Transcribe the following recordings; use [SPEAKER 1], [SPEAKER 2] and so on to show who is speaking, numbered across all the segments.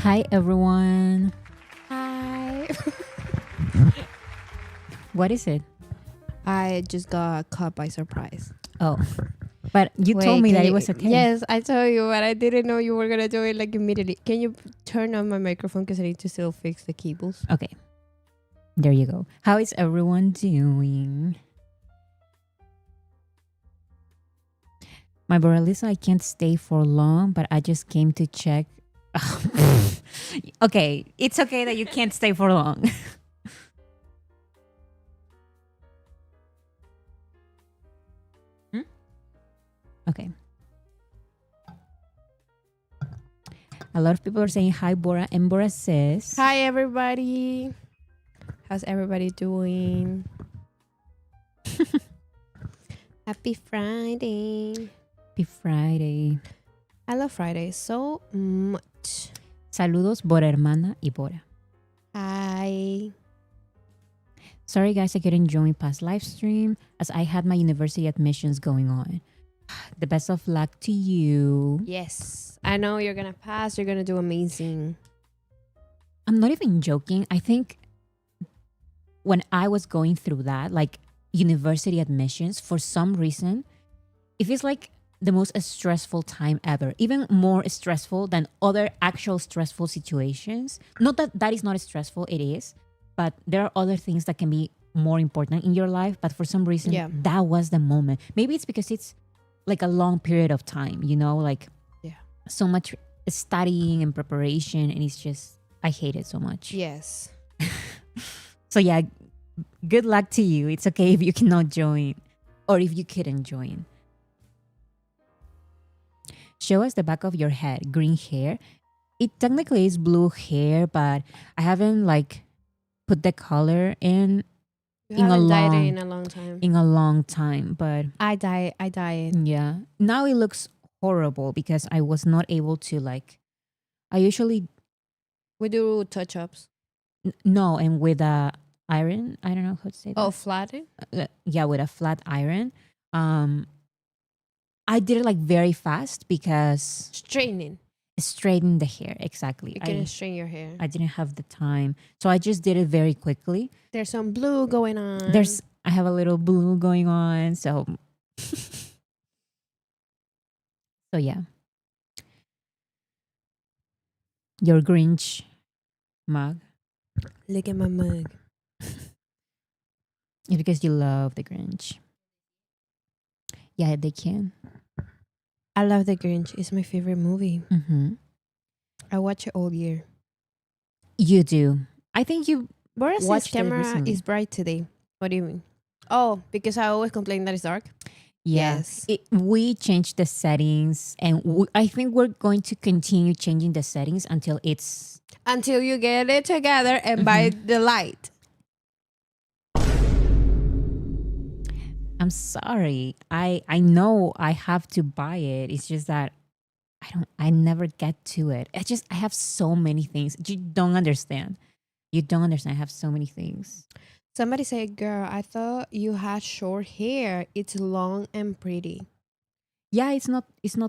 [SPEAKER 1] Hi, everyone.
[SPEAKER 2] Hi.
[SPEAKER 1] What is it?
[SPEAKER 2] I just got caught by surprise.
[SPEAKER 1] Oh, but you told
[SPEAKER 2] Wait,
[SPEAKER 1] me
[SPEAKER 2] can
[SPEAKER 1] that it
[SPEAKER 2] you?
[SPEAKER 1] was okay.
[SPEAKER 2] Yes, I told you, but I didn't know you were gonna do it like immediately. Can you turn on my microphone because I need to still fix the cables?
[SPEAKER 1] Okay. There you go. How is everyone doing? My Boralisa, I can't stay for long, but I just came to check. Okay, it's okay that you can't stay for long. Hmm? Okay. A lot of people are saying hi, Bora, and Bora says,
[SPEAKER 2] Hi, everybody. How's everybody doing? Happy Friday.
[SPEAKER 1] Happy Friday.
[SPEAKER 2] I love Friday so much.
[SPEAKER 1] Saludos, Bora hermana y Bora.
[SPEAKER 2] Hi.
[SPEAKER 1] Sorry, guys, I couldn't join past live stream as I had my university admissions going on. The best of luck to you.
[SPEAKER 2] Yes, I know you're gonna pass. You're gonna do amazing.
[SPEAKER 1] I'm not even joking. I think when I was going through that, like university admissions, for some reason, it feels like the most stressful time ever, even more stressful than other actual stressful situations. Not that that is not stressful, it is, but there are other things that can be more important in your life. But for some reason,
[SPEAKER 2] Yeah.
[SPEAKER 1] that was the moment. Maybe it's because it's like a long period of time, like
[SPEAKER 2] Yeah.
[SPEAKER 1] so much studying and preparation, and it's just, I hate it so much.
[SPEAKER 2] Yes.
[SPEAKER 1] So yeah, good luck to you. It's okay if you cannot join or if you couldn't join. Show us the back of your head. Green hair. It technically is blue hair, but I haven't like put the color in
[SPEAKER 2] You
[SPEAKER 1] in a
[SPEAKER 2] haven't dyed it
[SPEAKER 1] long
[SPEAKER 2] in a long time.
[SPEAKER 1] in a long time. But
[SPEAKER 2] I dye it.
[SPEAKER 1] yeah, now it looks horrible because I was not able to like. I usually
[SPEAKER 2] We do touch ups.
[SPEAKER 1] no, and with a iron. I don't know how to say that.
[SPEAKER 2] Oh, flatting?
[SPEAKER 1] Yeah, with a flat iron. Um, I did it like very fast because
[SPEAKER 2] Straightening.
[SPEAKER 1] straighten the hair exactly.
[SPEAKER 2] You can straighten your hair.
[SPEAKER 1] I didn't have the time, so I just did it very quickly.
[SPEAKER 2] There's some blue going on.
[SPEAKER 1] I have a little blue going on, so so yeah. Your Grinch mug.
[SPEAKER 2] Look at my mug.
[SPEAKER 1] It's because you love the Grinch. Yeah, they can.
[SPEAKER 2] I love The Grinch. It's my favorite movie.
[SPEAKER 1] Mm-hmm.
[SPEAKER 2] I watch it all year.
[SPEAKER 1] You do. I think you
[SPEAKER 2] Boris's
[SPEAKER 1] watched it
[SPEAKER 2] camera
[SPEAKER 1] recently.
[SPEAKER 2] is bright today. What do you mean? Oh, because I always complain that it's dark?
[SPEAKER 1] Yeah.
[SPEAKER 2] Yes.
[SPEAKER 1] We changed the settings, and I think we're going to continue changing the settings until it's.
[SPEAKER 2] Until you get it together and buy the light.
[SPEAKER 1] I'm sorry. I know I have to buy it. It's just that I never get to it. I have so many things. You don't understand. You don't understand. I have so many things.
[SPEAKER 2] Somebody said, girl, I thought you had short hair. It's long and pretty.
[SPEAKER 1] Yeah, it's not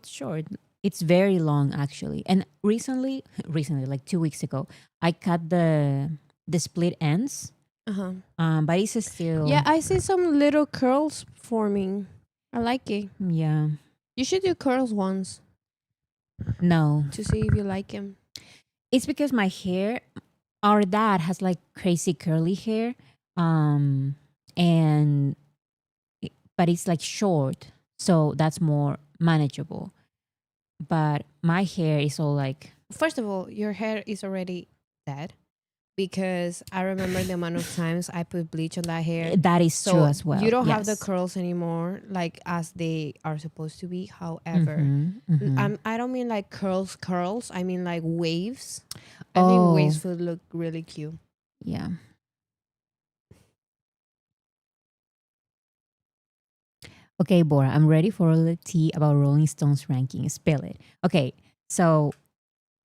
[SPEAKER 1] short. It's very long actually. And recently like 2 weeks ago, I cut the split ends.
[SPEAKER 2] Uh-huh.
[SPEAKER 1] But it's still.
[SPEAKER 2] Yeah, I see some little curls forming. I like it.
[SPEAKER 1] Yeah.
[SPEAKER 2] You should do curls once
[SPEAKER 1] No.
[SPEAKER 2] to see if you like them.
[SPEAKER 1] It's because my hair, our dad has like crazy curly hair. Um and but it's like short. So that's more manageable. But my hair is all like.
[SPEAKER 2] First of all, your hair is already dead because I remember the amount of times I put bleach on that hair.
[SPEAKER 1] That is true as well.
[SPEAKER 2] You don't have the
[SPEAKER 1] Yes.
[SPEAKER 2] curls anymore, like as they are supposed to be. However, I don't mean like curls. I mean like waves. I think
[SPEAKER 1] Oh.
[SPEAKER 2] waves would look really cute.
[SPEAKER 1] Yeah. Okay, Bora, I'm ready for a little tea about Rolling Stone's ranking. Spill it. Okay, so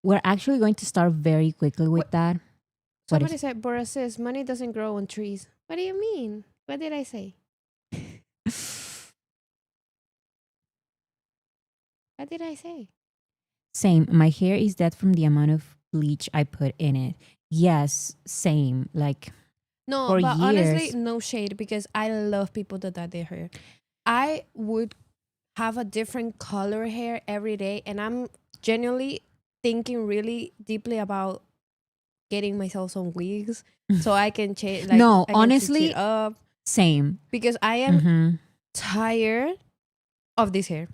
[SPEAKER 1] we're actually going to start very quickly with that. What
[SPEAKER 2] Somebody
[SPEAKER 1] is-
[SPEAKER 2] said, Boris says, money doesn't grow on trees. What do you mean? What did I say? What did I say?
[SPEAKER 1] Same. My hair is dead from the amount of bleach I put in it. Yes, same. Like
[SPEAKER 2] No,
[SPEAKER 1] for
[SPEAKER 2] but honestly,
[SPEAKER 1] years.
[SPEAKER 2] no shade because I love people that dye their hair. I would have a different color hair every day, and I'm genuinely thinking really deeply about getting myself some wigs so I can change, like
[SPEAKER 1] No,
[SPEAKER 2] I can fix it
[SPEAKER 1] honestly,
[SPEAKER 2] up
[SPEAKER 1] same.
[SPEAKER 2] because I am
[SPEAKER 1] Mm-hmm.
[SPEAKER 2] tired of this hair.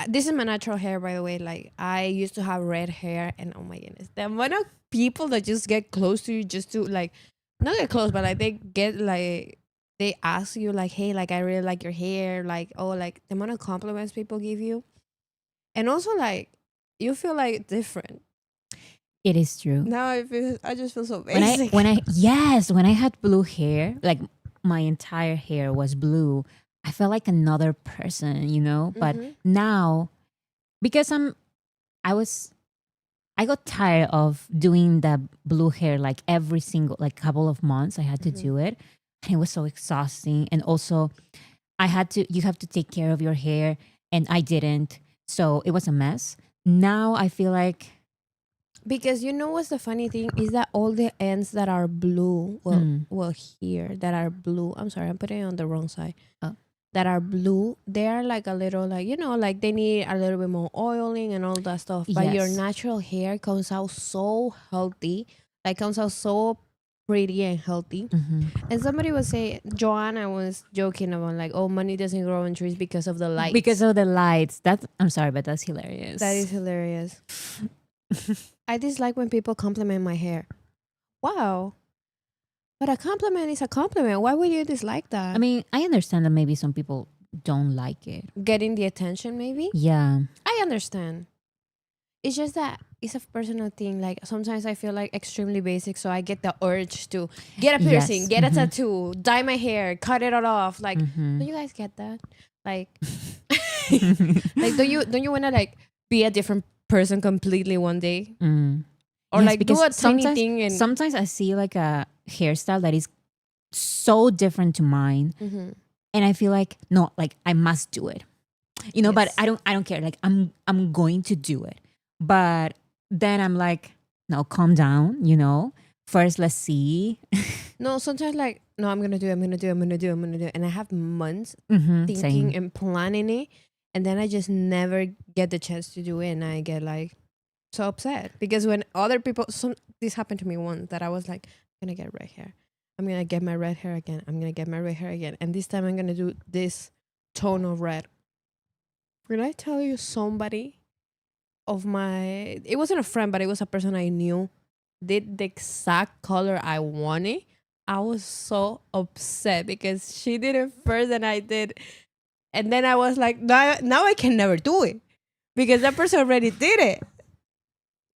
[SPEAKER 2] This is my natural hair, by the way. Like I used to have red hair, and oh my goodness, the amount of people that just get close to you just to like not get close, but like they get like they ask you like, hey, like I really like your hair, like oh, like the amount of compliments people give you, and also like you feel like different.
[SPEAKER 1] It is true.
[SPEAKER 2] Now I just feel so
[SPEAKER 1] When I
[SPEAKER 2] basic.
[SPEAKER 1] when I yes, when I had blue hair, like my entire hair was blue, I felt like another person, you know? But
[SPEAKER 2] Mm-hmm.
[SPEAKER 1] now because I got tired of doing the blue hair like every single like couple of months I had to
[SPEAKER 2] Mm-hmm.
[SPEAKER 1] do it. And it was so exhausting. And also you have to take care of your hair and I didn't. So it was a mess. Now I feel like
[SPEAKER 2] Because you know what's the funny thing is that all the ends that are blue, well here that are blue. I'm sorry, I'm putting it on the wrong side.
[SPEAKER 1] oh,
[SPEAKER 2] That are blue, they are like a little like like they need a little bit more oiling and all that stuff. But your
[SPEAKER 1] yes.
[SPEAKER 2] natural hair comes out so healthy, like comes out so pretty and healthy.
[SPEAKER 1] Mhm.
[SPEAKER 2] And somebody would say, Joanna was joking about like, oh, money doesn't grow on trees because of the
[SPEAKER 1] Because
[SPEAKER 2] lights.
[SPEAKER 1] of the lights. That's I'm sorry, but that's
[SPEAKER 2] That
[SPEAKER 1] hilarious.
[SPEAKER 2] is hilarious. I dislike when people compliment my hair. Wow. But a compliment is a compliment. Why would you dislike
[SPEAKER 1] I
[SPEAKER 2] that?
[SPEAKER 1] mean, I understand that maybe some people don't like it.
[SPEAKER 2] Getting the attention, maybe?
[SPEAKER 1] Yeah.
[SPEAKER 2] I understand. It's just that it's a personal thing. Like sometimes I feel like extremely basic, so I get the urge to get a piercing,
[SPEAKER 1] Yes.
[SPEAKER 2] get a tattoo, dye my hair, cut it all off. Like,
[SPEAKER 1] Mm-hmm.
[SPEAKER 2] don't you guys get that? Like, like don't you wanna like be a different person completely one day,
[SPEAKER 1] Mm.
[SPEAKER 2] or
[SPEAKER 1] Yes,
[SPEAKER 2] like do
[SPEAKER 1] because
[SPEAKER 2] a tiny thing and
[SPEAKER 1] sometimes I see like a hairstyle that is so different to mine,
[SPEAKER 2] mm-hmm.
[SPEAKER 1] and I feel like no, like I must do it. You know, but
[SPEAKER 2] Yes.
[SPEAKER 1] I don't care. Like I'm going to do it. But then I'm like, no, calm down, you know. First let's see.
[SPEAKER 2] No, sometimes like no, I'm gonna do it, I'm gonna do it, I'm gonna do it, I'm gonna do it, and I have months
[SPEAKER 1] Mm-hmm,
[SPEAKER 2] thinking
[SPEAKER 1] same.
[SPEAKER 2] and planning it, and then I just never get the chance to do it, and I get like so upset because when other people, this happened to me once that I was like, I'm gonna get red hair, I'm gonna get my red hair again, I'm gonna get my red hair again, and this time I'm gonna do this tone of red. When I tell you somebody of my, it wasn't a friend, but it was a person I knew, did the exact color I wanted, I was so upset because she did it first and I did. And then I was like, now I can never do it because that person already did it.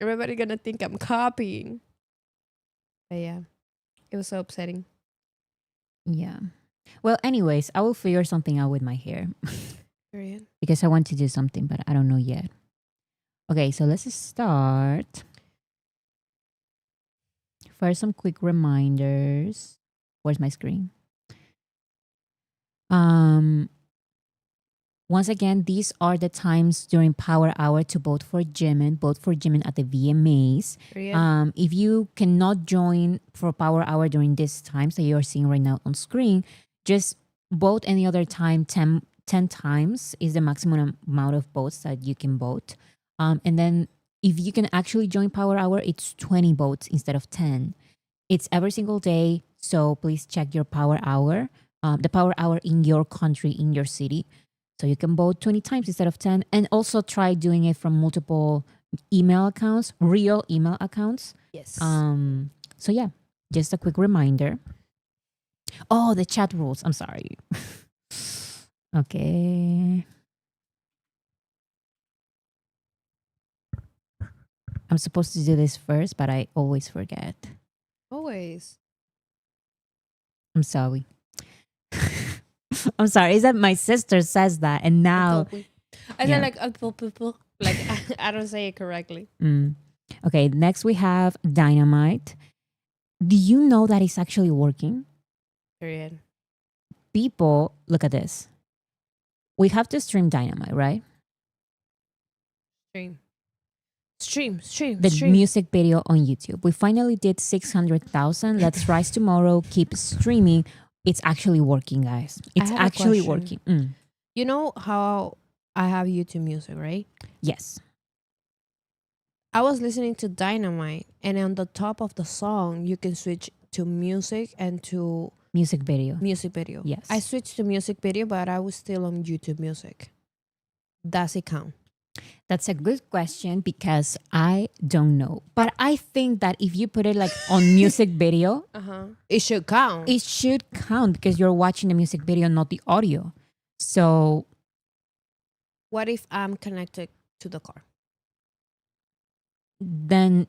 [SPEAKER 2] Everybody gonna think I'm copying. But yeah, it was so upsetting.
[SPEAKER 1] Yeah. Well, anyways, I will figure something out with my hair
[SPEAKER 2] Period.
[SPEAKER 1] because I want to do something, but I don't know yet. Okay, so let's start. First, some quick reminders. Where's my screen? Um, Once again, these are the times during Power Hour to vote for Jimin at the VMAs.
[SPEAKER 2] Period.
[SPEAKER 1] If you cannot join for Power Hour during these times that you are seeing right now on screen, just vote any other time. 10 times is the maximum amount of votes that you can vote. And then if you can actually join Power Hour, it's 20 votes instead of 10. It's every single day. So please check your Power Hour, the Power Hour in your country, in your city. So you can vote 20 times instead of 10. And also try doing it from multiple email accounts, real email accounts.
[SPEAKER 2] Yes.
[SPEAKER 1] So yeah, just a quick reminder. Oh, the chat rules. I'm sorry. Okay. I'm supposed to do this first, but I always forget.
[SPEAKER 2] Always.
[SPEAKER 1] I'm sorry. I'm sorry. Is that my sister says that, and now
[SPEAKER 2] I
[SPEAKER 1] yeah.
[SPEAKER 2] said like like I don't say it correctly.
[SPEAKER 1] Okay, next we have Dynamite. Do you know that it's actually working?
[SPEAKER 2] Period.
[SPEAKER 1] People, look at this. We have to stream Dynamite, right?
[SPEAKER 2] Stream. Stream.
[SPEAKER 1] The music video on YouTube. We finally did 600,000. Let's rise tomorrow. Keep streaming. It's actually working, guys. It's
[SPEAKER 2] have a
[SPEAKER 1] actually
[SPEAKER 2] question.
[SPEAKER 1] working.
[SPEAKER 2] You know how I have YouTube Music, right?
[SPEAKER 1] Yes.
[SPEAKER 2] I was listening to Dynamite, and on the top of the song, you can switch to music and to
[SPEAKER 1] Music video.
[SPEAKER 2] music video.
[SPEAKER 1] Yes.
[SPEAKER 2] I switched to music video, but I was still on YouTube Music. Does it count?
[SPEAKER 1] That's a good question because I don't know. But I think that if you put it like on music video,
[SPEAKER 2] It should count.
[SPEAKER 1] it should count because you're watching the music video, not the audio. So
[SPEAKER 2] What if I'm connected to the car?
[SPEAKER 1] then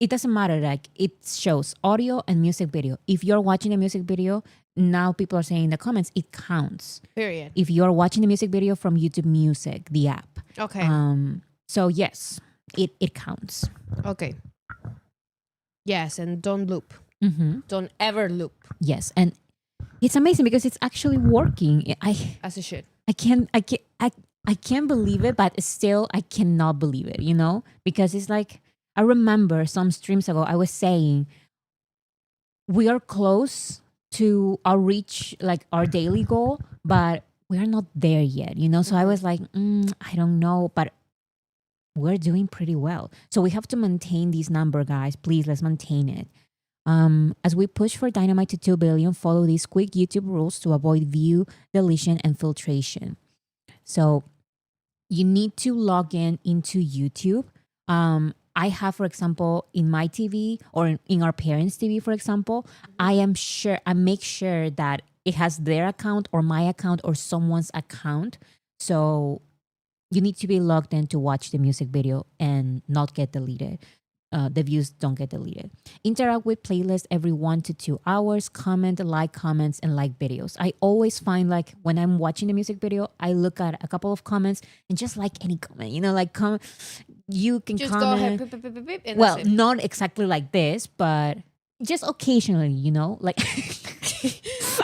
[SPEAKER 1] it doesn't matter. Like it shows audio and music video. If you're watching a music video, now people are saying in the comments, it counts.
[SPEAKER 2] Period.
[SPEAKER 1] If you're watching the music video from YouTube Music, the app.
[SPEAKER 2] Okay.
[SPEAKER 1] So yes, it counts.
[SPEAKER 2] Okay. Yes, and don't loop. Don't ever loop.
[SPEAKER 1] Yes, and it's amazing because it's actually working.
[SPEAKER 2] As it should.
[SPEAKER 1] I can't believe it, but still I cannot believe it, because it's like, I remember some streams ago, I was saying we are close to our reach, like our daily goal, but we're not there yet, So I was like, I don't know, but we're doing pretty well. So we have to maintain this number, guys. Please, let's maintain it. As we push for Dynamite to 2 billion, follow these quick YouTube rules to avoid view deletion and filtration. So you need to log into YouTube. I have, for example, in my TV or in our parents' TV, for example, I make sure that it has their account or my account or someone's account. So you need to be logged in to watch the music video and not get deleted. The views don't get deleted. Interact with playlists every 1 to 2 hours. Comment, like comments, and like videos. I always find like when I'm watching the music video, I look at a couple of comments and just like any comment, like comment. You can
[SPEAKER 2] just
[SPEAKER 1] comment.
[SPEAKER 2] Go ahead, beep, beep, beep, beep, and
[SPEAKER 1] well, not exactly like this, but just occasionally, like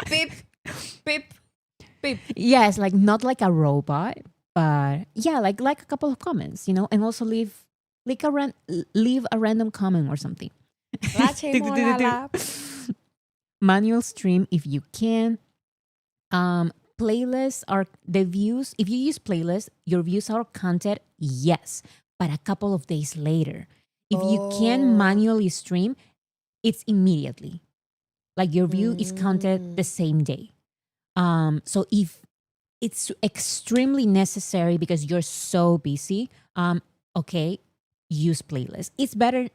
[SPEAKER 2] beep, beep, beep.
[SPEAKER 1] Yes, like not like a robot, but yeah, like a couple of comments, and also leave a random comment or something. Manual stream if you can. Playlists are the views. If you use playlists, your views are counted, yes, but a couple of days later. If you can manually stream, it's immediately. Like your view is counted the same day. So if it's extremely necessary because you're so busy, okay, use playlists. It's better.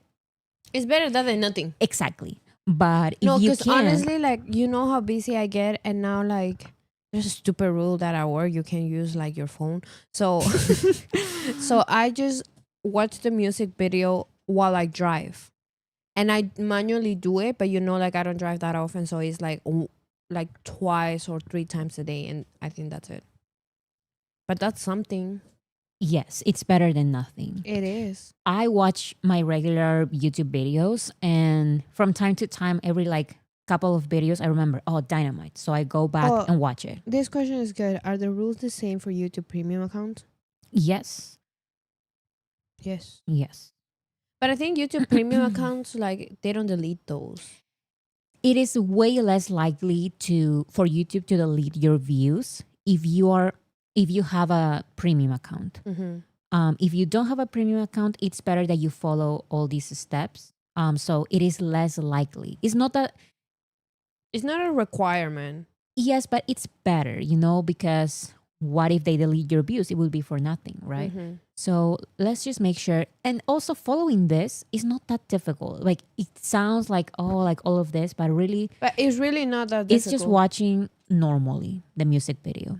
[SPEAKER 2] It's better that than nothing.
[SPEAKER 1] Exactly. But if
[SPEAKER 2] no,
[SPEAKER 1] you
[SPEAKER 2] because
[SPEAKER 1] can,
[SPEAKER 2] honestly, like, how busy I get, and now like there's a stupid rule that at work you can use like your phone. So so I just watch the music video while I drive. And I manually do it, but like I don't drive that often, so it's like twice or 3 times a day, and I think that's it. But that's something.
[SPEAKER 1] Yes, it's better than nothing.
[SPEAKER 2] It is.
[SPEAKER 1] I watch my regular YouTube videos, and from time to time, every like couple of videos, I remember, Dynamite. So I go back and watch it.
[SPEAKER 2] This question is good. Are the rules the same for YouTube Premium account?
[SPEAKER 1] Yes.
[SPEAKER 2] Yes.
[SPEAKER 1] Yes.
[SPEAKER 2] But I think YouTube Premium accounts, like, they don't delete those.
[SPEAKER 1] It is way less likely for YouTube to delete your views if you have a premium account. If you don't have a premium account, it's better that you follow all these steps. So it is less likely. It's not a requirement. Yes, but it's better, because what if they delete your views? It will be for nothing, right? So let's just make sure. And also following this is not that difficult. Like it sounds like, like all of this, but really.
[SPEAKER 2] But it's really not that difficult.
[SPEAKER 1] It's just watching normally the music video.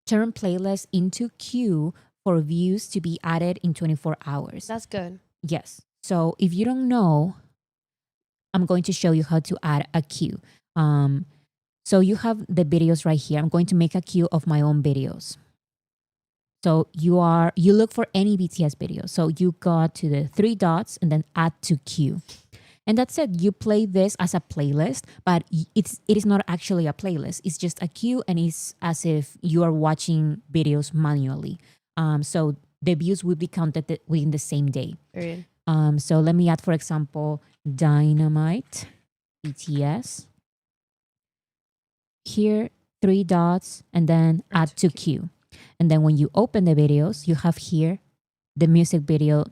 [SPEAKER 1] Turn playlists into queue for views to be added in 24 hours.
[SPEAKER 2] That's good.
[SPEAKER 1] Yes. So if you don't know, I'm going to show you how to add a queue. So you have the videos right here. I'm going to make a queue of my own videos. So you look for any BTS video. So you go to the 3 dots and then add to queue. And that's it. You play this as a playlist, but it is not actually a playlist. It's just a queue, and it's as if you are watching videos manually. So the views will be counted within the same day.
[SPEAKER 2] Period.
[SPEAKER 1] So let me add, for example, Dynamite, BTS. Here, 3 dots, and then add to queue. And then when you open the videos, you have here the music video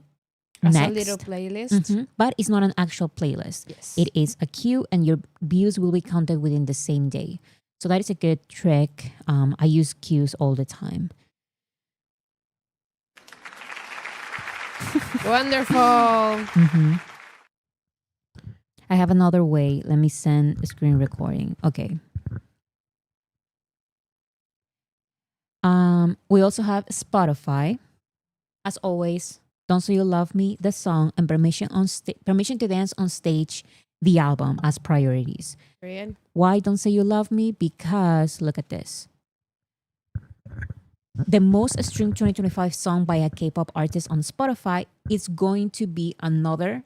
[SPEAKER 2] As
[SPEAKER 1] next.
[SPEAKER 2] a little playlist.
[SPEAKER 1] But it's not an actual playlist.
[SPEAKER 2] Yes.
[SPEAKER 1] It is a queue, and your views will be counted within the same day. So that is a good trick. I use queues all the time.
[SPEAKER 2] Wonderful.
[SPEAKER 1] I have another way. Let me send a screen recording. Okay. We also have Spotify. As always, Don't Say You Love Me, the song, and Permission to Dance on Stage, the album, as priorities.
[SPEAKER 2] Period.
[SPEAKER 1] Why Don't Say You Love Me? Because look at this. The most streamed 2025 song by a K-pop artist on Spotify is going to be another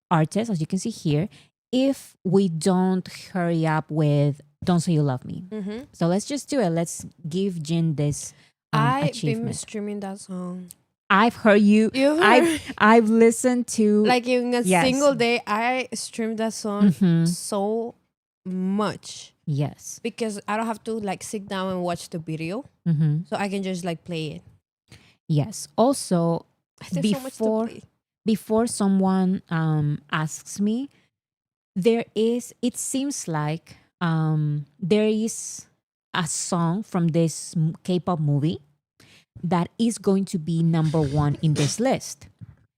[SPEAKER 1] artist, as you can see here, if we don't hurry up with Don't Say You Love Me. So let's just do it. Let's give Jin this
[SPEAKER 2] I've
[SPEAKER 1] achievement.
[SPEAKER 2] been streaming that song.
[SPEAKER 1] I've heard you.
[SPEAKER 2] You've heard?
[SPEAKER 1] I've listened to,
[SPEAKER 2] Like in a
[SPEAKER 1] Yes.
[SPEAKER 2] single day, I streamed that song so much
[SPEAKER 1] yes.
[SPEAKER 2] because I don't have to like sit down and watch the video, so I can just like play it.
[SPEAKER 1] Yes. Also,
[SPEAKER 2] There's so much to play.
[SPEAKER 1] before someone asks me, it seems like there is a song from this K-pop movie that is going to be number 1 in this list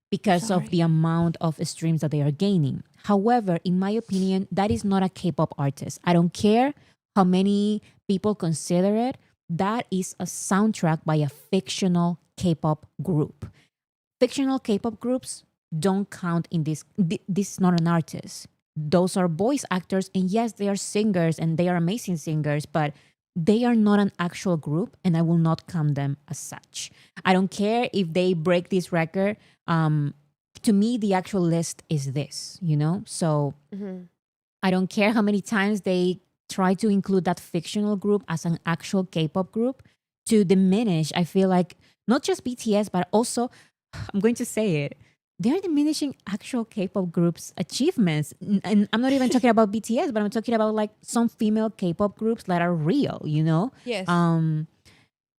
[SPEAKER 1] because of the amount of streams that they are gaining. However, in my opinion, that is not a K-pop artist. I don't care how many people consider it. That is a soundtrack by a fictional K-pop group. Fictional K-pop groups don't count in this. This is not an artist. Those are voice actors, and yes, they are singers, and they are amazing singers, but they are not an actual group, and I will not count them as such. I don't care if they break this record. To me, the actual list is this, So I don't care how many times they try to include that fictional group as an actual K-pop group to diminish, I feel like, not just BTS, but also, I'm going to say it, they're diminishing actual K-pop groups' achievements. And I'm not even talking about BTS, but I'm talking about like some female K-pop groups that are real,
[SPEAKER 2] Yes.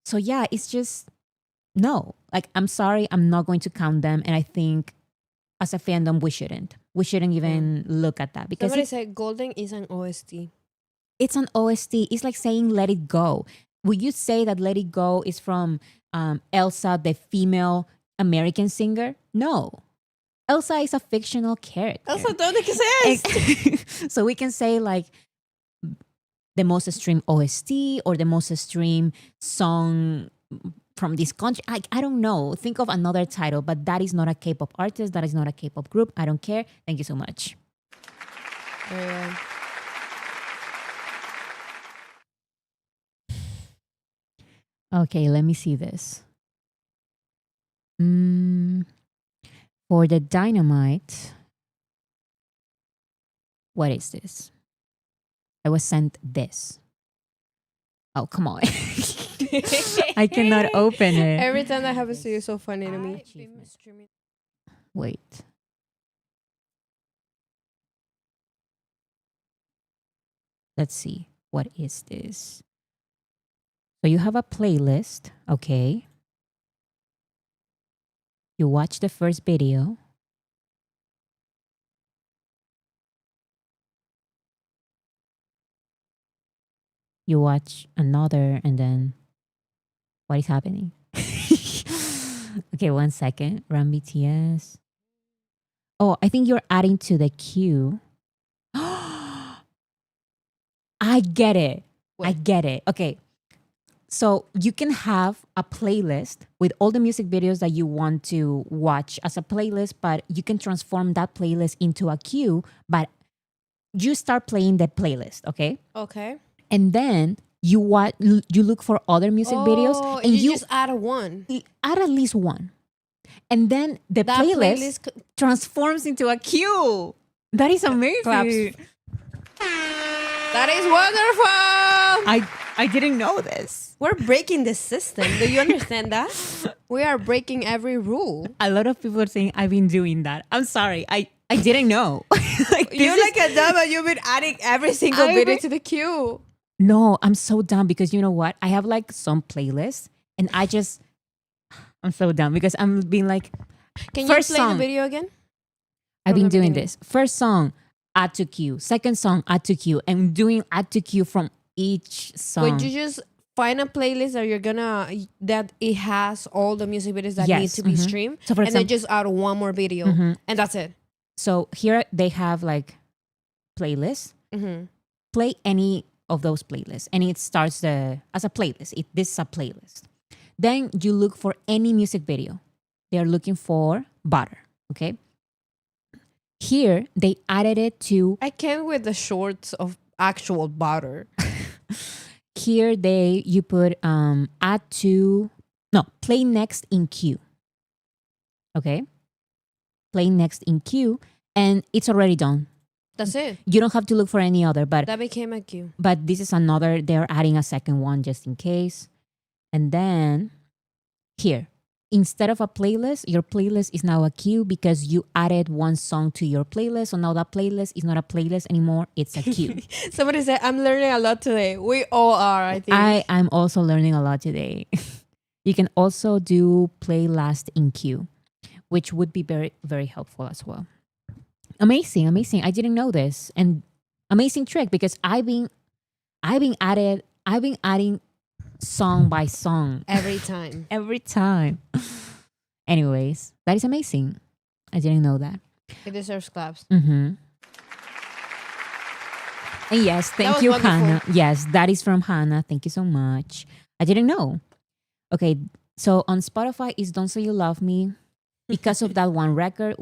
[SPEAKER 1] So yeah, it's just, no. Like, I'm sorry, I'm not going to count them. And I think as a fandom, we shouldn't. We shouldn't even look at that. Because
[SPEAKER 2] Somebody said Golden is an OST.
[SPEAKER 1] it's an OST. It's like saying Let It Go. Would you say that Let It Go is from Elsa, the female American singer? No. Elsa is a fictional character.
[SPEAKER 2] Elsa don't exist.
[SPEAKER 1] So we can say like the most streamed OST or the most streamed song from this country. I don't know. Think of another title, but that is not a K-pop artist. That is not a K-pop group. I don't care. Thank you so much. Okay, let me see this. For the Dynamite, what is this? I was sent this. Oh, come on. I cannot open it.
[SPEAKER 2] Every time that happens to you, it's so funny to me.
[SPEAKER 1] Wait. Let's see. What is this? So you have a playlist, okay? You watch the first video. You watch another, and then what is happening? Okay, 1 second. Run BTS. Oh, I think you're adding to the queue. I get it. I get it. Okay. So you can have a playlist with all the music videos that you want to watch as a playlist, but you can transform that playlist into a queue, but you start playing the playlist, okay?
[SPEAKER 2] Okay.
[SPEAKER 1] And then you look for other music videos, and
[SPEAKER 2] you just add one.
[SPEAKER 1] Add at least one. And then that playlist transforms into a queue. That is amazing.
[SPEAKER 2] Claps. That is wonderful.
[SPEAKER 1] I didn't know this.
[SPEAKER 2] We're breaking the system. Do you understand that? We are breaking every rule.
[SPEAKER 1] A lot of people are saying I've been doing that. I'm sorry. I didn't know. Like,
[SPEAKER 2] You're like a dumb and you've been adding every single video to the queue.
[SPEAKER 1] No, I'm so dumb because you know what? I have like some playlists and I'm so dumb because I'm being like,
[SPEAKER 2] Can you
[SPEAKER 1] first
[SPEAKER 2] play
[SPEAKER 1] song.
[SPEAKER 2] the video again?
[SPEAKER 1] I've
[SPEAKER 2] From
[SPEAKER 1] been
[SPEAKER 2] the
[SPEAKER 1] doing
[SPEAKER 2] beginning.
[SPEAKER 1] this. First song, add to queue. Second song, add to queue. And doing add to queue from each song.
[SPEAKER 2] Would you just find a playlist that it has all the music videos that need
[SPEAKER 1] Yes,
[SPEAKER 2] to be streamed,
[SPEAKER 1] So for
[SPEAKER 2] and then
[SPEAKER 1] example,
[SPEAKER 2] just add one more video, and that's it.
[SPEAKER 1] so here they have like playlists.
[SPEAKER 2] Mm-hmm.
[SPEAKER 1] Play any of those playlists, and it starts as a playlist. This is a playlist. Then you look for any music video. They are looking for butter. Okay. Here they added it to.
[SPEAKER 2] I came with the shorts of actual butter.
[SPEAKER 1] Here you put add to play next in queue. Okay. Play next in queue, and it's already done.
[SPEAKER 2] That's it.
[SPEAKER 1] You don't have to look for any other, but
[SPEAKER 2] That became a queue.
[SPEAKER 1] But this is another, they're adding a second one just in case. And then here, instead of a playlist, your playlist is now a queue because you added one song to your playlist. So now that playlist is not a playlist anymore, it's a queue.
[SPEAKER 2] Somebody said, I'm learning a lot today. We all are, I think.
[SPEAKER 1] I'm also learning a lot today. You can also do play last in queue, which would be very, very helpful as well. Amazing. I didn't know this. And amazing trick because I've been adding song by song
[SPEAKER 2] Every time.
[SPEAKER 1] every time. Anyways, that is amazing. I didn't know that.
[SPEAKER 2] It deserves claps.
[SPEAKER 1] And yes, thank
[SPEAKER 2] was
[SPEAKER 1] you,
[SPEAKER 2] wonderful.
[SPEAKER 1] Hannah. Yes, that is from Hannah. Thank you so much. I didn't know. Okay, so on Spotify is Don't Say You Love Me. Because of that one record,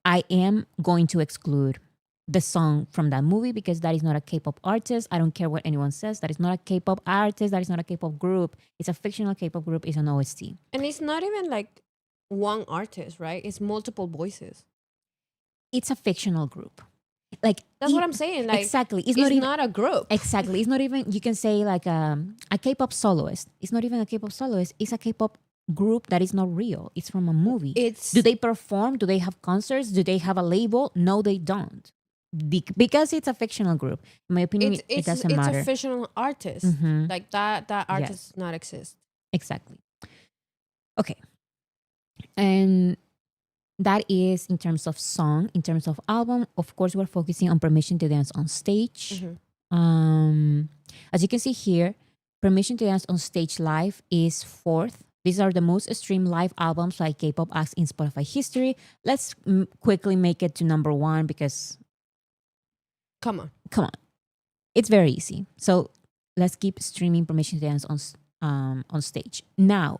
[SPEAKER 1] I am going to exclude the song from that movie because that is not a K-pop artist. I don't care what anyone says. That is not a K-pop artist. That is not a K-pop group. It's a fictional K-pop group. It's an OST.
[SPEAKER 2] And it's not even like one artist, right? It's multiple voices.
[SPEAKER 1] It's a fictional group. Like
[SPEAKER 2] That's what I'm saying. Like
[SPEAKER 1] exactly.
[SPEAKER 2] It's not a group.
[SPEAKER 1] Exactly. It's not even, you can say like a K-pop soloist. It's not even a K-pop soloist. It's a K-pop group that is not real. It's from a movie. Do they perform? Do they have concerts? Do they have a label? No, they don't. Because it's a fictional group. In my opinion, it doesn't matter.
[SPEAKER 2] It's a fictional artist. Like that artist does not exist.
[SPEAKER 1] Exactly. Okay. And that is in terms of song. In terms of album, of course, we're focusing on Permission to Dance on Stage. As you can see here, Permission to Dance on Stage Live is 4th. These are the most streamed live albums by K-pop acts in Spotify history. Let's quickly make it to number 1 because...
[SPEAKER 2] Come on.
[SPEAKER 1] It's very easy. So let's keep streaming Permission to Dance on Stage. Now,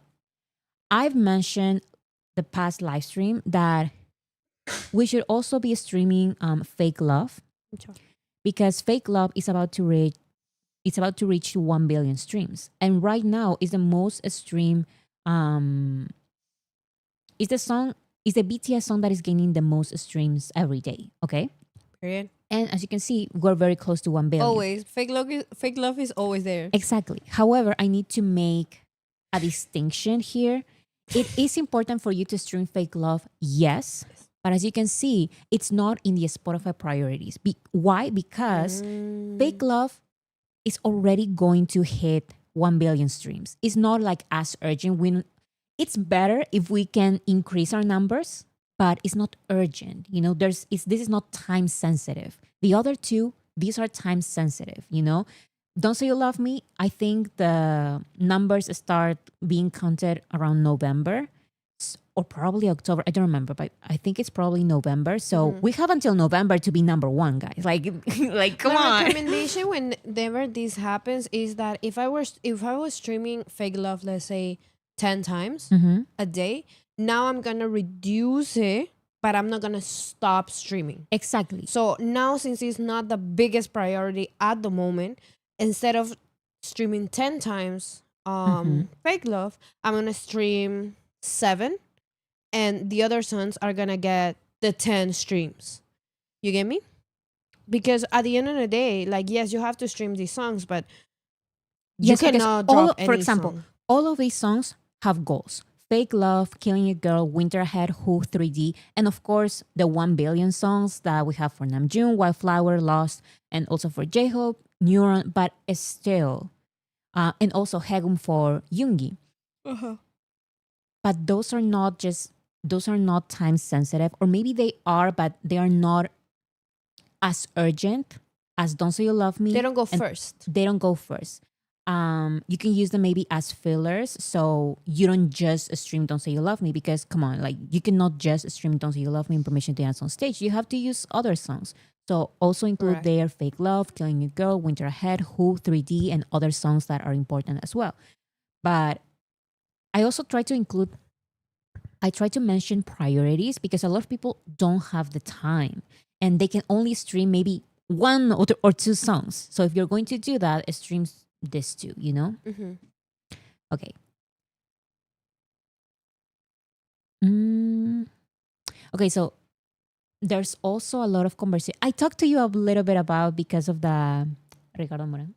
[SPEAKER 1] I've mentioned the past live stream that we should also be streaming Fake Love because Fake Love is about to reach 1 billion streams. And right now is the most streamed is the BTS song that is gaining the most streams every day. Okay.
[SPEAKER 2] Period.
[SPEAKER 1] And as you can see, we're very close to 1 billion.
[SPEAKER 2] Always. Fake love is always there.
[SPEAKER 1] Exactly. However, I need to make a distinction here. It is important for you to stream Fake Love, yes. But as you can see, it's not in the Spotify priorities. Why? Because Fake Love is already going to hit 1 billion streams. It's not like as urgent. It's better if we can increase our numbers, but it's not urgent. You know, this is not time sensitive. The other two, these are time sensitive, you know. Don't Say You Love Me, I think the numbers start being counted around November or probably October. I don't remember, but I think it's probably November. So we have until November to be number 1, guys. Like come on.
[SPEAKER 2] My recommendation whenever this happens is that if I was streaming Fake Love, let's say 10 times a day, now I'm gonna reduce it, but I'm not gonna stop streaming.
[SPEAKER 1] Exactly.
[SPEAKER 2] So now, since it's not the biggest priority at the moment, instead of streaming 10 times Fake Love, I'm gonna stream 7, and the other songs are gonna get the 10 streams. You get me? Because at the end of the day, like, yes, you have to stream these songs, but You
[SPEAKER 1] Yes, because
[SPEAKER 2] cannot
[SPEAKER 1] all,
[SPEAKER 2] drop
[SPEAKER 1] for
[SPEAKER 2] any
[SPEAKER 1] example,
[SPEAKER 2] song.
[SPEAKER 1] all of these songs have goals. Fake Love, Killing a Girl, Winter Ahead, Who, 3D, and of course the 1 billion songs that we have for Namjoon, Wildflower, Lost, and also for J-Hope, Neuron, but still, and also Hegum for Yoongi.
[SPEAKER 2] Uh-huh.
[SPEAKER 1] But those are not time sensitive, or maybe they are, but they are not as urgent as Don't Say You Love
[SPEAKER 2] They
[SPEAKER 1] Me,
[SPEAKER 2] don't go
[SPEAKER 1] and
[SPEAKER 2] first.
[SPEAKER 1] they don't go first. You can use them maybe as fillers, so you don't just stream Don't Say You Love Me, because come on, like you cannot just stream Don't Say You Love Me and Permission to Dance on Stage. You have to use other songs. So also include
[SPEAKER 2] Correct.
[SPEAKER 1] their Fake Love, Killing a Girl, Winter Ahead, Who, 3D, and other songs that are important as well. But I also try to include, I try to mention priorities, because a lot of people don't have the time and they can only stream maybe one or two songs. So if you're going to do that, stream this too, you know?
[SPEAKER 2] Mm-hmm.
[SPEAKER 1] Okay. Mm, okay, so there's also a lot of conversation. I talked to you a little bit about because of the Ricardo Moreno.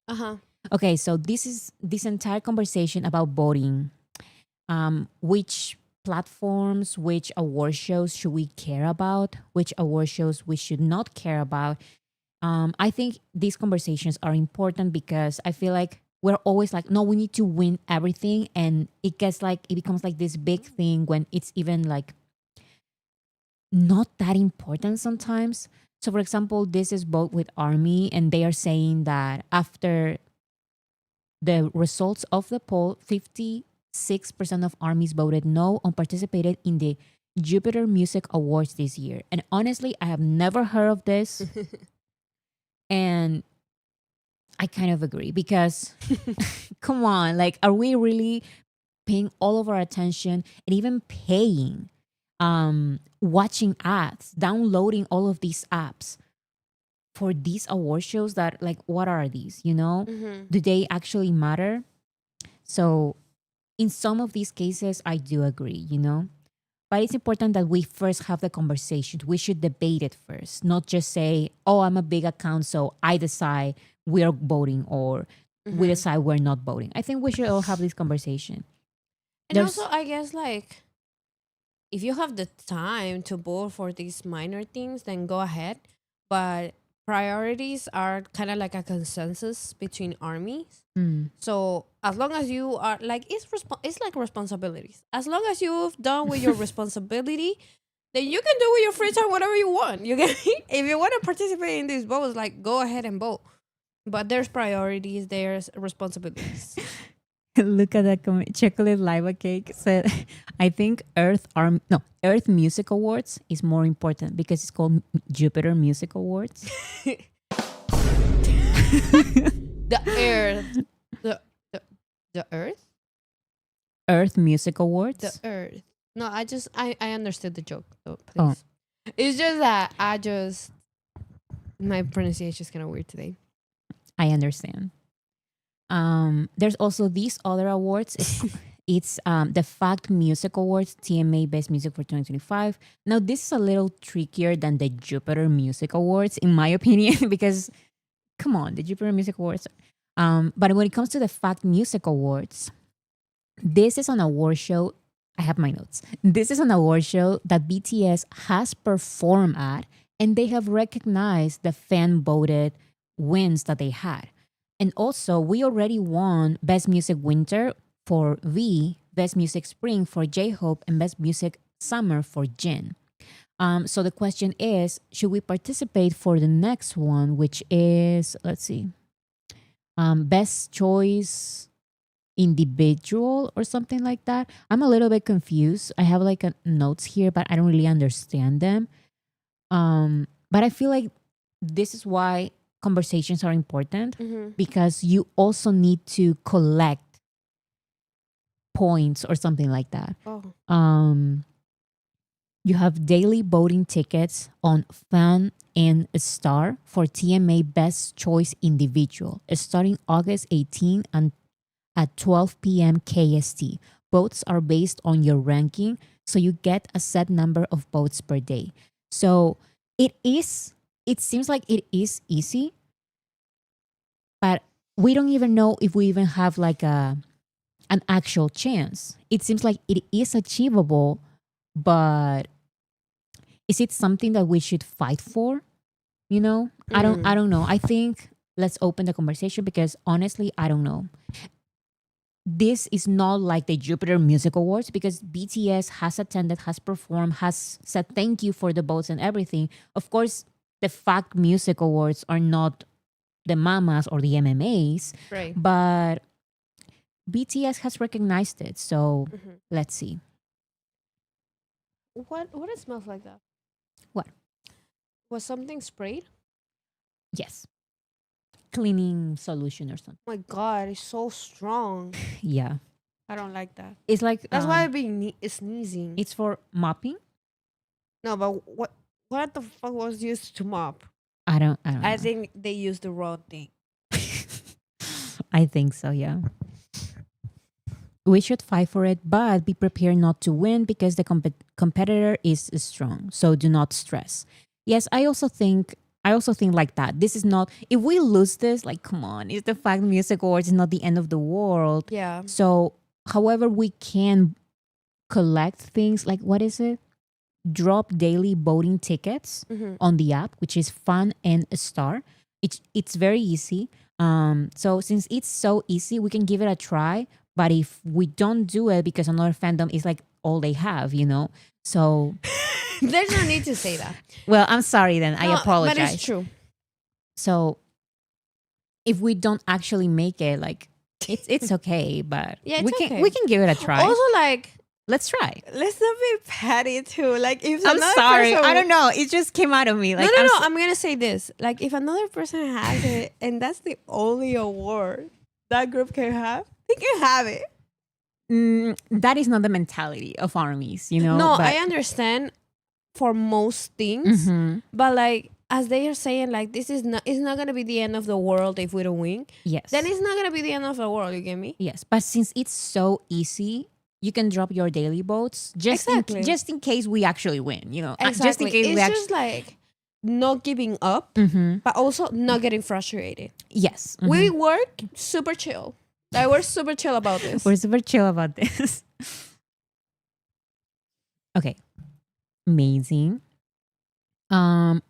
[SPEAKER 2] Uh-huh.
[SPEAKER 1] Okay, so this is this entire conversation about voting. Which platforms, which award shows should we care about? Which award shows we should not care about? I think these conversations are important because I feel like we're always like, no, we need to win everything, and it gets like it becomes like this big thing when it's even like not that important sometimes. So, for example, this is both with Army, and they are saying that after the results of the poll, 56% of armies voted no on participated in the Jupiter Music Awards this year. And honestly, I have never heard of this. And I kind of agree because come on, like, are we really paying all of our attention and even paying, watching ads, downloading all of these apps for these award shows that, like, what are these, you know?
[SPEAKER 2] Mm-hmm.
[SPEAKER 1] Do they actually matter? So in some of these cases, I do agree, you know? But it's important that we first have the conversation. We should debate it first, not just say, oh, I'm a big account, so I decide we're voting, or we
[SPEAKER 2] Mm-hmm.
[SPEAKER 1] decide we're not voting. I think we should all have this conversation.
[SPEAKER 2] And also,
[SPEAKER 1] There's,
[SPEAKER 2] I guess, like, if you have the time to vote for these minor things, then go ahead. But priorities are kind of like a consensus between armies.
[SPEAKER 1] mm,
[SPEAKER 2] So as long as you are like, it's like responsibilities. As long as you've done with your responsibility, then you can do with your free time whatever you want. You get me? If you want to participate in these votes, like, go ahead and vote. But there's priorities, there's responsibilities.
[SPEAKER 1] look at that chocolate lava cake said, I think Earth Music Awards is more important because it's called Jupiter Music Awards.
[SPEAKER 2] The earth, the the, the earth,
[SPEAKER 1] Earth Music
[SPEAKER 2] the
[SPEAKER 1] Awards.
[SPEAKER 2] earth. No, I understood the joke. So
[SPEAKER 1] Oh,
[SPEAKER 2] please, it's just that my pronunciation is kind of weird today.
[SPEAKER 1] I understand. There's also these other awards. It's the Fact Music Awards, TMA Best Music for 2025. Now this is a little trickier than the Jupiter Music Awards, in my opinion, because come on, the Jupiter Music Awards. But when it comes to the Fact Music Awards, this is an award show. I have my notes. This is an award show that BTS has performed at, and they have recognized the fan voted wins that they had. And also, we already won Best Music Winter for V, Best Music Spring for J Hope, and Best Music Summer for Jin. So the question is, should we participate for the next one, which is, let's see, Best Choice Individual or something like that? I'm a little bit confused. I have like notes here, but I don't really understand them. But I feel like this is why conversations are important,
[SPEAKER 2] Mm-hmm.
[SPEAKER 1] because you also need to collect points or something like that.
[SPEAKER 2] Oh,
[SPEAKER 1] You have daily voting tickets on Fan and Star for TMA Best Choice Individual, starting August 18 and at 12 p.m. KST. Votes are based on your ranking, so you get a set number of votes per day. So it seems like it is easy, but we don't even know if we even have like an actual chance. It seems like it is achievable, but is it something that we should fight for? You know, I
[SPEAKER 2] Mm.
[SPEAKER 1] don't know. I think let's open the conversation because honestly, I don't know. This is not like the Jupiter Music Awards because BTS has attended, has performed, has said thank you for the votes and everything. Of course, the Fact Music Awards are not the mamas or the MMAs,
[SPEAKER 2] Right.
[SPEAKER 1] but BTS has recognized it. So
[SPEAKER 2] Mhm.
[SPEAKER 1] let's see.
[SPEAKER 2] What it smells like that?
[SPEAKER 1] What?
[SPEAKER 2] Was something sprayed?
[SPEAKER 1] Yes. Cleaning solution or something.
[SPEAKER 2] Oh my god, it's so strong.
[SPEAKER 1] Yeah.
[SPEAKER 2] I don't like that.
[SPEAKER 1] It's like
[SPEAKER 2] That's why I've been sneezing.
[SPEAKER 1] it's for mopping.
[SPEAKER 2] No, but what the fuck was used to mop?
[SPEAKER 1] I don't
[SPEAKER 2] I
[SPEAKER 1] know.
[SPEAKER 2] think they used the wrong thing.
[SPEAKER 1] I think so, yeah. We should fight for it, but be prepared not to win because the competitor is strong. So do not stress. Yes, I also think like that. This is not if we lose this, like come on, it's the Fact Music Awards, it's not the end of the world.
[SPEAKER 2] Yeah.
[SPEAKER 1] So however we can collect things like what is it? Drop daily voting tickets
[SPEAKER 2] Mm-hmm.
[SPEAKER 1] on the app, which is Fun and a Star. It's very easy. So since it's so easy, we can give it a try. But if we don't do it because another fandom is like all they have, you know. So
[SPEAKER 2] There's no need to say that.
[SPEAKER 1] well, I'm sorry then. I
[SPEAKER 2] No, but it's
[SPEAKER 1] apologize.
[SPEAKER 2] true.
[SPEAKER 1] So if we don't actually make it, like it's okay, but
[SPEAKER 2] Yeah,
[SPEAKER 1] we
[SPEAKER 2] it's
[SPEAKER 1] can
[SPEAKER 2] okay.
[SPEAKER 1] we can give it a try.
[SPEAKER 2] Also, like,
[SPEAKER 1] Let's try.
[SPEAKER 2] let's not be petty too. Like, if
[SPEAKER 1] I'm
[SPEAKER 2] another
[SPEAKER 1] sorry.
[SPEAKER 2] person,
[SPEAKER 1] I don't know. It just came out of me. Like
[SPEAKER 2] no.
[SPEAKER 1] I'm
[SPEAKER 2] I'm gonna say this. Like, if another person has it, and that's the only award that group can have, they can have it.
[SPEAKER 1] that is not the mentality of armies, you know.
[SPEAKER 2] No,
[SPEAKER 1] but
[SPEAKER 2] I understand for most things,
[SPEAKER 1] Mhm.
[SPEAKER 2] but like as they are saying, like this is not, it's not gonna be the end of the world if we don't win.
[SPEAKER 1] Yes,
[SPEAKER 2] Then it's not gonna be the end of the world. You get me?
[SPEAKER 1] yes. But since it's so easy, you can drop your daily votes
[SPEAKER 2] Exactly.
[SPEAKER 1] just in case we actually win. You know, just in
[SPEAKER 2] Exactly.
[SPEAKER 1] case we
[SPEAKER 2] It's
[SPEAKER 1] actually.
[SPEAKER 2] just like not giving up, but also not getting frustrated.
[SPEAKER 1] Yes,
[SPEAKER 2] We work super chill. Like we're super chill about this.
[SPEAKER 1] we're super chill about this. Okay, amazing.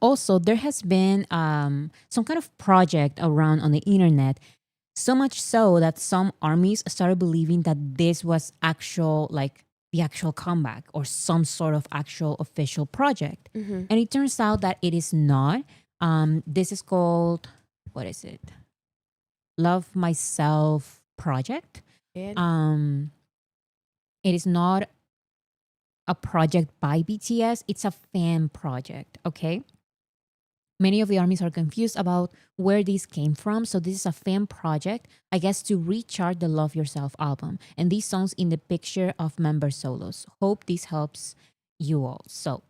[SPEAKER 1] Also, there has been some kind of project around on the internet. So much so that some armies started believing that this was actual, like the actual comeback or some sort of actual official project. And it turns out that it is not. This is called, what is it? Love Myself Project.
[SPEAKER 2] And
[SPEAKER 1] It is not a project by BTS, it's a fan project, okay? Many of the armies are confused about where this came from. So this is a fan project, I guess, to recharge the Love Yourself album. And these songs in the picture of member solos. Hope this helps you all. So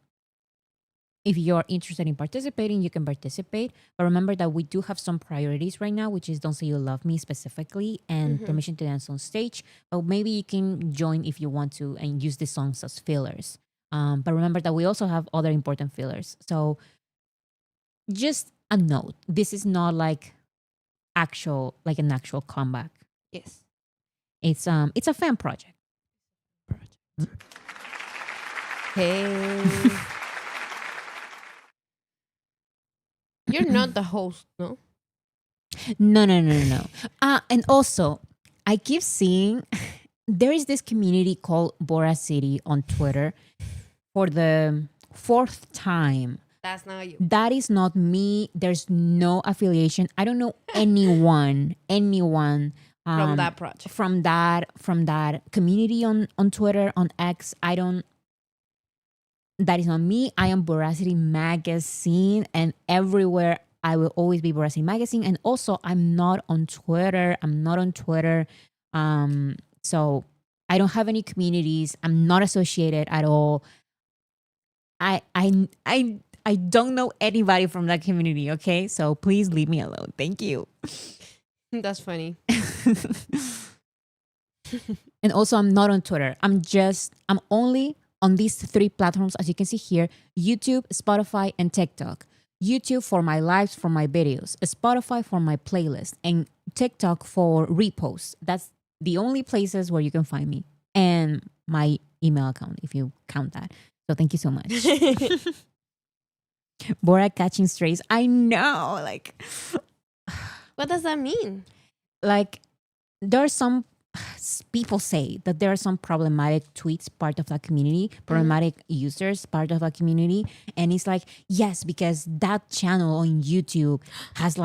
[SPEAKER 1] if you're interested in participating, you can participate. But remember that we do have some priorities right now, which is Don't Say You Love Me specifically and Permission to Dance on Stage. But maybe you can join if you want to and use the songs as fillers. But remember that we also have other important fillers. So just a note, this is not like an actual comeback.
[SPEAKER 2] yes.
[SPEAKER 1] It's a fan project.
[SPEAKER 2] Hey. You're not the host, no?
[SPEAKER 1] No. And also, I keep seeing there is this community called Bora City on Twitter for the fourth time.
[SPEAKER 2] That's not you.
[SPEAKER 1] That is not me. There's no affiliation. I don't know anyone
[SPEAKER 2] From that project.
[SPEAKER 1] from that community on Twitter, on X. I don't. That is not me. I am Voracity Magazine, and everywhere I will always be Voracity Magazine. And also, I'm not on Twitter. So I don't have any communities. I'm not associated at all. I don't know anybody from that community. Okay, so please leave me alone. Thank you.
[SPEAKER 2] That's funny.
[SPEAKER 1] And also, I'm not on Twitter. I'm only on these three platforms, as you can see here: YouTube, Spotify, and TikTok. YouTube for my lives, for my videos, Spotify for my playlist, and TikTok for reposts. That's the only places where you can find me. And my email account, if you count that. So thank you so much. Bora catching strays. I know.
[SPEAKER 2] What does that mean?
[SPEAKER 1] Like there are some people say that there are some problematic tweets part of that community, problematic users part of that community, and it's like yes, because that channel on YouTube has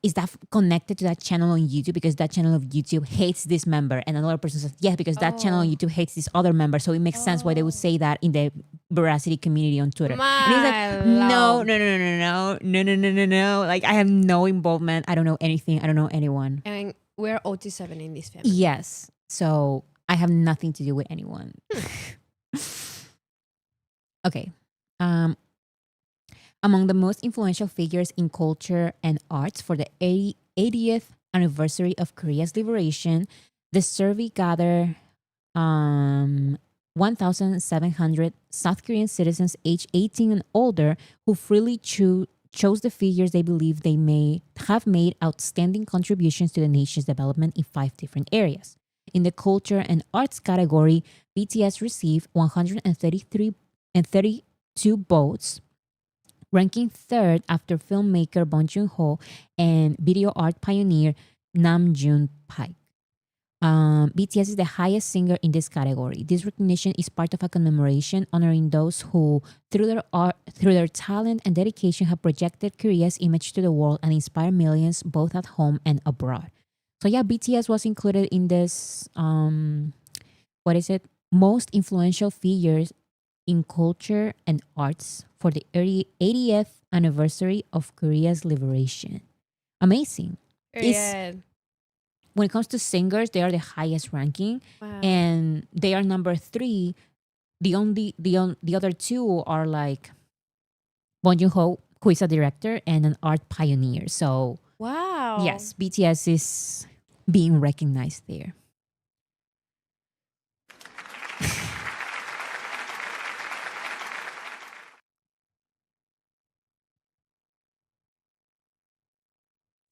[SPEAKER 1] is that connected to that channel on YouTube because that channel of YouTube hates this member, and another person says yeah because that channel on YouTube hates this other member, so it makes sense why they would say that in the veracity community on Twitter. And it's like no. Like I have no involvement. I don't know anything. I don't know anyone.
[SPEAKER 2] And we're OT7 in this family.
[SPEAKER 1] Yes. So I have nothing to do with anyone. Okay. Among the most influential figures in culture and arts for the 80th anniversary of Korea's liberation, the survey gathered 1,700 South Korean citizens aged 18 and older who freely chose the figures they believe they may have made outstanding contributions to the nation's development in 5 different areas. In the culture and arts category, BTS received 132 votes, ranking third after filmmaker Bong Joon-ho and video art pioneer Nam June-paik. BTS is the highest singer in this category. This recognition is part of a commemoration honoring those who, through their art, through their talent and dedication, have projected Korea's image to the world and inspired millions both at home and abroad. So yeah, BTS was included in this. Most influential figures in culture and arts for the 80th anniversary of Korea's liberation. Amazing. When it comes to singers, they are the highest ranking, and they are number 3. The other 2 are like Bong Joon-ho, who is a director and an art pioneer. So yes, BTS is being recognized there.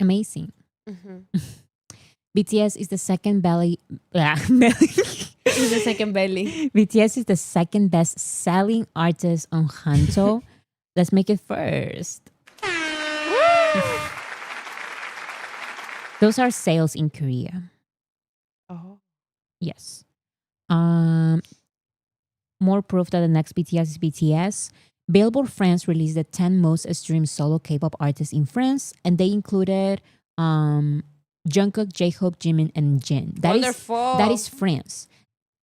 [SPEAKER 1] Amazing. BTS is the second belly.
[SPEAKER 2] Is the second belly.
[SPEAKER 1] BTS is the second best selling artist on Hanto. Let's make it first. Those are sales in Korea.
[SPEAKER 2] Oh.
[SPEAKER 1] Yes. More proof that the next BTS is BTS. Billboard France released the 10 most streamed solo K-pop artists in France, and they included Jungkook, J-Hope, Jimin, and Jin. That is France.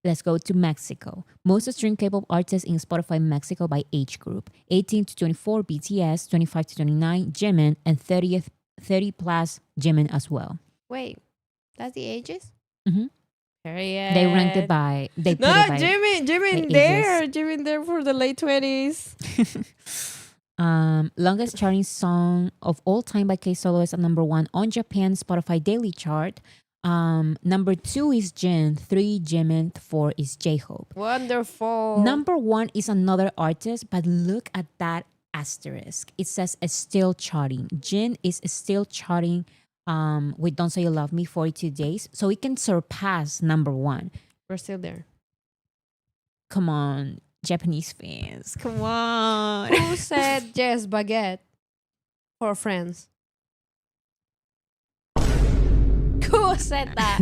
[SPEAKER 1] Let's go to Mexico. Most streamed K-pop artists in Spotify Mexico by age group: 18 to 24 BTS, 25 to 29 Jimin, and 30 plus Jimin as well.
[SPEAKER 2] Wait, that's the ages?
[SPEAKER 1] Mm-hmm.
[SPEAKER 2] Period.
[SPEAKER 1] They ranked it by
[SPEAKER 2] Jimin there for the late 20s.
[SPEAKER 1] Longest charting song of all time by K-Solo is at number 1 on Japan's Spotify daily chart. Number 2 is Jin, 3 Jimin, 4 is J-Hope.
[SPEAKER 2] Wonderful.
[SPEAKER 1] Number 1 is another artist, but look at that asterisk. It says it's still charting. Jin is still charting with Don't Say You Love Me 42 days. So it can surpass number 1.
[SPEAKER 2] We're still there.
[SPEAKER 1] Come on, Japanese fans. Come on.
[SPEAKER 2] Who said yes, baguette for friends? Who said that?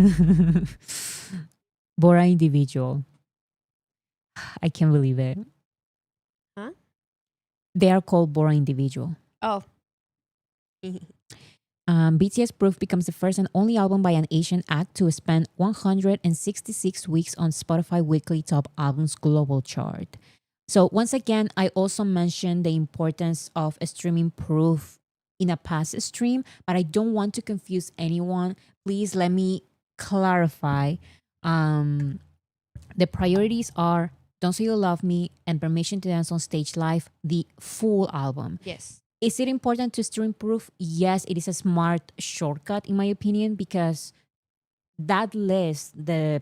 [SPEAKER 1] Bora individual. I can't believe it.
[SPEAKER 2] Huh?
[SPEAKER 1] They are called Bora individual.
[SPEAKER 2] Oh.
[SPEAKER 1] BTS Proof becomes the first and only album by an Asian act to spend 166 weeks on Spotify Weekly Top Albums Global Chart. So once again, I also mentioned the importance of streaming Proof in a past stream, but I don't want to confuse anyone. Please let me clarify. The priorities are Don't Say You Love Me and Permission to Dance on Stage Live, the full album.
[SPEAKER 2] Yes.
[SPEAKER 1] Is it important to stream Proof? Yes, it is a smart shortcut in my opinion, because that list, the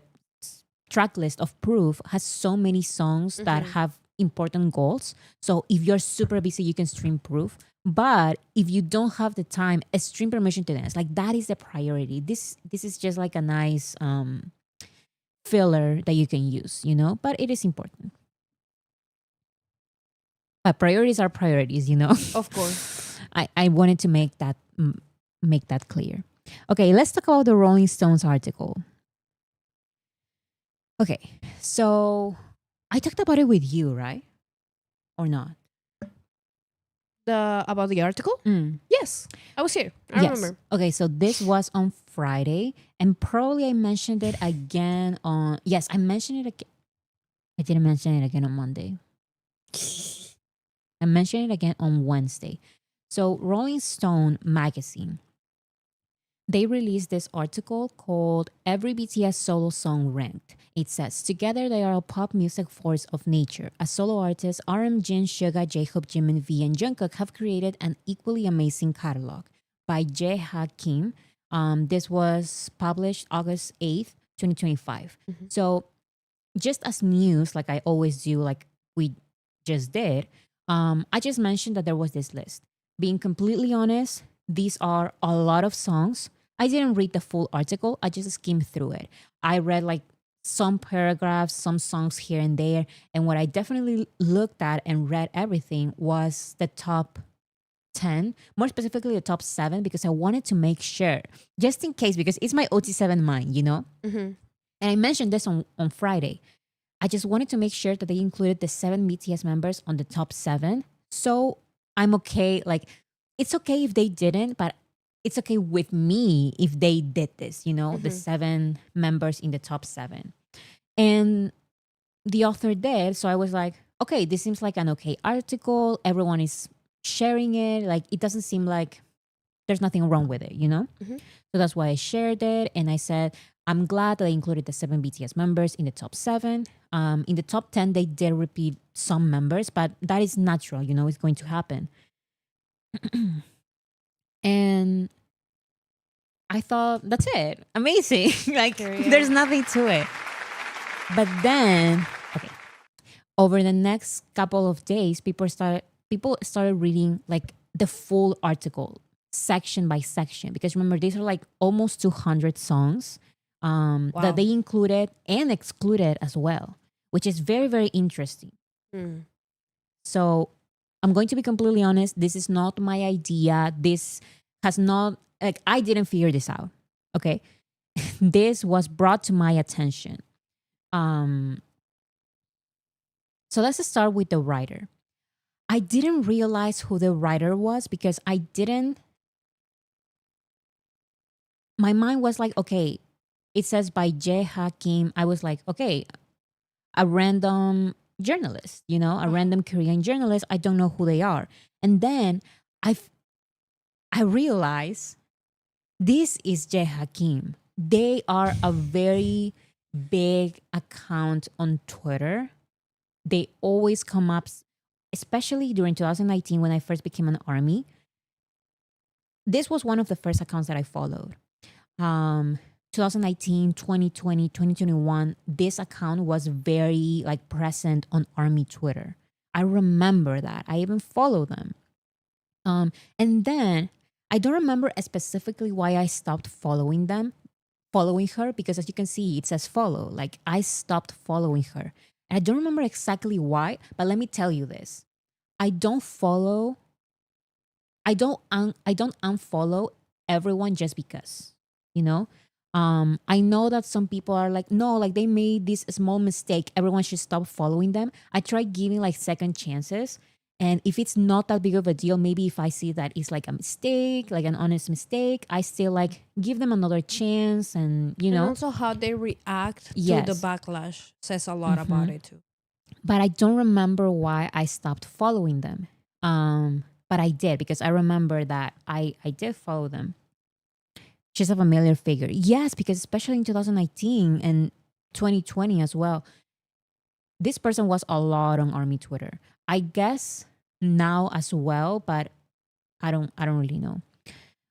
[SPEAKER 1] track list of Proof, has so many songs that have important goals. So if you're super busy, you can stream proof. But if you don't have the time, a stream permission to dance, like that is the priority. This is just like a nice filler that you can use, you know, but it is important. But priorities are priorities, you know.
[SPEAKER 2] Of course.
[SPEAKER 1] I wanted to make that clear. Okay, let's talk about the Rolling Stones article. Okay, so I talked about it with you, right? Or not?
[SPEAKER 2] About the article?
[SPEAKER 1] Mm.
[SPEAKER 2] Yes, I was here. I
[SPEAKER 1] Yes.
[SPEAKER 2] remember.
[SPEAKER 1] Okay, so this was on Friday, and probably I mentioned it again on. Yes, I mentioned it again. I didn't mention it again on Monday. I mentioned it again on Wednesday. So, Rolling Stone magazine, they released this article called Every BTS Solo Song Ranked. It says, together they are a pop music force of nature. As solo artists, RM, Jin, Suga, J-Hope, Jimin, V, and Jungkook have created an equally amazing catalog. By Jae-ha Kim. This was published August 8th, 2025. So just as news, like I always do, like we just did, I just mentioned that there was this list. Being completely honest, these are a lot of songs. I didn't read the full article. I just skimmed through it. I read like some paragraphs, some songs here and there. And what I definitely looked at and read everything was the top 10, more specifically the top 7, because I wanted to make sure, just in case, because it's my OT7 mind, you know?
[SPEAKER 2] Mm-hmm.
[SPEAKER 1] And I mentioned this on Friday. I just wanted to make sure that they included the 7 BTS members on the top 7. So I'm okay. Like, it's okay if they didn't, but it's okay with me if they did this, you know, the 7 members in the top 7. And the author did. So I was like, okay, this seems like an okay article. Everyone is sharing it. Like, it doesn't seem like there's nothing wrong with it, you know? So that's why I shared it. And I said, I'm glad that I included the 7 BTS members in the top 7. In the top 10, they did repeat some members, but that is natural, you know, it's going to happen. And I thought, that's it. Amazing. Like, there's nothing to it. But then, okay, over the next couple of days, people started reading like the full article, section by section, because remember, these are like almost 200 songs that they included and excluded as well, which is very, very interesting. So I'm going to be completely honest. This is not my idea. This has not, like, I didn't figure this out. Okay. This was brought to my attention. So let's start with the writer. I didn't realize who the writer was because my mind was like, okay, it says by Jae Hakim. I was like, okay, a random journalist, you know, a random Korean journalist. I don't know who they are. And then I realized this is Jae Hakim. They are a very big account on Twitter. They always come up, especially during 2019 when I first became an army. This was one of the first accounts that I followed. 2019, 2020, 2021, this account was very like present on army Twitter. I remember that. I even follow them. And then I don't remember specifically why I stopped following her, because as you can see, it says follow. Like, I stopped following her. And I don't remember exactly why, but let me tell you this. I don't unfollow everyone just because, you know? I know that some people are like, no, like they made this small mistake, everyone should stop following them. I try giving like second chances. And if it's not that big of a deal, maybe if I see that it's like a mistake, like an honest mistake, I still like give them another chance. And, you know.
[SPEAKER 2] And also how they react to the backlash says a lot about it too.
[SPEAKER 1] But I don't remember why I stopped following them. But I did, because I remember that I did follow them. She's a familiar figure. Yes, because especially in 2019 and 2020 as well, this person was a lot on army Twitter. I guess now as well, but I don't really know.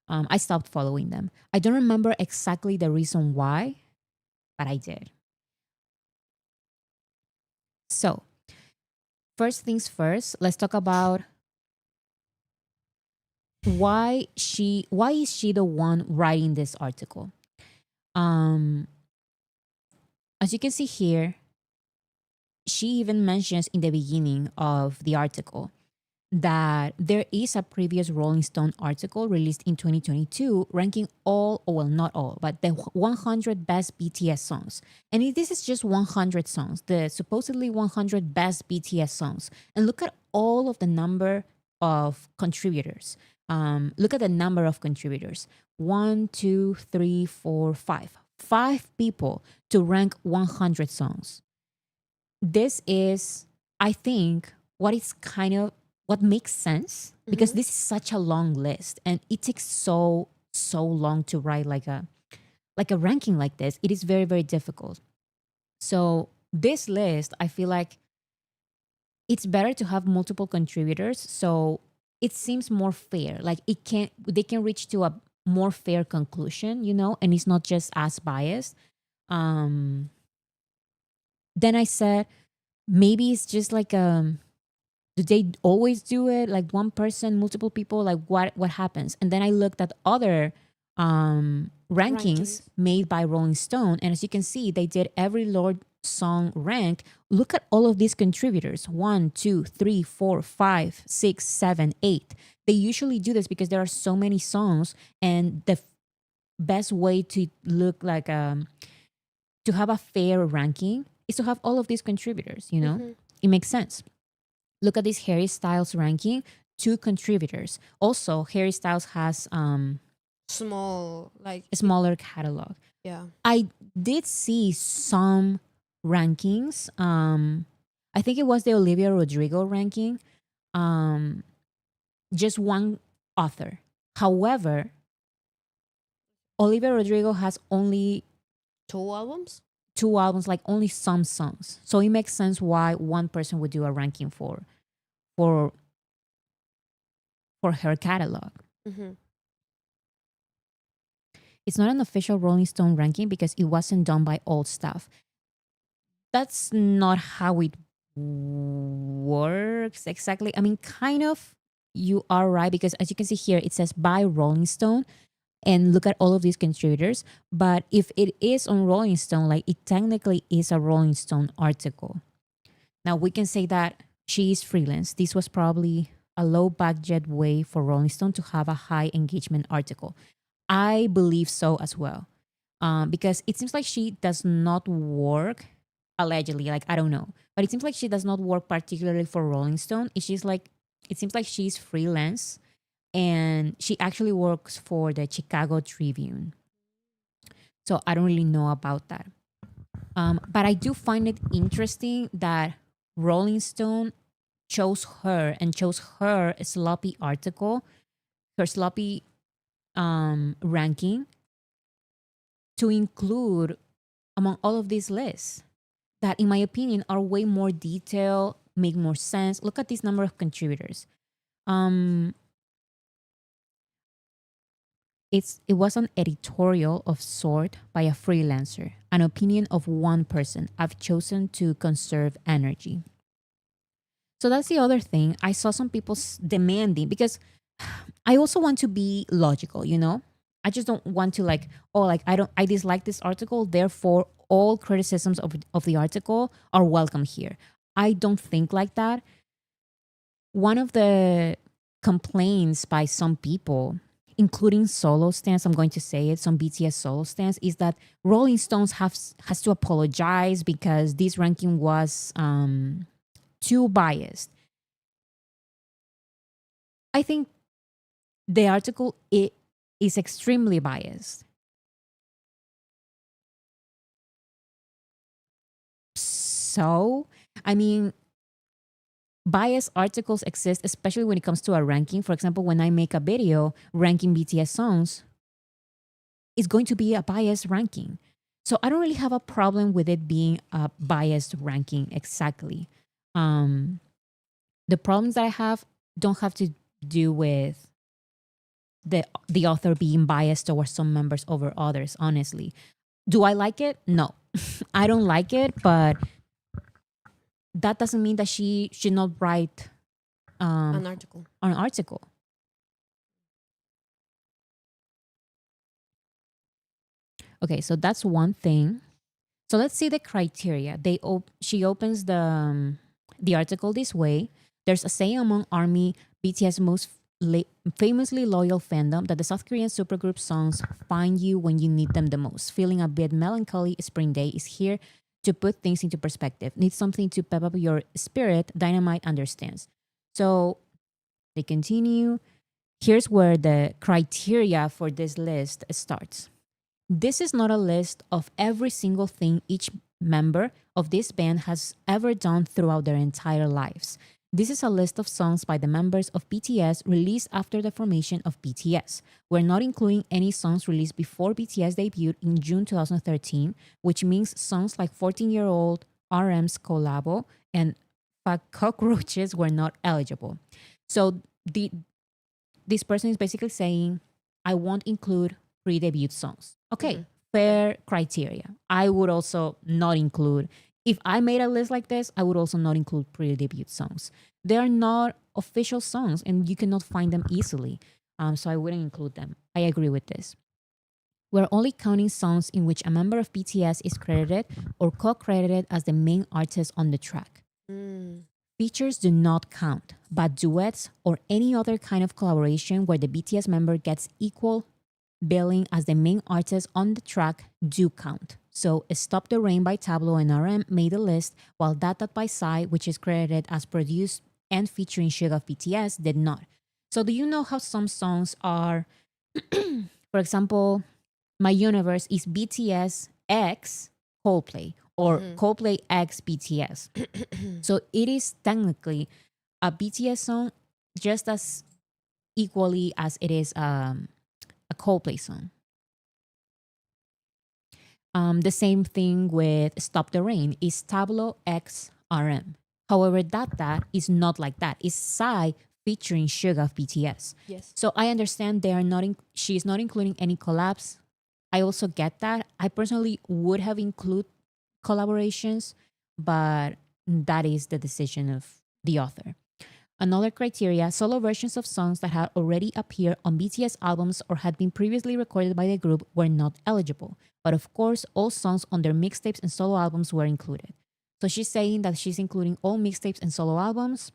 [SPEAKER 1] I stopped following them. I don't remember exactly the reason why, but I did. So first things first, let's talk about why is she the one writing this article. Um, as you can see here, she even mentions in the beginning of the article that there is a previous Rolling Stone article released in 2022 ranking all, or well, not all, but the 100 best BTS songs. And this is just 100 songs, the supposedly 100 best BTS songs. And look at all of the number of contributors. Look at the number of contributors: one, two, three, four, five. 5 people to rank 100 songs. This is, I think, what is kind of what makes sense, because
[SPEAKER 2] Mm-hmm.
[SPEAKER 1] this is such a long list and it takes so long to write like a ranking like this. It is very, very difficult. So this list, I feel like it's better to have multiple contributors, so it seems more fair. Like they can reach to a more fair conclusion, and it's not just as biased. um then I said, maybe it's just like, do they always do it like one person, multiple people? Like what happens? And then I looked at other rankings
[SPEAKER 2] Rankings.
[SPEAKER 1] made by Rolling Stone, and as you can see, they did every Lord song rank. Look at all of these contributors: one, two, three, four, five, six, seven, eight. They usually do this because there are so many songs, and the best way to look like, to have a fair ranking is to have all of these contributors.
[SPEAKER 2] Mm-hmm.
[SPEAKER 1] It makes sense. Look at this Harry Styles ranking, 2 contributors. Also, Harry Styles has
[SPEAKER 2] Small, like
[SPEAKER 1] a smaller catalog.
[SPEAKER 2] yeah.
[SPEAKER 1] I did see some rankings. I think it was the Olivia Rodrigo ranking. Um, just one author. However, Olivia Rodrigo has only
[SPEAKER 2] 2 albums.
[SPEAKER 1] 2 albums, like only some songs. So it makes sense why one person would do a ranking for for her catalog.
[SPEAKER 2] Mm-hmm.
[SPEAKER 1] It's not an official Rolling Stone ranking because it wasn't done by all staff. That's not how it works exactly. I mean, kind of, you are right, because as you can see here, it says by Rolling Stone, and look at all of these contributors. But if it is on Rolling Stone, like, it technically is a Rolling Stone article. Now we can say that she is freelance. This was probably a low budget way for Rolling Stone to have a high engagement article. I believe so as well. Because it seems like she does not work, allegedly, like, I don't know, but it seems like she does not work particularly for Rolling Stone. It seems like she's freelance, and she actually works for the Chicago Tribune. So I don't really know about that. But I do find it interesting that Rolling Stone chose her, and chose her sloppy article, her sloppy ranking, to include among all of these lists that, in my opinion, are way more detailed, make more sense. Look at this number of contributors. Um, it was an editorial of sort by a freelancer, an opinion of one person. I've chosen to conserve energy. So that's the other thing. I saw some people demanding, because I also want to be logical. I just don't want to, like, oh, like, I dislike this article, therefore all criticisms of the article are welcome here. I don't think like that. One of the complaints by some people, including solo stans, I'm going to say it, some BTS solo stans, is that Rolling Stones has to apologize because this ranking was too biased. I think the article is extremely biased. So, I mean, biased articles exist, especially when it comes to a ranking. For example, when I make a video ranking BTS songs, it's going to be a biased ranking. So I don't really have a problem with it being a biased ranking exactly. Um, the problems that I have don't have to do with the author being biased towards some members over others, honestly. Do I like it? No. I don't like it, but that doesn't mean that she should not write
[SPEAKER 2] An article.
[SPEAKER 1] an article. Okay, so that's one thing. So let's see the criteria. She opens the article this way. There's a saying among ARMY, BTS most famously loyal fandom, that the South Korean supergroup songs find you when you need them the most. Feeling a bit melancholy, Spring Day is here to put things into perspective. Need something to pep up your spirit, Dynamite understands. So they continue. Here's where the criteria for this list starts. This is not a list of every single thing each member of this band has ever done throughout their entire lives. This is a list of songs by the members of BTS released after the formation of BTS. We're not including any songs released before BTS debuted in June 2013, which means songs like 14-year-old, RM's Collabo, and Fuck Cockroaches were not eligible. So this person is basically saying, I won't include pre-debut songs. Okay, fair criteria. I would also not include, if I made a list like this, I would also not include pre-debut songs. They are not official songs and you cannot find them easily. So I wouldn't include them. I agree with this. We're only counting songs in which a member of BTS is credited or co-credited as the main artist on the track. Features do not count, but duets or any other kind of collaboration where the BTS member gets equal billing as the main artist on the track do count. So Stop the Rain by Tableau and RM made the list, while That by Psy, which is credited as produced and featuring Suga of BTS, did not. So do you know how some songs are, for example, My Universe is BTS X Coldplay or Coldplay X BTS. So it is technically a BTS song just as equally as it is a Coldplay song. The same thing with Stop the Rain is Tableau X RM. However, that is not like that. It's Psy featuring Suga of BTS.
[SPEAKER 2] Yes.
[SPEAKER 1] So I understand they are not. She's not including any collabs. I also get that. I personally would have included collaborations, but that is the decision of the author. Another criteria, solo versions of songs that had already appeared on BTS albums or had been previously recorded by the group were not eligible. But of course, all songs on their mixtapes and solo albums were included. So she's saying that she's including all mixtapes and solo albums,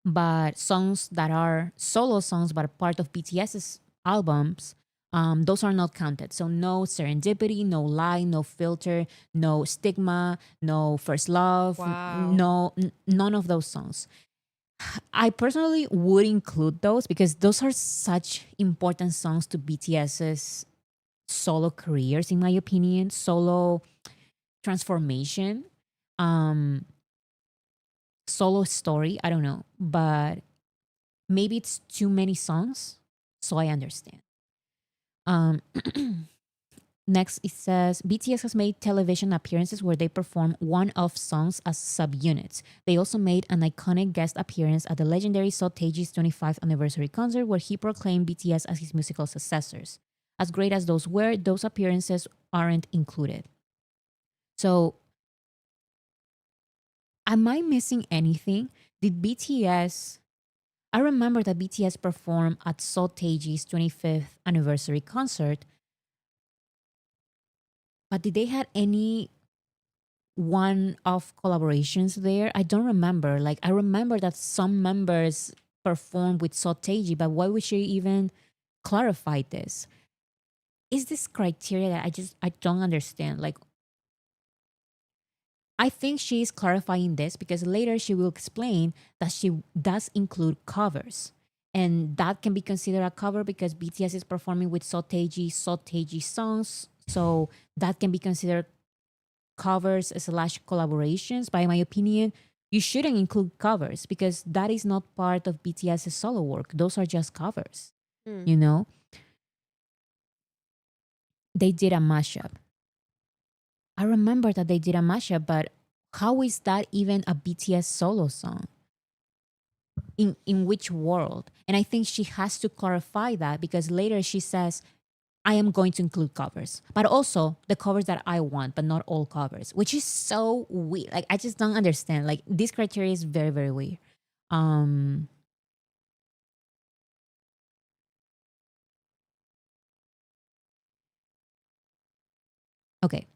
[SPEAKER 1] but songs that are solo songs but are part of BTS's albums, those are not counted. So no Serendipity, no Lie, no Filter, no Stigma, no First Love,
[SPEAKER 2] Wow.
[SPEAKER 1] none of those songs. I personally would include those because those are such important songs to BTS's solo careers, in my opinion, solo transformation, um, solo story. I don't know, but maybe it's too many songs, so I understand. Um, Next, it says BTS has made television appearances where they perform one-off songs as subunits. They also made an iconic guest appearance at the legendary Taeji's 25th anniversary concert where he proclaimed BTS as his musical successors. As great as those were, those appearances aren't included. So, am I missing anything? Did BTS... I remember that BTS performed at Taeji's 25th anniversary concert, but did they had any one-off collaborations there? I don't remember. Like, I remember that some members performed with Soteji, but why would she even clarify this? Is this criteria that I don't understand? Like, I think she is clarifying this because later she will explain that she does include covers. And that can be considered a cover because BTS is performing with Soteji songs. So that can be considered covers slash collaborations. By my opinion, you shouldn't include covers because that is not part of BTS's solo work. Those are just covers. You know, they did a mashup. I remember that they did a mashup, but how is that even a BTS solo song? In which world? And I think she has to clarify that because later she says I am going to include covers, but also the covers that I want, but not all covers, which is so weird. Like I just don't understand. Like this criteria is very, very weird. Um, okay.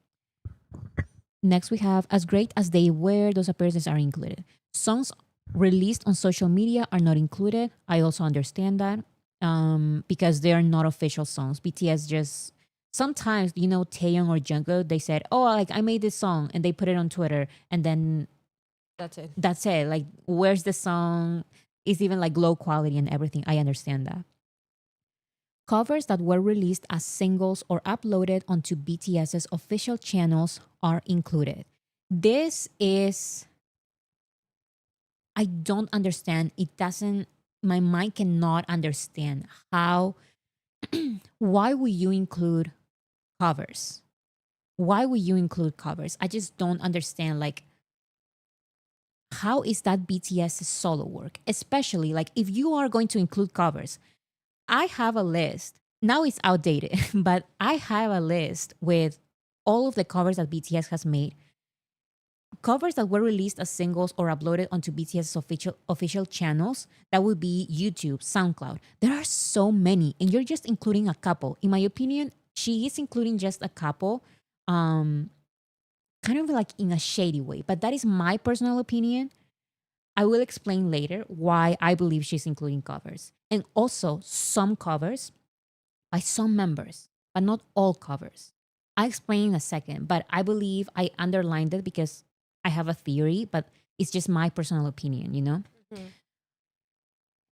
[SPEAKER 1] Next we have as great as they were, those appearances are included. Songs released on social media are not included. I also understand that because they are not official songs. BTS just sometimes, Taeyong or Jungkook, they said, "Oh, like I made this song," and they put it on Twitter, and then
[SPEAKER 2] That's it.
[SPEAKER 1] that's it. Like, where's the song? It's even like low quality and everything. I understand that. Covers that were released as singles or uploaded onto BTS's official channels are included. This is, I don't understand. It doesn't, my mind cannot understand how, why would you include covers? Why would you include covers? I just don't understand. Like, how is that BTS's solo work? Especially, like, if you are going to include covers, I have a list. Now it's outdated, but I have a list with all of the covers that BTS has made. Covers that were released as singles or uploaded onto BTS's official channels. That would be YouTube, SoundCloud. There are so many, and you're just including a couple. In my opinion, she is including just a couple, um, kind of like in a shady way. But that is my personal opinion. I will explain later why I believe she's including covers. And also some covers by some members, but not all covers. I'll explain in a second, but I believe I underlined it because I have a theory, but it's just my personal opinion.
[SPEAKER 2] Mhm.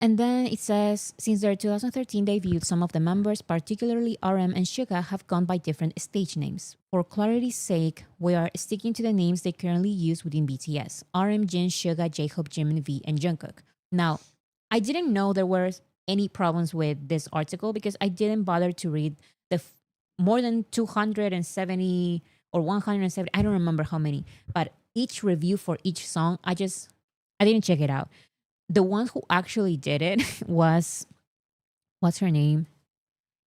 [SPEAKER 1] And then it says, since their 2013 debut, some of the members, particularly RM and Suga, have gone by different stage names. For clarity's sake, we are sticking to the names they currently use within BTS: RM, Jin, Suga, J-Hope, Jimin, V, and Jungkook. Now, I didn't know there were any problems with this article because I didn't bother to read the more than 270 or 170, I don't remember how many, but each review for each song, I didn't check it out. The one who actually did it was, what's her name?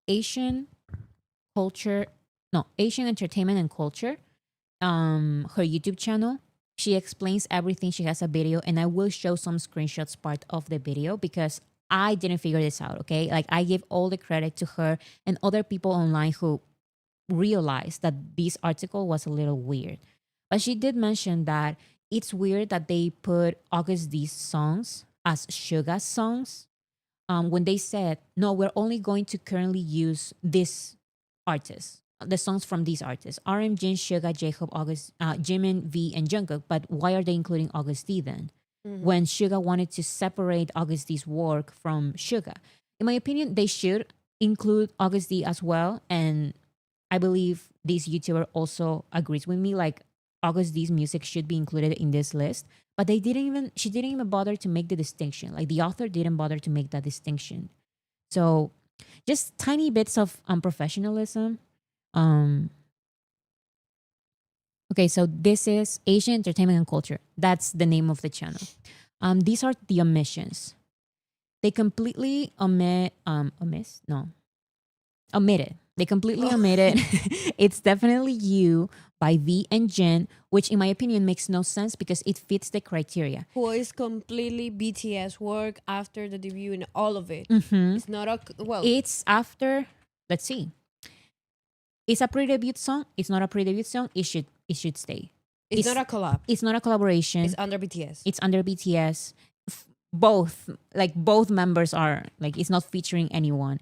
[SPEAKER 1] Asian culture, no, Asian entertainment and culture. Her YouTube channel. She explains everything. She has a video, and I will show some screenshots part of the video because I didn't figure this out. Okay, like I give all the credit to her and other people online who realized that this article was a little weird. But she did mention that it's weird that they put August D's songs as Suga's songs when they said, no, we're only going to currently use this artist, the songs from these artists, RM, Jin, Suga, J-Hope, August, Jimin, V, and Jungkook. But why are they including August D then?
[SPEAKER 2] Mhm.
[SPEAKER 1] When Suga wanted to separate August D's work from Suga. In my opinion, they should include August D as well. And I believe this YouTuber also agrees with me. Like August D's music should be included in this list, but she didn't even bother to make the distinction. Like the author didn't bother to make that distinction. So just tiny bits of unprofessionalism. Um, okay, so this is Asian Entertainment and Culture. That's the name of the channel. These are the omissions. They completely omitted. They completely
[SPEAKER 2] Oh.
[SPEAKER 1] omitted It's Definitely You by V and Jin, which in my opinion makes no sense because it fits the criteria.
[SPEAKER 2] Who is completely BTS work after the debut and all of it. It's not a well.
[SPEAKER 1] It's after, let's see. It's a pre-debut song. It's not a pre-debut song. It should stay.
[SPEAKER 2] It's not a collab.
[SPEAKER 1] It's not a collaboration.
[SPEAKER 2] It's under BTS.
[SPEAKER 1] It's under BTS. Both members are like, it's not featuring anyone.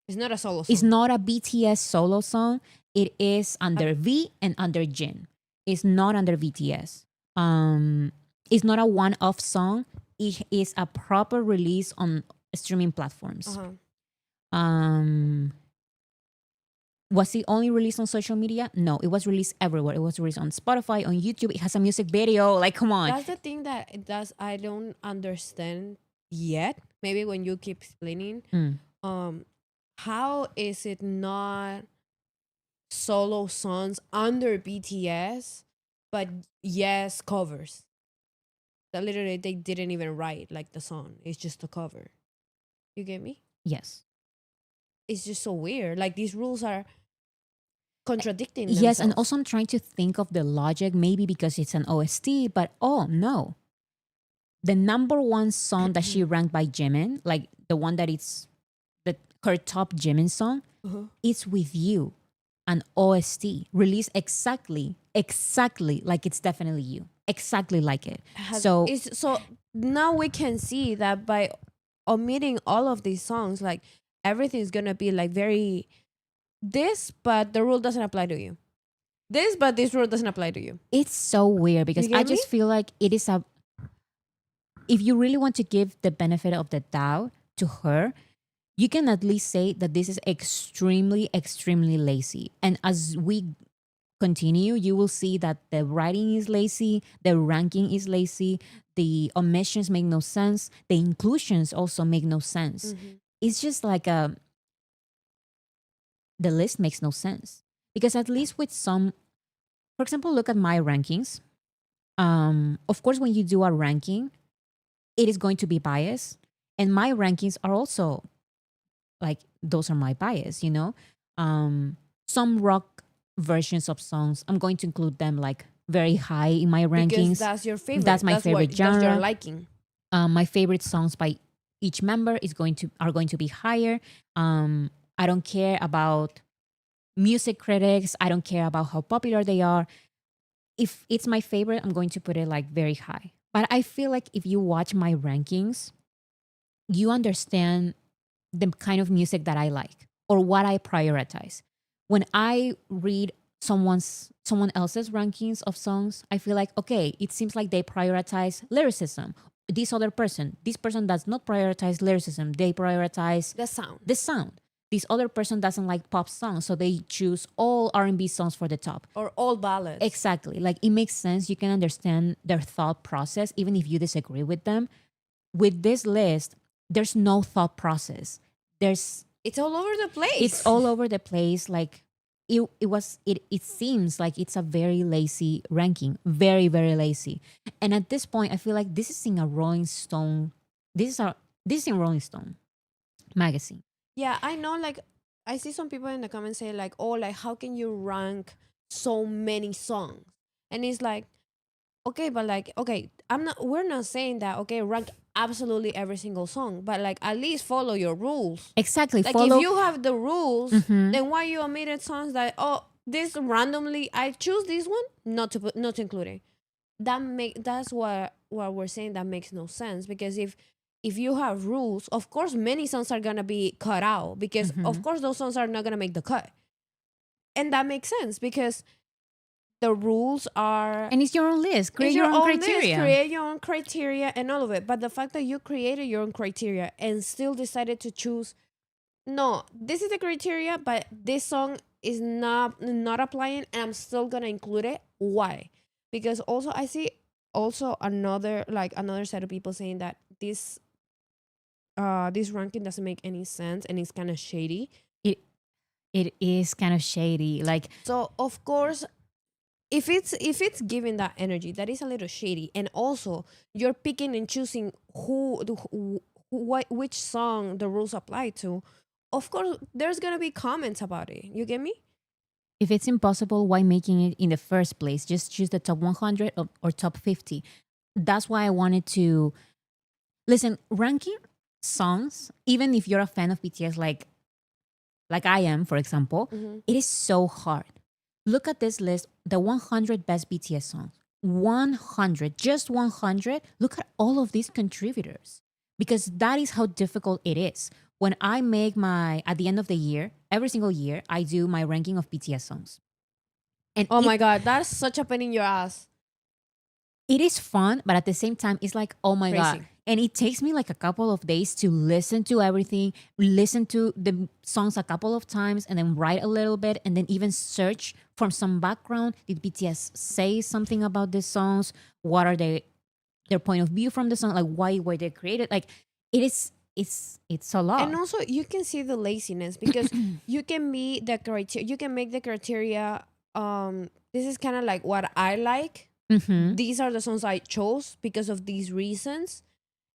[SPEAKER 2] It's not a solo song.
[SPEAKER 1] It's not a BTS solo song. It is under V and under Jin. It's not under BTS. It's not a one-off song. It is a proper release on streaming platforms. Was it only released on social media? No, it was released everywhere. It was released on Spotify, on YouTube. It has a music video. Like, come on.
[SPEAKER 2] That's the thing that it does. I don't understand yet. Maybe when you keep explaining, how is it not solo songs under BTS, but yes, covers? That literally they didn't even write like the song. It's just a cover. You get me?
[SPEAKER 1] Yes.
[SPEAKER 2] it's just so weird. Like these rules are contradicting
[SPEAKER 1] Yes, and
[SPEAKER 2] themselves.
[SPEAKER 1] also I'm trying to think of the logic, maybe because it's an OST, but oh no. The number one song that she ranked by Jimin, like the one that it's the her top Jimin song,
[SPEAKER 2] Uh-huh.
[SPEAKER 1] it's With You, an OST released exactly like it's definitely you, exactly like it.
[SPEAKER 2] Has
[SPEAKER 1] So
[SPEAKER 2] is so now we can see that by omitting all of these songs, like everything's gonna be like very this, but the rule doesn't apply to you. This, but this rule doesn't apply to you.
[SPEAKER 1] it's so weird
[SPEAKER 2] You
[SPEAKER 1] because I
[SPEAKER 2] get me?
[SPEAKER 1] just feel like it is a, if you really want to give the benefit of the doubt to her, you can at least say that this is extremely lazy. And as we continue, you will see that the writing is lazy, the ranking is lazy, the omissions make no sense, the inclusions also make no sense.
[SPEAKER 2] Mhm.
[SPEAKER 1] It's just like the list makes no sense. Because at least with some, for example, look at my rankings. Of course, when you do a ranking, it is going to be biased. And my rankings are also like those are my bias, you know. Some rock versions of songs, I'm going to include them like very high in my
[SPEAKER 2] Because
[SPEAKER 1] rankings.
[SPEAKER 2] that's your
[SPEAKER 1] That's
[SPEAKER 2] favorite.
[SPEAKER 1] my favorite
[SPEAKER 2] That's your
[SPEAKER 1] genre.
[SPEAKER 2] liking.
[SPEAKER 1] My favorite songs by each member are going to be higher. I don't care about music critics. I don't care about how popular they are. If it's my favorite, I'm going to put it like very high. But I feel like if you watch my rankings, you understand the kind of music that I like or what I prioritize. When I read someone else's rankings of songs, I feel like okay, it seems like they prioritize lyricism. This person does not prioritize lyricism. They prioritize
[SPEAKER 2] The sound.
[SPEAKER 1] the sound. This other person doesn't like pop songs, so they choose all R&B songs for the top.
[SPEAKER 2] Or all ballads.
[SPEAKER 1] Exactly. Like it makes sense. You can understand their thought process even if you disagree with them. With this list, there's no thought process. There's
[SPEAKER 2] It's all over the place.
[SPEAKER 1] it's all over the place. Like it seems like it's a very lazy ranking. Very lazy. And at this point, I feel like this is in a Rolling Stone. This is in Rolling Stone magazine.
[SPEAKER 2] Yeah, I know. Like, I see some people in the comments say like, "Oh, like how can you rank so many songs?" And it's like, okay, but like, okay, I'm not. We're not saying that. Okay, rank absolutely every single song, but like at least follow your rules.
[SPEAKER 1] Exactly.
[SPEAKER 2] Like if
[SPEAKER 1] Follow.
[SPEAKER 2] you have the rules,
[SPEAKER 1] Mhm.
[SPEAKER 2] then why you omitted songs that this randomly I choose this one not to include it. That's what we're saying that makes no sense because if you have rules, of course many songs are gonna be cut out because of course those songs are not gonna make the cut, and that makes sense because the rules are
[SPEAKER 1] And it's your own list. Create
[SPEAKER 2] it's
[SPEAKER 1] your
[SPEAKER 2] your
[SPEAKER 1] own
[SPEAKER 2] own list,
[SPEAKER 1] criteria.
[SPEAKER 2] create your own criteria and all of it. But the fact that you created your own criteria and still decided to choose, no, this is the criteria, but this song is not applying, and I'm still gonna include it. Why? Because also I see also another set of people saying that this ranking doesn't make any sense and it's kind of shady.
[SPEAKER 1] It it is kind of shady. Like
[SPEAKER 2] So of course, if it's giving that energy, that is a little shady. And also, you're picking and choosing which song the rules apply to. Of course, there's gonna be comments about it. You get me?
[SPEAKER 1] if it's impossible, why making it in the first place? Just choose the top 100 or top 50. That's why I wanted to listen. Ranking songs, even if you're a fan of BTS, like I am, for example,
[SPEAKER 2] Mm-hmm.
[SPEAKER 1] it is so hard. Look at this list: the 100 best BTS songs. 100, just 100. Look at all of these contributors because that is how difficult it is. When I make at the end of the year, every single year, I do my ranking of BTS songs. And
[SPEAKER 2] Oh my god, that's such a pain in your ass.
[SPEAKER 1] it is fun, but at the same time, it's like, oh my God.
[SPEAKER 2] Crazy.
[SPEAKER 1] And it takes me like a couple of days to listen to everything, listen to the songs a couple of times, and then write a little bit, and then even search from some background. Did BTS say something about these songs? What are their point of view from the song? Like why were they created? Like it's a lot.
[SPEAKER 2] And also, you can see the laziness because you can be the criteria. You can make the criteria. This is kind of like what I like.
[SPEAKER 1] Mm-hmm.
[SPEAKER 2] These are the songs I chose because of these reasons,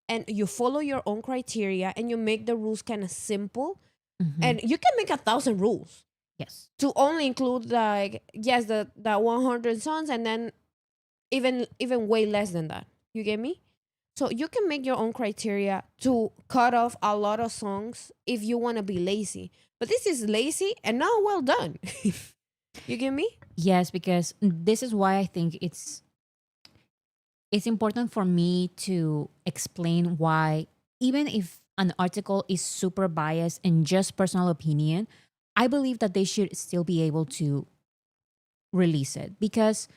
[SPEAKER 2] and you follow your own criteria and you make the rules kind of simple. And you can make 1,000 rules
[SPEAKER 1] Yes.
[SPEAKER 2] to only include like yes the 100 songs, and then even way less than that. You get me? So you can make your own criteria to cut off a lot of songs if you want to be lazy. But this is lazy and not well done. You get me?
[SPEAKER 1] Yes, because this is why I think it's important for me to explain why, even if an article is super biased and just personal opinion, I believe that they should still be able to release it, because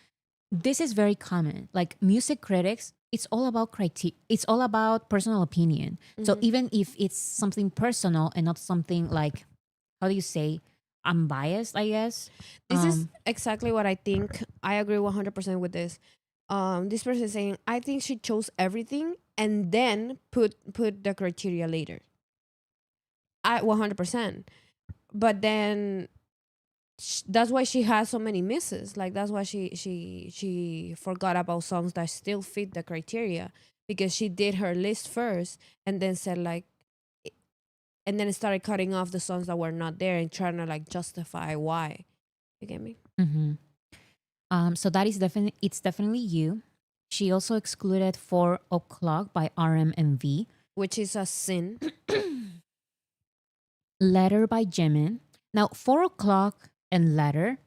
[SPEAKER 1] this is very common. Like music critics, it's all about it's all about personal opinion. So even if it's something personal and not something like, how do you say, unbiased, I guess.
[SPEAKER 2] This is exactly what I think. I agree 100% with this. This person is saying, I think she chose everything and then put the criteria later. I 100%. But then that's why she has so many misses. Like that's why she forgot about songs that still fit the criteria, because she did her list first and then said like, and then started cutting off the songs that were not there and trying to like justify why. You get me?
[SPEAKER 1] So that is definitely, it's definitely you. She also excluded 4 o'clock by RM and V.
[SPEAKER 2] Which is a sin.
[SPEAKER 1] Letter by Jimin. Now 4 o'clock and Letter,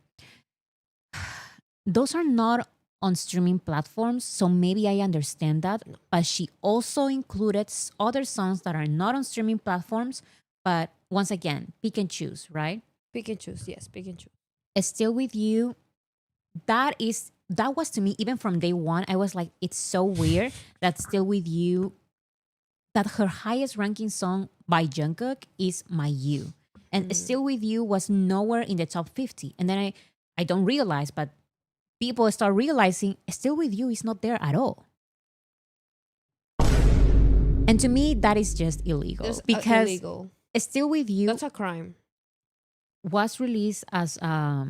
[SPEAKER 1] those are not on streaming platforms, so maybe I understand that. But she also included other songs that are not on streaming platforms. But once again, pick and choose, right?
[SPEAKER 2] Pick and choose. Yes, pick and choose.
[SPEAKER 1] Still with You, that was to me, even from day one, I was like, it's so weird that Still With You, that her highest ranking song by Jungkook is My You. And Still With You was nowhere in the top 50. And then I don't realize, but people start realizing Still With You is not there at all. And to me, that is just illegal.
[SPEAKER 2] That's
[SPEAKER 1] because
[SPEAKER 2] illegal.
[SPEAKER 1] Still With You
[SPEAKER 2] That's a crime.
[SPEAKER 1] was released as a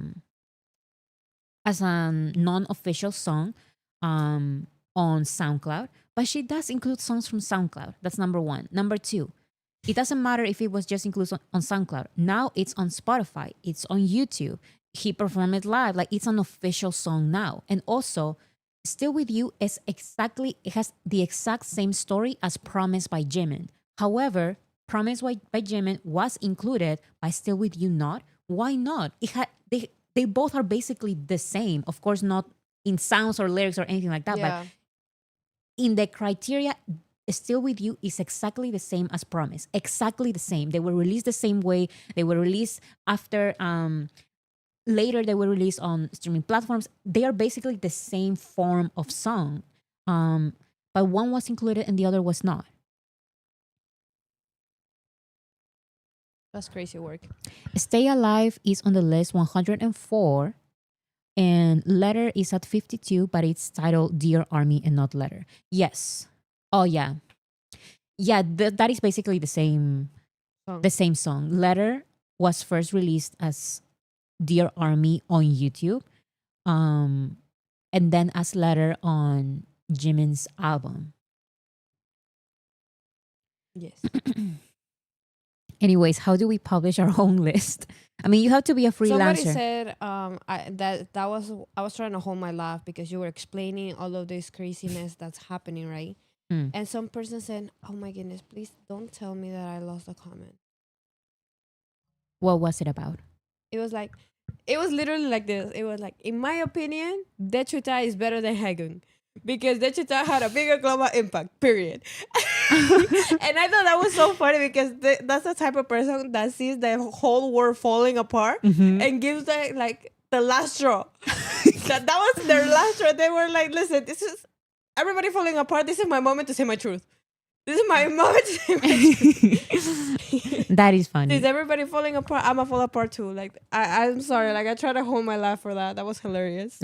[SPEAKER 1] non-official song on SoundCloud, but she does include songs from SoundCloud. That's number one. Number two, it doesn't matter if it was just included on SoundCloud. Now it's on Spotify. It's on YouTube. He performed it live. Like, it's an official song now. And also, Still With You is it has the exact same story as Promise by Jimin. However, Promise by Jimin was included, by Still With You not. Why not? They both are basically the same. Of course, not in sounds or lyrics or anything like that, but in the criteria, Still With You is exactly the same as Promise. Exactly the same. They were released the same way. They were released after, later they were released on streaming platforms. They are basically the same form of song. But one was included and the other was not.
[SPEAKER 2] That's crazy work.
[SPEAKER 1] Stay Alive is on the list 104. And Letter is at 52, but it's titled Dear Army and not Letter. Yes. Oh, yeah. Yeah, that is basically the same song. Letter was first released as Dear Army on YouTube. And then as Letter on Jimin's album.
[SPEAKER 2] Yes.
[SPEAKER 1] Anyways, how do we publish our own list? I mean, you have to be a freelancer.
[SPEAKER 2] Somebody said I was trying to hold my laugh because you were explaining all of this craziness that's happening, right? And some person said, "Oh my goodness, please don't tell me that I lost a comment."
[SPEAKER 1] What was it about?
[SPEAKER 2] It was literally like this. It was like, in my opinion, Dechuta is better than Hagung, because Dechuta had a bigger global impact, period. And I thought that was so funny, because that's the type of person that sees the whole world falling apart and gives the last straw. that was their last straw. They were like, listen, this is everybody falling apart. This is my moment to say my truth. This is my moment to say my truth.
[SPEAKER 1] That is funny.
[SPEAKER 2] Is everybody falling apart? I'm a fall apart too. Like, I'm sorry. Like, I try to hold my laugh for that. That was hilarious.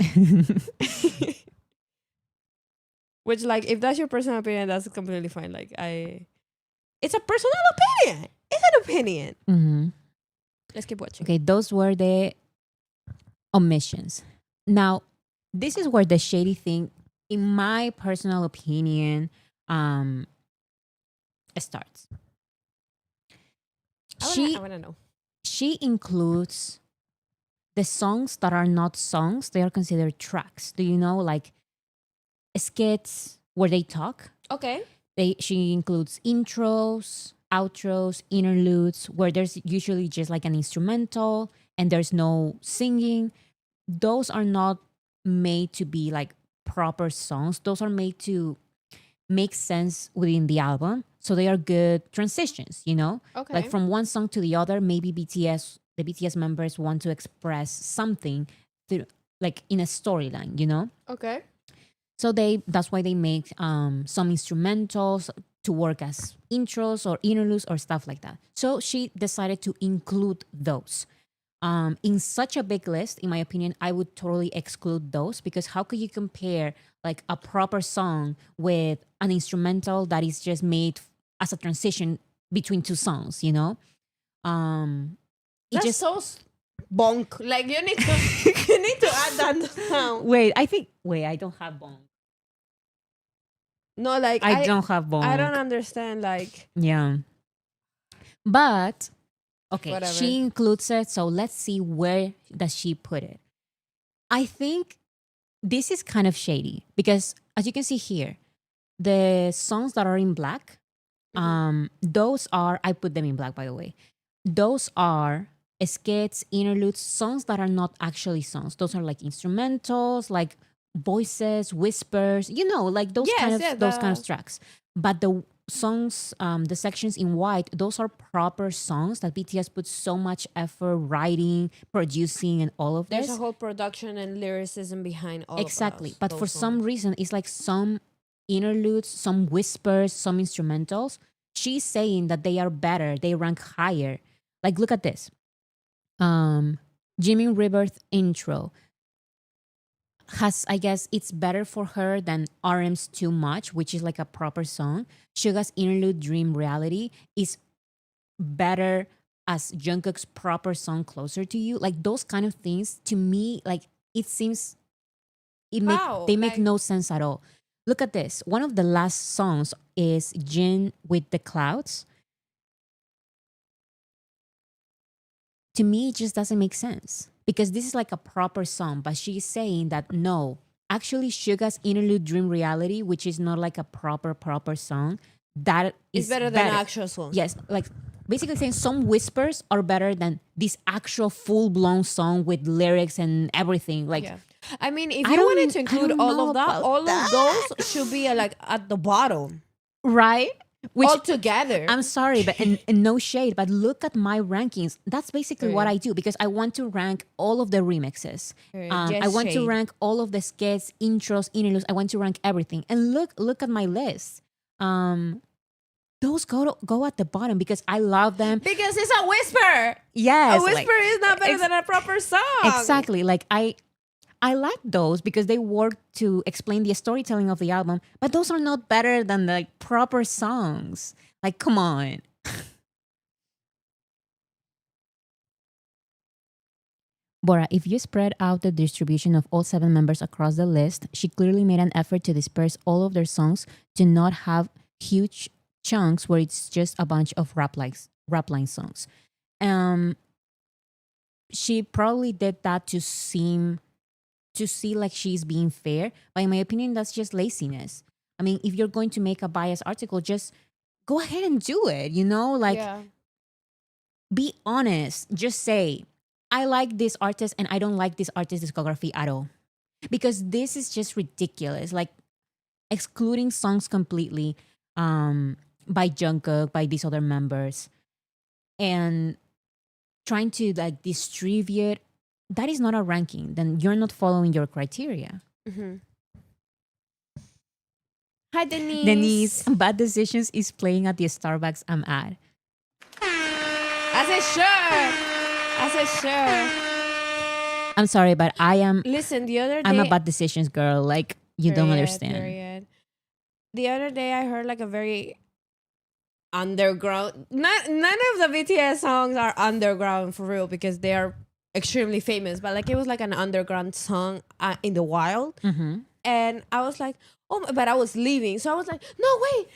[SPEAKER 2] Which, like, if that's your personal opinion, that's completely fine. Like, it's a personal opinion. It's an opinion.
[SPEAKER 1] Mm-hmm.
[SPEAKER 2] Let's keep watching.
[SPEAKER 1] Okay, those were the omissions. Now, this is where the shady thing, in my personal opinion, starts. She
[SPEAKER 2] I wanna know.
[SPEAKER 1] she includes the songs that are not songs. They are considered tracks. Do you know, like skits where they talk?
[SPEAKER 2] Okay.
[SPEAKER 1] She includes intros, outros, interludes, where there's usually just like an instrumental and there's no singing. Those are not made to be like proper songs. Those are made to make sense within the album. So they are good transitions, you know?
[SPEAKER 2] Okay.
[SPEAKER 1] Like from one song to the other, maybe the BTS members want to express something through, like in a storyline, you know?
[SPEAKER 2] Okay.
[SPEAKER 1] So that's why they make some instrumentals to work as intros or interludes or stuff like that. So she decided to include those. In such a big list, in my opinion, I would totally exclude those because how could you compare like a proper song with an instrumental that is just made as a transition between two songs, you know? It
[SPEAKER 2] That's
[SPEAKER 1] just
[SPEAKER 2] so bonk. Like you need to you need to add that sound.
[SPEAKER 1] wait, I don't have bong.
[SPEAKER 2] No, like
[SPEAKER 1] I don't have bong.
[SPEAKER 2] I don't understand. Like
[SPEAKER 1] Yeah. But okay,
[SPEAKER 2] whatever.
[SPEAKER 1] she includes it, so let's see where does she put it. I think this is kind of shady because as you can see here, the songs that are in black, those are, I put them in black by the way. Those are skits, interludes, songs that are not actually songs. Those are like instrumentals, like voices, whispers, you know, like those those kind of tracks. But the songs, the sections in white, those are proper songs that BTS puts so much effort writing, producing, and all of this.
[SPEAKER 2] There's a whole production and lyricism behind all
[SPEAKER 1] Exactly.
[SPEAKER 2] of those,
[SPEAKER 1] But for some reason, it's like some interludes, some whispers, some instrumentals. She's saying that they are better, they rank higher. Like, look at this. Jimmy Rebirth intro has, I guess, it's better for her than RM's Too Much, which is like a proper song. Suga's interlude Dream Reality is better as Jungkook's proper song Closer to You. Like those kind of things, to me, like it seems they make no sense at all. Look at this. One of the last songs is Jin with the Clouds. To me, it just doesn't make sense because this is like a proper song, but she's saying that no, actually Suga's interlude Dream Reality, which is not like a proper song, that is
[SPEAKER 2] better than actual song.
[SPEAKER 1] Yes, like basically saying some whispers are better than this actual full-blown song with lyrics and everything. Like,
[SPEAKER 2] yeah. I mean, if you wanted to include all of that, all of those should be like at the bottom,
[SPEAKER 1] right? Which,
[SPEAKER 2] all together.
[SPEAKER 1] I'm sorry, but and no shade, but look at my rankings. That's basically what I do because I want to rank all of the remixes. I want to rank all of the skits, intros, interludes. I want to rank everything. And look at my list. Those go at the bottom because I love them.
[SPEAKER 2] Because it's a whisper.
[SPEAKER 1] Yes.
[SPEAKER 2] A whisper is not better than a proper song.
[SPEAKER 1] Exactly. Like I like those because they work to explain the storytelling of the album, but those are not better than the proper songs. Like, come on. Bora, if you spread out the distribution of all 7 members across the list, she clearly made an effort to disperse all of their songs to not have huge chunks where it's just a bunch of rap line songs. She probably did that to see like she's being fair, but in my opinion, that's just laziness. I mean, if you're going to make a biased article, just go ahead and do it, you know? Like, be honest. Just say, I like this artist and I don't like this artist's discography at all. Because this is just ridiculous. Like, excluding songs completely by Jungkook, by these other members, and trying to like distribute, that is not a ranking. Then you're not following your criteria.
[SPEAKER 2] Hi, Denise.
[SPEAKER 1] Denise, Bad Decisions is playing at the Starbucks I'm at.
[SPEAKER 2] As it should. As it should.
[SPEAKER 1] I'm sorry, but I am.
[SPEAKER 2] Listen, the other day.
[SPEAKER 1] I'm a Bad Decisions girl. Like, you don't understand.
[SPEAKER 2] Period. The other day, I heard like a very underground. None of the BTS songs are underground for real because they are extremely famous. But like it was like an underground song in the wild. and I was like, oh, but I was leaving, so I was like, no, wait,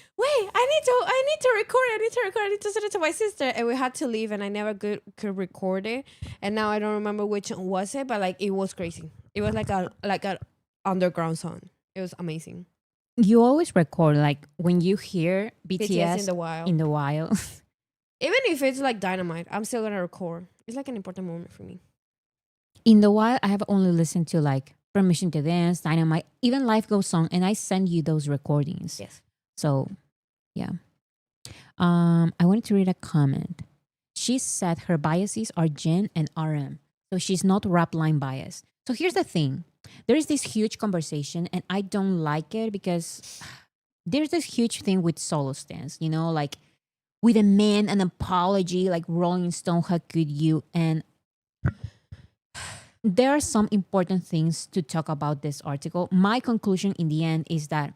[SPEAKER 2] I need to send it to my sister, and we had to leave, and I never could record it, and now I don't remember which one was it, but like it was crazy. It was like a underground song. It was amazing.
[SPEAKER 1] You always record like when you hear
[SPEAKER 2] BTS in
[SPEAKER 1] BTS
[SPEAKER 2] the wild.
[SPEAKER 1] in the wild.
[SPEAKER 2] Even if it's like Dynamite, I'm still gonna record. It's like an important moment for me.
[SPEAKER 1] In the wild, I have only listened to like Permission to Dance, Dynamite, even Life Goes On, and I send you those recordings.
[SPEAKER 2] Yes.
[SPEAKER 1] So, yeah. I wanted to read a comment. She said her biases are Jin and RM, so she's not rap line biased. So here's the thing: there is this huge conversation, and I don't like it because there's this huge thing with solo stance. You know, like with a man, an apology, like Rolling Stone, how could you? And there are some important things to talk about this article. My conclusion in the end is that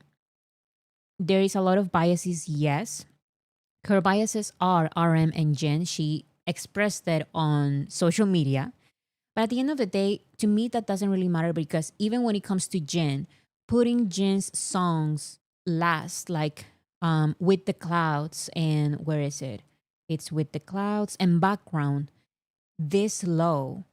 [SPEAKER 1] there is a lot of biases, yes. Her biases are RM and Jen. She expressed that on social media. But at the end of the day, to me, that doesn't really matter because even when it comes to Jen, putting Jen's songs last, like With the Clouds and where is it? It's With the Clouds and Background, this low,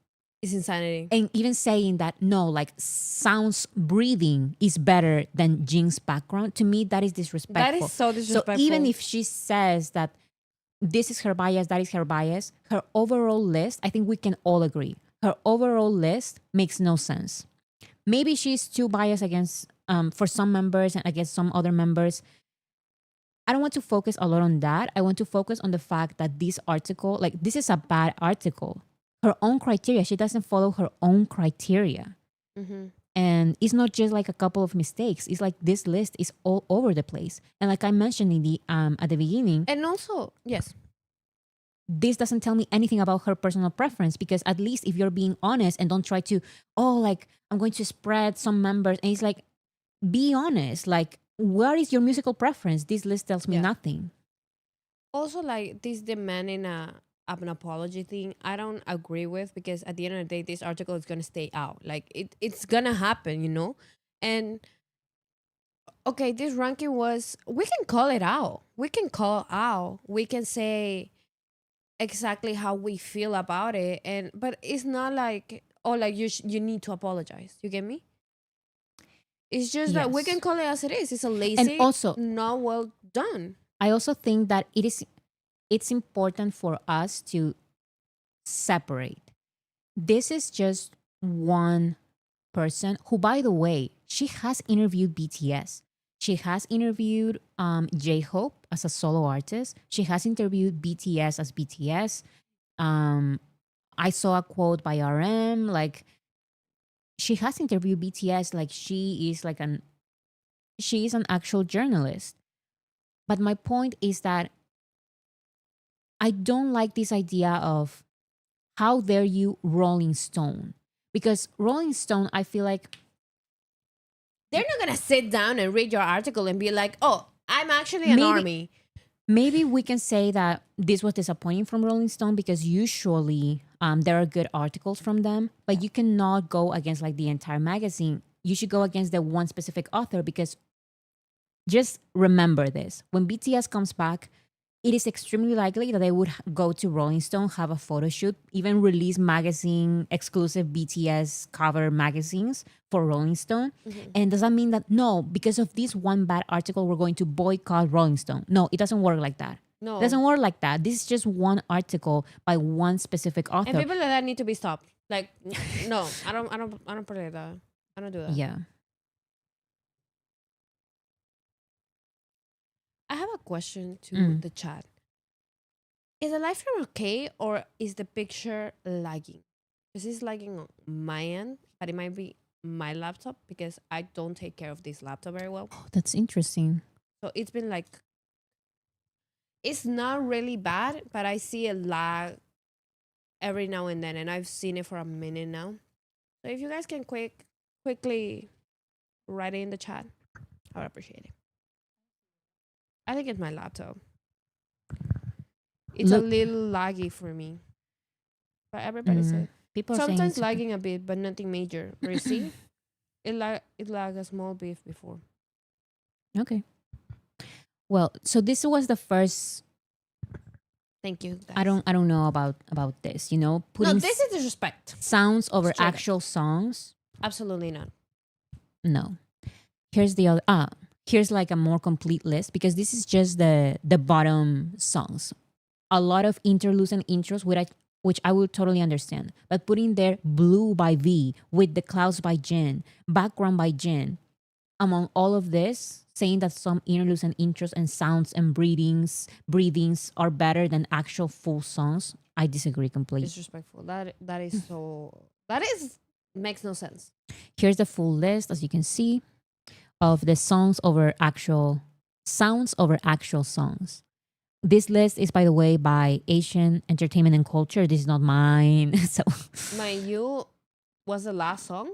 [SPEAKER 2] It's insanity.
[SPEAKER 1] and even saying that no, like sounds breathing is better than Jing's background, to me that is
[SPEAKER 2] That
[SPEAKER 1] disrespectful.
[SPEAKER 2] is so disrespectful.
[SPEAKER 1] So even if she says that this is her bias, that is her bias, her overall list, I think we can all agree, her overall list makes no sense. Maybe she's too biased against for some members and against some other members. I don't want to focus a lot on that. I want to focus on the fact that this article, like this is a bad article. Her own criteria, she doesn't follow her own criteria.
[SPEAKER 2] Mm-hmm.
[SPEAKER 1] And it's not just like a couple of mistakes. It's like this list is all over the place. And like I mentioned in the at the beginning,
[SPEAKER 2] And also, yes,
[SPEAKER 1] this doesn't tell me anything about her personal preference because at least if you're being honest and don't try to, oh, like I'm going to spread some members. And it's like, be honest. Like, what is your musical preference? This list tells me
[SPEAKER 2] Yeah.
[SPEAKER 1] nothing.
[SPEAKER 2] also like this demanding an apology thing, I don't agree with, because at the end of the day, this article is gonna stay out. Like it's gonna happen, you know. And okay, this ranking was, we can call it out. We can call out. We can say exactly how we feel about it, and but it's not like, oh, like you need to apologize. You get me? It's just that we can
[SPEAKER 1] Yes.
[SPEAKER 2] call it as it is. It's a
[SPEAKER 1] And
[SPEAKER 2] lazy,
[SPEAKER 1] also,
[SPEAKER 2] not well done.
[SPEAKER 1] I also think that it's important for us to separate. This is just one person who, by the way, she has interviewed BTS. She has interviewed J-Hope as a solo artist. She has interviewed BTS as BTS. I saw a quote by RM, like she has interviewed BTS like she is an actual journalist. But my point is that I don't like this idea of how dare you Rolling Stone, because Rolling Stone, I feel like
[SPEAKER 2] They're not gonna sit down and read your article and be like, oh, I'm actually an army.
[SPEAKER 1] maybe we can say that this was disappointing from Rolling Stone because usually there are good articles from them, but you cannot go against like the entire magazine. You should go against the one specific author because just remember this: when BTS comes back, it is extremely likely that they would go to Rolling Stone, have a photo shoot, even release magazine exclusive BTS cover magazines for Rolling Stone.
[SPEAKER 2] Mm-hmm.
[SPEAKER 1] And does that mean that no, because of this one bad article, we're going to boycott Rolling Stone? No, it doesn't work like that.
[SPEAKER 2] No,
[SPEAKER 1] It doesn't work like that. This is just one article by one specific author.
[SPEAKER 2] and people like that need to be stopped. Like, no, I don't play that. I don't do that.
[SPEAKER 1] Yeah.
[SPEAKER 2] I have a question to
[SPEAKER 1] Mm.
[SPEAKER 2] the chat. Is the live stream okay, or is the picture lagging? Because it's lagging on my end, but it might be my laptop because I don't take care of this laptop very well.
[SPEAKER 1] Oh, that's interesting.
[SPEAKER 2] So it's been like, it's not really bad, but I see a lag every now and then, and I've seen it for a minute now. So if you guys can quickly write it in the chat, I would appreciate it. I think it's my laptop. It's a
[SPEAKER 1] Look-
[SPEAKER 2] little laggy for me. But everybody said
[SPEAKER 1] People are saying
[SPEAKER 2] sometimes
[SPEAKER 1] it's okay.
[SPEAKER 2] lagging a bit, but nothing major. Or you see? it like a small beef before.
[SPEAKER 1] Okay. Well, so this was the first.
[SPEAKER 2] Thank you,
[SPEAKER 1] I
[SPEAKER 2] guys.
[SPEAKER 1] don't know about this. You know,
[SPEAKER 2] No,
[SPEAKER 1] putting
[SPEAKER 2] this is disrespect.
[SPEAKER 1] sounds over
[SPEAKER 2] Straight up.
[SPEAKER 1] actual songs.
[SPEAKER 2] Absolutely not.
[SPEAKER 1] No. Here's the other. Here's like a more complete list because this is just the bottom songs. A lot of interludes and intros, which I would totally understand. But putting there Blue by V with The Clouds by Jin, Background by Jin, among all of this, saying that some interludes and intros and sounds and breathings are better than actual full songs, I disagree completely.
[SPEAKER 2] Disrespectful. That is so. That is makes no sense.
[SPEAKER 1] Here's the full list, as you can see, of the songs over actual sounds over actual songs. This list is, by the way, by Asian Entertainment and Culture. This is not mine. So
[SPEAKER 2] My You was the last song.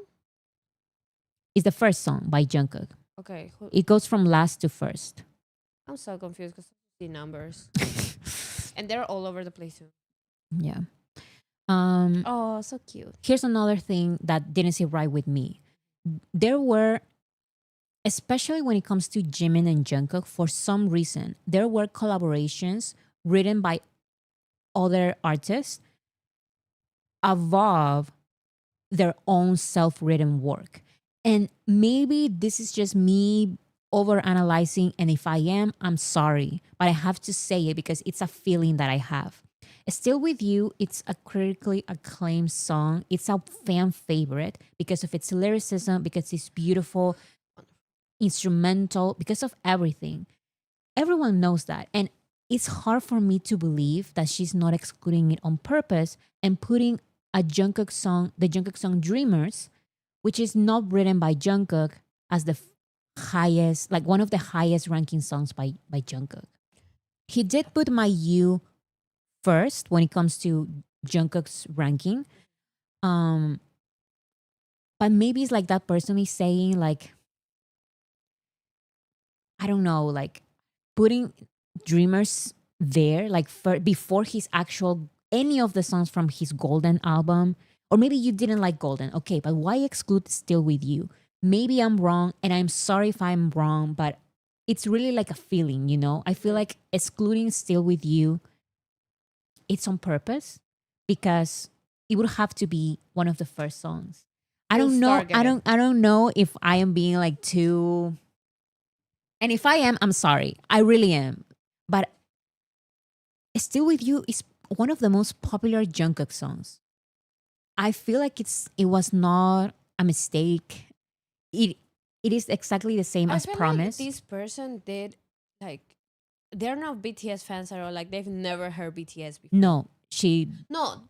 [SPEAKER 1] it's the first song by Jungkook.
[SPEAKER 2] Okay,
[SPEAKER 1] It goes from last to first.
[SPEAKER 2] I'm so confused because the numbers and they're all over the place too.
[SPEAKER 1] Yeah.
[SPEAKER 2] Oh, so cute.
[SPEAKER 1] Here's another thing that didn't sit right with me. There were, especially when it comes to Jimin and Jungkook, for some reason, there were collaborations written by other artists above their own self-written work. And maybe this is just me over analyzing. And if I am, I'm sorry. But I have to say it because it's a feeling that I have. Still With You, it's a critically acclaimed song. It's a fan favorite because of its lyricism, because it's beautiful, instrumental, because of everything. Everyone knows that. And it's hard for me to believe that she's not excluding it on purpose and putting a Jungkook song, the Jungkook song Dreamers, which is not written by Jungkook, as the highest, like one of the highest ranking songs by Jungkook. He did put My You first when it comes to Jungkook's ranking. Um, but maybe it's like that person is saying, like, I don't know, like putting Dreamers there, like before his actual any of the songs from his Golden album. Or maybe you didn't like Golden. Okay, but why exclude Still With You? Maybe I'm wrong, and I'm sorry if I'm wrong, but it's really like a feeling, you know? I feel like excluding Still With You, it's on purpose because it would have to be one of the first songs. I
[SPEAKER 2] You'll
[SPEAKER 1] don't know.
[SPEAKER 2] start getting-
[SPEAKER 1] I don't know if I am being like too. And if I am, I'm sorry. I really am. But Still With You is one of the most popular Jungkook songs. I feel like it was not a mistake. It it is exactly the same
[SPEAKER 2] I
[SPEAKER 1] as
[SPEAKER 2] feel
[SPEAKER 1] Promise.
[SPEAKER 2] like this person did like they're not BTS fans at all. Like they've never heard BTS before.
[SPEAKER 1] No, she.
[SPEAKER 2] No,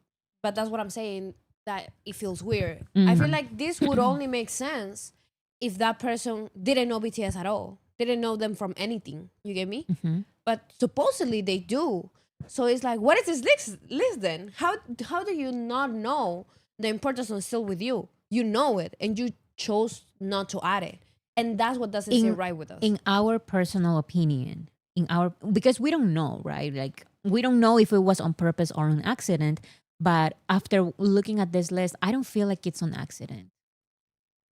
[SPEAKER 2] but that's what I'm saying. That it feels weird. I feel
[SPEAKER 1] Mhm.
[SPEAKER 2] like this would only make sense if that person didn't know BTS at all, didn't know them from anything. You get me?
[SPEAKER 1] Mhm.
[SPEAKER 2] But supposedly they do. So it's like, what is this list then? How do you not know the importance of Still With You? You know it, and you chose not to add it, and that's what doesn't sit right with us.
[SPEAKER 1] In our personal opinion, because we don't know, right? Like we don't know if it was on purpose or on accident. But after looking at this list, I don't feel like it's on accident.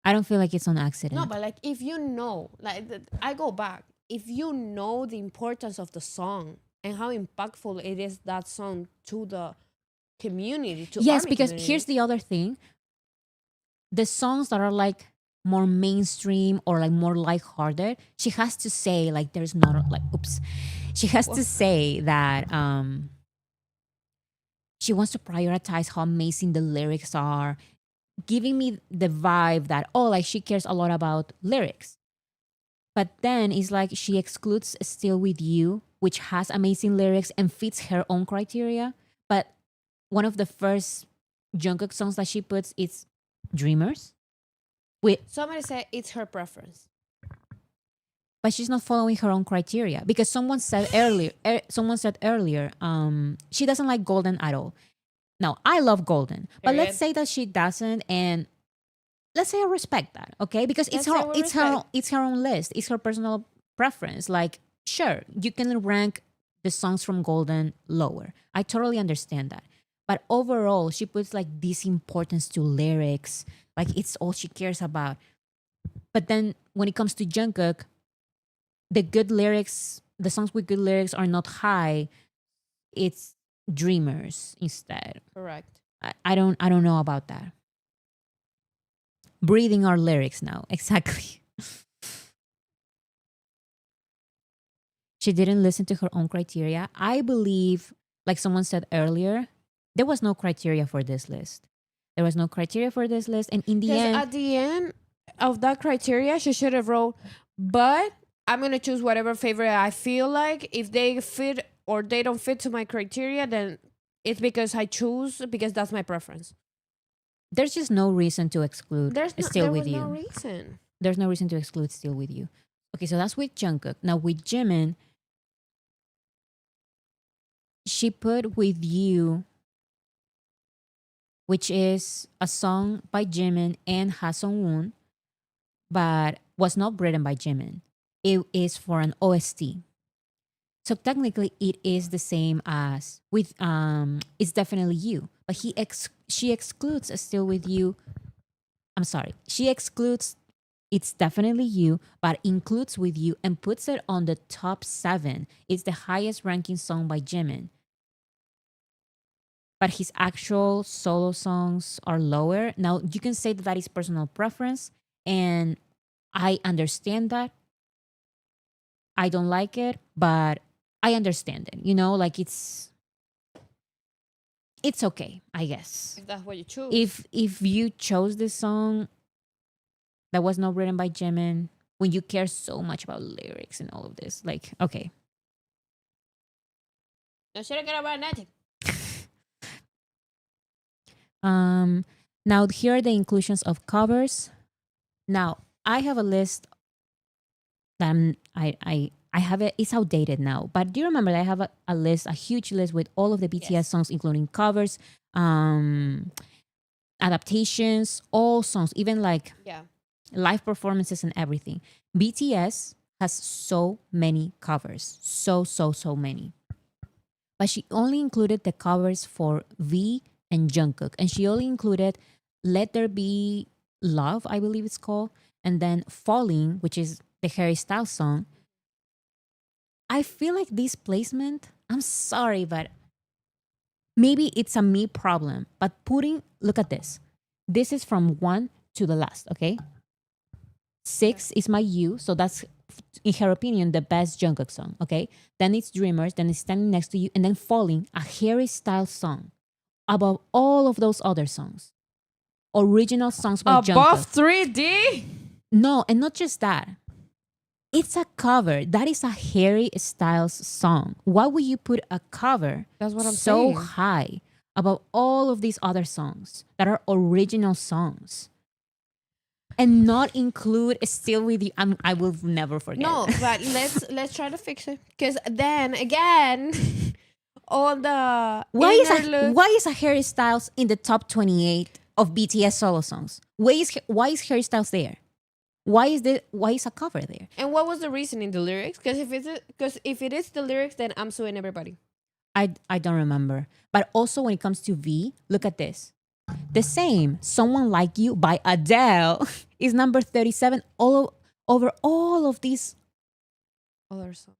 [SPEAKER 1] I don't feel like it's on accident.
[SPEAKER 2] No, but like if you know, like I go back, if you know the importance of the song and how impactful it is that song to the community, to
[SPEAKER 1] Yes,
[SPEAKER 2] ARMY
[SPEAKER 1] because
[SPEAKER 2] community.
[SPEAKER 1] here's the other thing: the songs that are like more mainstream or like more lighthearted, she has to say like there's not like oops, she has to say that she wants to prioritize how amazing the lyrics are, giving me the vibe that oh like she cares a lot about lyrics. But then it's like she excludes Still With You, which has amazing lyrics and fits her own criteria. But one of the first Jungkook songs that she puts is Dreamers. With
[SPEAKER 2] Somebody said it's her preference.
[SPEAKER 1] but she's not following her own criteria because someone said earlier she doesn't like Golden at all. Now I love Golden, but let's
[SPEAKER 2] Period.
[SPEAKER 1] say that she doesn't, and let's say I respect that, okay? Because
[SPEAKER 2] Let's say we respect.
[SPEAKER 1] it's her own list, it's her personal preference. Like sure, you can rank the songs from Golden lower, I totally understand that. But overall she puts like this importance to lyrics, like it's all she cares about. But then when it comes to Jungkook, the good lyrics, the songs with good lyrics are not high. It's Dreamers instead.
[SPEAKER 2] Correct.
[SPEAKER 1] I don't know about that. Breathing our lyrics now. Exactly. She didn't listen to her own criteria. I believe, like someone said earlier, there was no criteria for this list. There was no criteria for this list. And in the
[SPEAKER 2] Because
[SPEAKER 1] end,
[SPEAKER 2] at the end of that criteria, she should have wrote, but I'm gonna choose whatever favorite I feel like. If they fit or they don't fit to my criteria, then it's because I choose because that's my preference.
[SPEAKER 1] there's just no reason to exclude Still
[SPEAKER 2] There
[SPEAKER 1] With
[SPEAKER 2] was
[SPEAKER 1] You.
[SPEAKER 2] no reason.
[SPEAKER 1] There's no reason to exclude Still With You. Okay, so that's with Jungkook. Now with Jimin, she put With You, which is a song by Jimin and Ha Sung-woon, but was not written by Jimin. It is for an OST. So technically it is the same as with It's Definitely You. But she excludes Still With You. I'm sorry. She excludes It's Definitely You, but includes With You and puts it on the top 7. It's the highest ranking song by Jimin. But his actual solo songs are lower. Now, you can say that that is personal preference, and I understand that. I don't like it, but I understand it. You know, like it's okay, I guess.
[SPEAKER 2] If that's what you choose.
[SPEAKER 1] If you chose this song that was not written by Jimin, when you care so much about lyrics and all of this, like, okay.
[SPEAKER 2] No should have got about nothing.
[SPEAKER 1] Now here are the inclusions of covers. Now I have a list that I have it. It's outdated now, but do you remember that I have a list, a huge list with all of the BTS songs, including covers, adaptations, all songs, even like live performances and everything. BTS has so many covers, so many. But she only included the covers for V and Jungkook, and she only included "Let There Be Love," I believe it's called, and then "Falling," which is the Hairstyle song. I feel like this placement, I'm sorry, but maybe it's a me problem. But look at this. This is from 1 to the last, okay? 6 is My You, so that's, in her opinion, the best Jungkook song, okay? Then it's Dreamers, then it's Standing Next to You, and then Falling, a Harry Styles song. Above all of those other songs. Original songs by Jungkook.
[SPEAKER 2] Above 3D?
[SPEAKER 1] No, and not just that. It's a cover. That is a Harry Styles song. Why would you put a cover
[SPEAKER 2] That's what I'm
[SPEAKER 1] so
[SPEAKER 2] saying.
[SPEAKER 1] high above all of these other songs that are original songs? And not include Still With You. I will never forget.
[SPEAKER 2] No, but let's try to fix it. Because then again, all the
[SPEAKER 1] why is a Harry Styles in the top 28 of BTS solo songs? Why is Harry Styles there? Why is a cover there?
[SPEAKER 2] And what was the reason in the lyrics? Because if it is the lyrics, then I'm suing everybody.
[SPEAKER 1] I don't remember. But also when it comes to V, look at this. The same Someone Like You by Adele is number 37 over all of these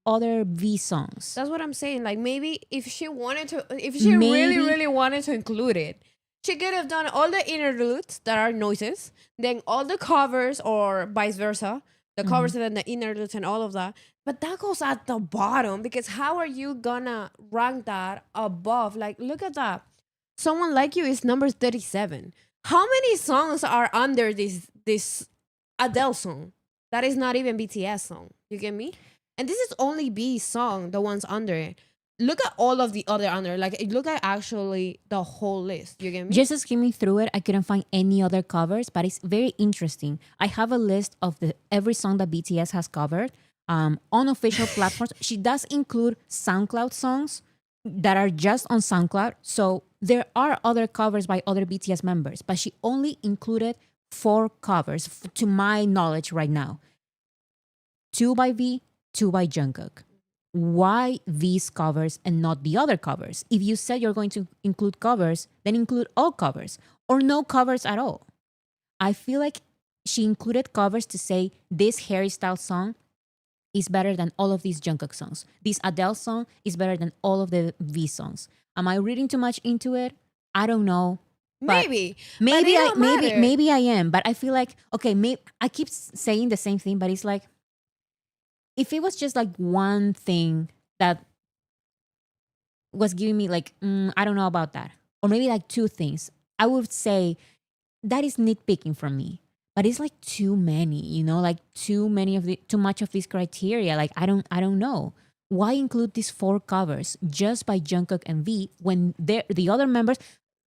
[SPEAKER 1] other V songs.
[SPEAKER 2] That's what I'm saying. Like maybe if she really wanted to include it, she could have done all the interludes that are noises, then all the covers or vice versa, the covers and then the interludes and all of that. But that goes at the bottom because how are you gonna rank that above? Like, look at that. Someone Like You is number 37. How many songs are under this Adele song? That is not even BTS song. You get me? And this is only B's song, the ones under it. Look at all of the other under. Like, look at actually the whole list. You get me?
[SPEAKER 1] Just skimming through it, I couldn't find any other covers, but it's very interesting. I have a list of every song that BTS has covered on official platforms. She does include SoundCloud songs that are just on SoundCloud. So there are other covers by other BTS members, but she only included 4 covers to my knowledge right now. 2 by V, 2 by Jungkook. Why these covers and not the other covers? If you said you're going to include covers, then include all covers or no covers at all. I feel like she included covers to say this Hairstyle song is better than all of these Jungkook songs. This Adele song is better than all of the V songs. Am I reading too much into it? I don't know. But
[SPEAKER 2] Maybe, but
[SPEAKER 1] maybe
[SPEAKER 2] it
[SPEAKER 1] I
[SPEAKER 2] don't
[SPEAKER 1] maybe
[SPEAKER 2] matter.
[SPEAKER 1] maybe I am, but I feel like okay, I keep saying the same thing, but it's like if it was just like one thing that was giving me like I don't know about that, or maybe like two things, I would say that is nitpicking from me. But it's like too many, like too much of these criteria. Like I don't know. Why include these four covers just by Jungkook and V when the other members?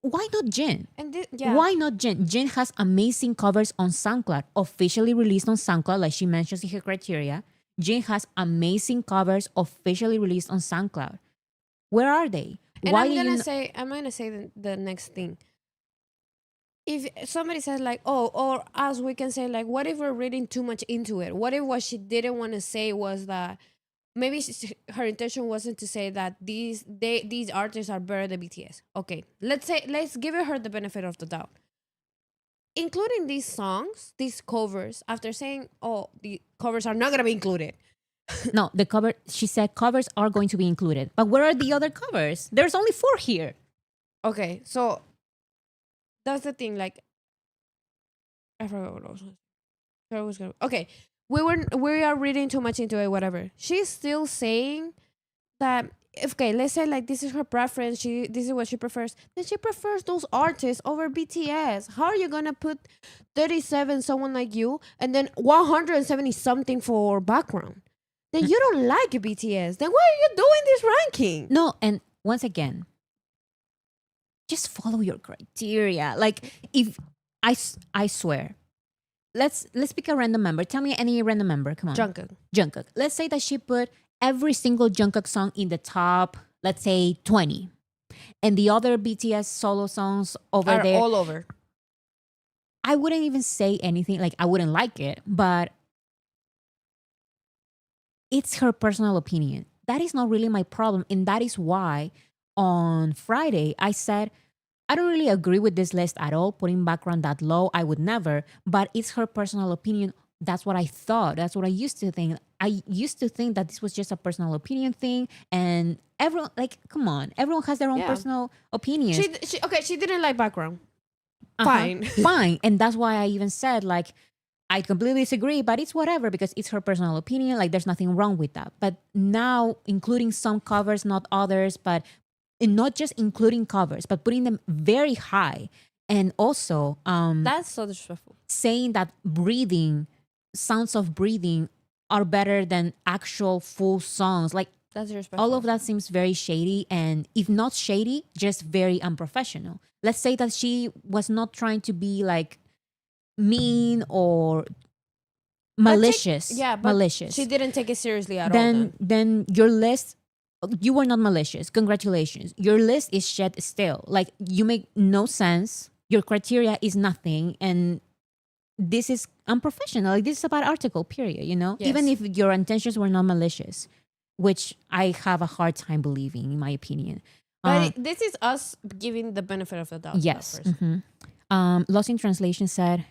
[SPEAKER 1] Why not Jin?
[SPEAKER 2] And yeah,
[SPEAKER 1] Why not Jin? Jin has amazing covers on SoundCloud, officially released on SoundCloud, like she mentions in her criteria. Jin has amazing covers officially released on SoundCloud. Where are they?
[SPEAKER 2] and
[SPEAKER 1] Why do you?
[SPEAKER 2] I'm gonna say the next thing. If somebody says like, oh, or as we can say like, what if we're reading too much into it? What if what she didn't want to say was that maybe her intention wasn't to say that these artists are better than BTS. Okay, let's give her the benefit of the doubt. Including these songs, these covers, after saying, oh, the covers are not gonna be included.
[SPEAKER 1] No, the cover. She said covers are going to be included, but where are the other covers? There's only four here.
[SPEAKER 2] Okay, so that's the thing. Like, I forgot what I was. Okay. We are reading too much into it. Whatever. She's still saying that. Okay, let's say like this is her preference. This is what she prefers. Then she prefers those artists over BTS. How are you gonna put 37 someone like you and then 170 something for background? Then you don't like BTS. Then why are you doing this ranking?
[SPEAKER 1] No, and once again, just follow your criteria. Like if I swear, let's pick a random member. Tell me any random member. Come on, Jungkook. Let's say that she put every single Jungkook song in the top, let's say 20, and the other BTS solo songs over
[SPEAKER 2] Are
[SPEAKER 1] there.
[SPEAKER 2] all over.
[SPEAKER 1] I wouldn't even say anything. Like I wouldn't like it, but it's her personal opinion. That is not really my problem, and that is why on Friday I said I don't really agree with this list at all. Putting background that low, I would never, but it's her personal opinion. That's what I thought. That's what I used to think. I used to think that this was just a personal opinion thing. And everyone, like, come on, everyone has their own
[SPEAKER 2] Yeah.
[SPEAKER 1] personal opinions.
[SPEAKER 2] She didn't like background.
[SPEAKER 1] Uh-huh.
[SPEAKER 2] Fine.
[SPEAKER 1] Fine. And that's why I even said, like, I completely disagree, but it's whatever because it's her personal opinion. Like, there's nothing wrong with that. But now, including some covers, not others, but and not just including covers, but putting them very high. And also
[SPEAKER 2] That's so disrespectful.
[SPEAKER 1] saying that sounds of breathing are better than actual full songs. Like
[SPEAKER 2] That's disrespectful.
[SPEAKER 1] all of that seems very shady. And if not shady, just very unprofessional. Let's say that she was not trying to be like mean or malicious. Malicious.
[SPEAKER 2] She didn't take it seriously at all.
[SPEAKER 1] Then your list, you were not malicious. Congratulations. Your list is shit still. Like you make no sense. Your criteria is nothing, and this is unprofessional. Like this is a bad article. Period.
[SPEAKER 2] Yes.
[SPEAKER 1] Even if your intentions were not malicious, which I have a hard time believing, in my opinion.
[SPEAKER 2] But this is us giving the benefit of the doubt.
[SPEAKER 1] Yes. Lost in Translation said,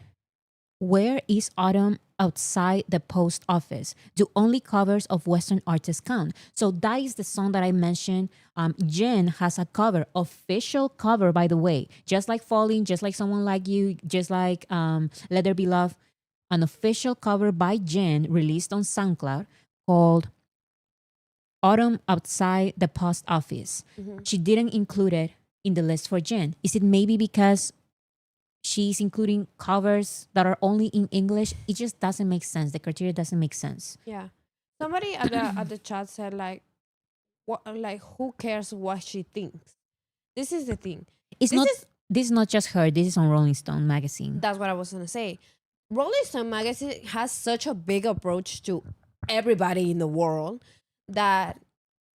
[SPEAKER 1] "Where is Autumn outside the post office? Do only covers of Western artists count?" So that is the song that I mentioned. Jin has a cover, official cover, by the way. Just like Falling, just like Someone Like You, just like Let There Be Love. An official cover by Jin released on SoundCloud called Autumn Outside the Post Office. She didn't include it in the list for Jin. Is it maybe because she's including covers that are only in English? It just doesn't make sense. The criteria doesn't make sense.
[SPEAKER 2] Yeah. Somebody at the chat said like, what, like who cares what she thinks? This is the thing.
[SPEAKER 1] This is not just her. This is on Rolling Stone magazine.
[SPEAKER 2] That's what I was gonna say. Rolling Stone magazine has such a big approach to everybody in the world that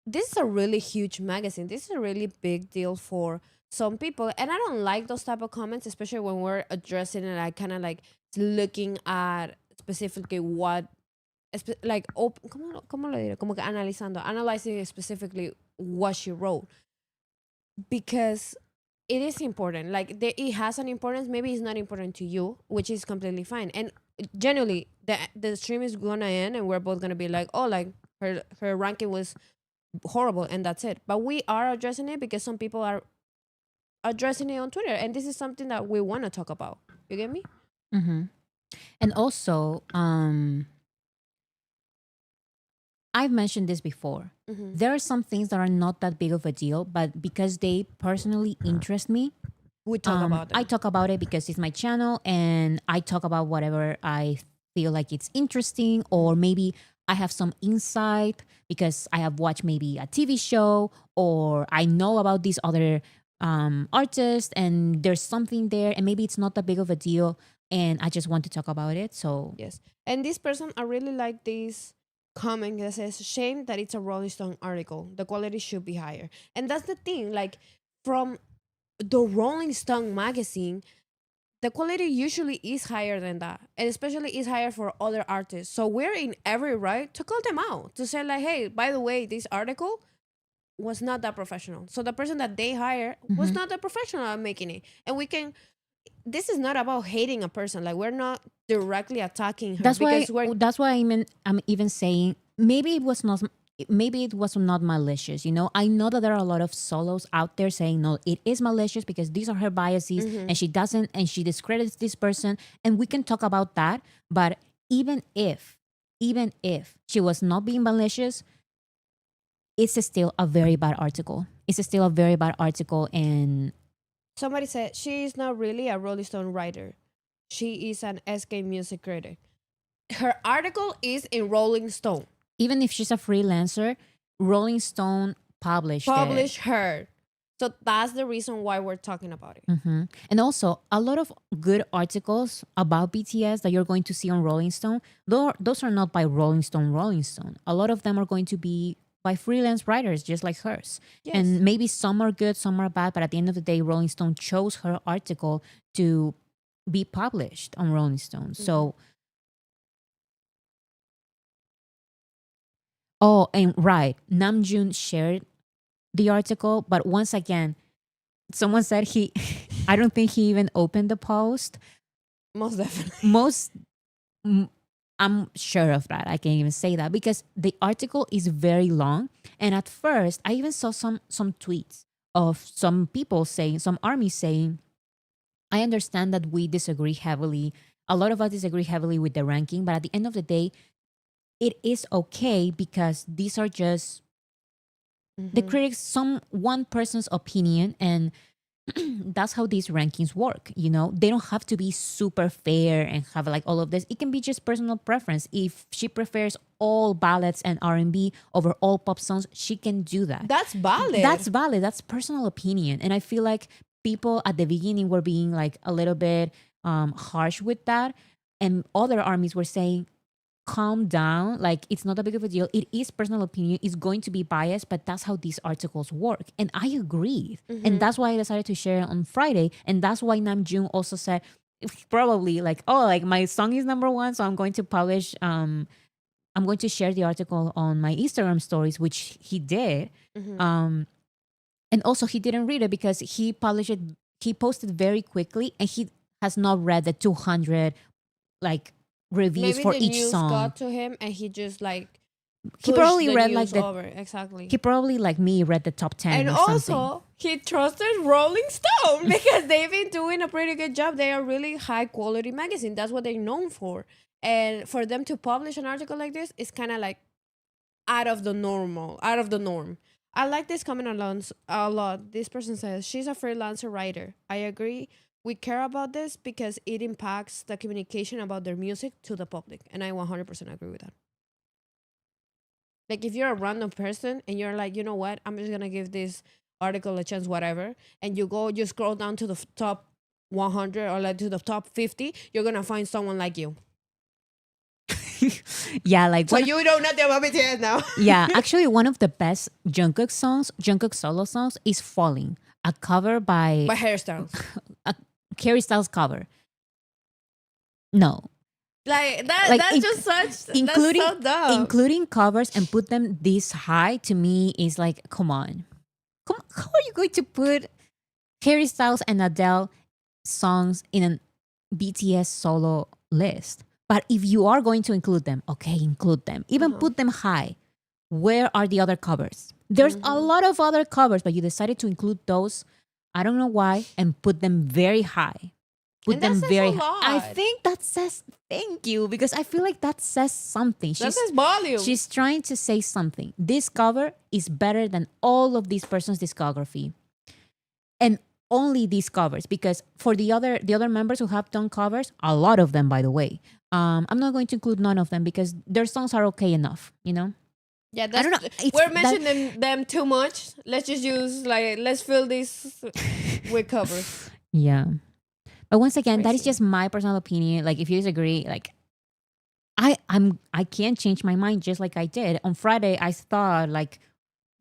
[SPEAKER 2] this is a really huge magazine. This is a really big deal for some people, and I don't like those type of comments, especially when we're addressing it. I kind of like looking at specifically what, like, ¿cómo lo diré? Como que analyzing specifically what she wrote, because it is important. Like it has an importance. Maybe it's not important to you, which is completely fine. And generally, the stream is gonna end, and we're both gonna be like, oh, like her ranking was horrible, and that's it. But we are addressing it because some people are addressing it on Twitter, and this is something that we want to talk about. You get me?
[SPEAKER 1] Mm-hmm. And also, I've mentioned this before.
[SPEAKER 2] Mm-hmm.
[SPEAKER 1] There are some things that are not that big of a deal, but because they personally interest me,
[SPEAKER 2] We talk about
[SPEAKER 1] I
[SPEAKER 2] them.
[SPEAKER 1] talk about it because it's my channel and I talk about whatever I feel like it's interesting, or maybe I have some insight because I have watched maybe a TV show, or I know about these other artists and there's something there and maybe it's not that big of a deal and I just want to talk about it. So,
[SPEAKER 2] Yes. And this person, I really like this comment that says, shame that it's a Rolling Stone article. The quality should be higher. And that's the thing, like from the Rolling Stone magazine, the quality usually is higher than that. And especially is higher for other artists. So we're in every right to call them out, to say like, hey, by the way, this article was not that professional. So the person that they hire was not that professional at making it. And we can, this is not about hating a person. Like we're not directly attacking her because we're
[SPEAKER 1] that's why I'm even saying maybe it was not malicious. You know, I know that there are a lot of solos out there saying no, it is malicious because these are her biases and she discredits this person, and we can talk about that. But even if she was not being malicious, it's still a very bad article. It's still a very bad article, and
[SPEAKER 2] somebody said she is not really a Rolling Stone writer. She is an SK music critic. Her article is in Rolling Stone.
[SPEAKER 1] even if she's a freelancer, Rolling Stone published
[SPEAKER 2] Publish
[SPEAKER 1] it.
[SPEAKER 2] her. So that's the reason why we're talking about it.
[SPEAKER 1] And also, a lot of good articles about BTS that you're going to see on Rolling Stone, those are not by Rolling Stone, Rolling Stone. A lot of them are going to be by freelance writers just like hers.
[SPEAKER 2] Yes.
[SPEAKER 1] And maybe some are good, some are bad, but at the end of the day, Rolling Stone chose her article to be published on Rolling Stone. So, oh, and right, Namjoon shared the article, but once again, someone said he, I don't think he even opened the post.
[SPEAKER 2] Most definitely.
[SPEAKER 1] I'm sure of that. I can even say that because the article is very long. And at first, I even saw some tweets of some people saying, some armies saying, I understand that we disagree heavily. A lot of us disagree heavily with the ranking, but at the end of the day, it is okay because these are just the critics, one person's opinion, and that's how these rankings work. You know, they don't have to be super fair and have like all of this. It can be just personal preference. If she prefers all ballads and R&B over all pop songs, she can do that.
[SPEAKER 2] That's valid.
[SPEAKER 1] That's valid. That's personal opinion. And I feel like people at the beginning were being like a little bit harsh with that, and other armies were saying, calm down, like it's not that big of a deal. It is personal opinion, it's going to be biased, but that's how these articles work. And I agreed. And that's why I decided to share it on Friday. And that's why Namjoon also said probably like, oh, like my song is number one, so I'm going to publish I'm going to share the article on my Instagram stories, which he did. And also he didn't read it because he posted very quickly, and he has not read the 200 like reviews
[SPEAKER 2] maybe
[SPEAKER 1] for
[SPEAKER 2] the
[SPEAKER 1] each
[SPEAKER 2] news
[SPEAKER 1] song.
[SPEAKER 2] got to him and he just like
[SPEAKER 1] He probably
[SPEAKER 2] pushed the
[SPEAKER 1] read
[SPEAKER 2] news
[SPEAKER 1] like
[SPEAKER 2] over. Exactly.
[SPEAKER 1] he probably like me read the top 10
[SPEAKER 2] And
[SPEAKER 1] or
[SPEAKER 2] also
[SPEAKER 1] something.
[SPEAKER 2] he trusted Rolling Stone because they've been doing a pretty good job. They are really high quality magazine. That's what they're known for. And for them to publish an article like this is kind of like out of the norm. I like this comment a lot. This person says she's a freelancer writer. I agree. We care about this because it impacts the communication about their music to the public, and I 100% agree with that. Like if you're a random person and you're like, you know what, I'm just gonna give this article a chance, whatever, and you scroll down to the top 100 or like to the top 50, you're gonna find someone like you.
[SPEAKER 1] Yeah, like
[SPEAKER 2] So you know nothing about BTS now.
[SPEAKER 1] yeah, actually one of the best Jungkook solo songs is Falling, a cover by
[SPEAKER 2] By Hairstyles.
[SPEAKER 1] Hairstyle's cover. No,
[SPEAKER 2] Like that.
[SPEAKER 1] like
[SPEAKER 2] That's just such.
[SPEAKER 1] including
[SPEAKER 2] That's so dumb.
[SPEAKER 1] including covers and put them this high to me is like, come on, how are you going to put Hairstyles and Adele songs in a BTS solo list. But if you are going to include them, okay, include them. Even
[SPEAKER 2] Uh-huh.
[SPEAKER 1] put them high. Where are the other covers? There's a
[SPEAKER 2] Mhm.
[SPEAKER 1] lot of other covers, but you decided to include those. I don't know why, and put them very high. Put
[SPEAKER 2] And that
[SPEAKER 1] them
[SPEAKER 2] says
[SPEAKER 1] very
[SPEAKER 2] a
[SPEAKER 1] high. I
[SPEAKER 2] lot.
[SPEAKER 1] think that says thank you because I feel like that says something.
[SPEAKER 2] That says volume.
[SPEAKER 1] She's trying to say something. This cover is better than all of this person's discography. And only these covers because for the other members who have done covers, a lot of them by the way. I'm not going to include none of them because their songs are okay enough, you know?
[SPEAKER 2] Yeah,
[SPEAKER 1] I
[SPEAKER 2] that's
[SPEAKER 1] don't know. It's
[SPEAKER 2] we're
[SPEAKER 1] that
[SPEAKER 2] mentioning them too much. Let's just use like let's fill this with covers.
[SPEAKER 1] yeah. But once
[SPEAKER 2] It's
[SPEAKER 1] again, that is
[SPEAKER 2] crazy.
[SPEAKER 1] just my personal opinion. Like if you disagree, like I can't change my mind just like I did. On Friday I thought like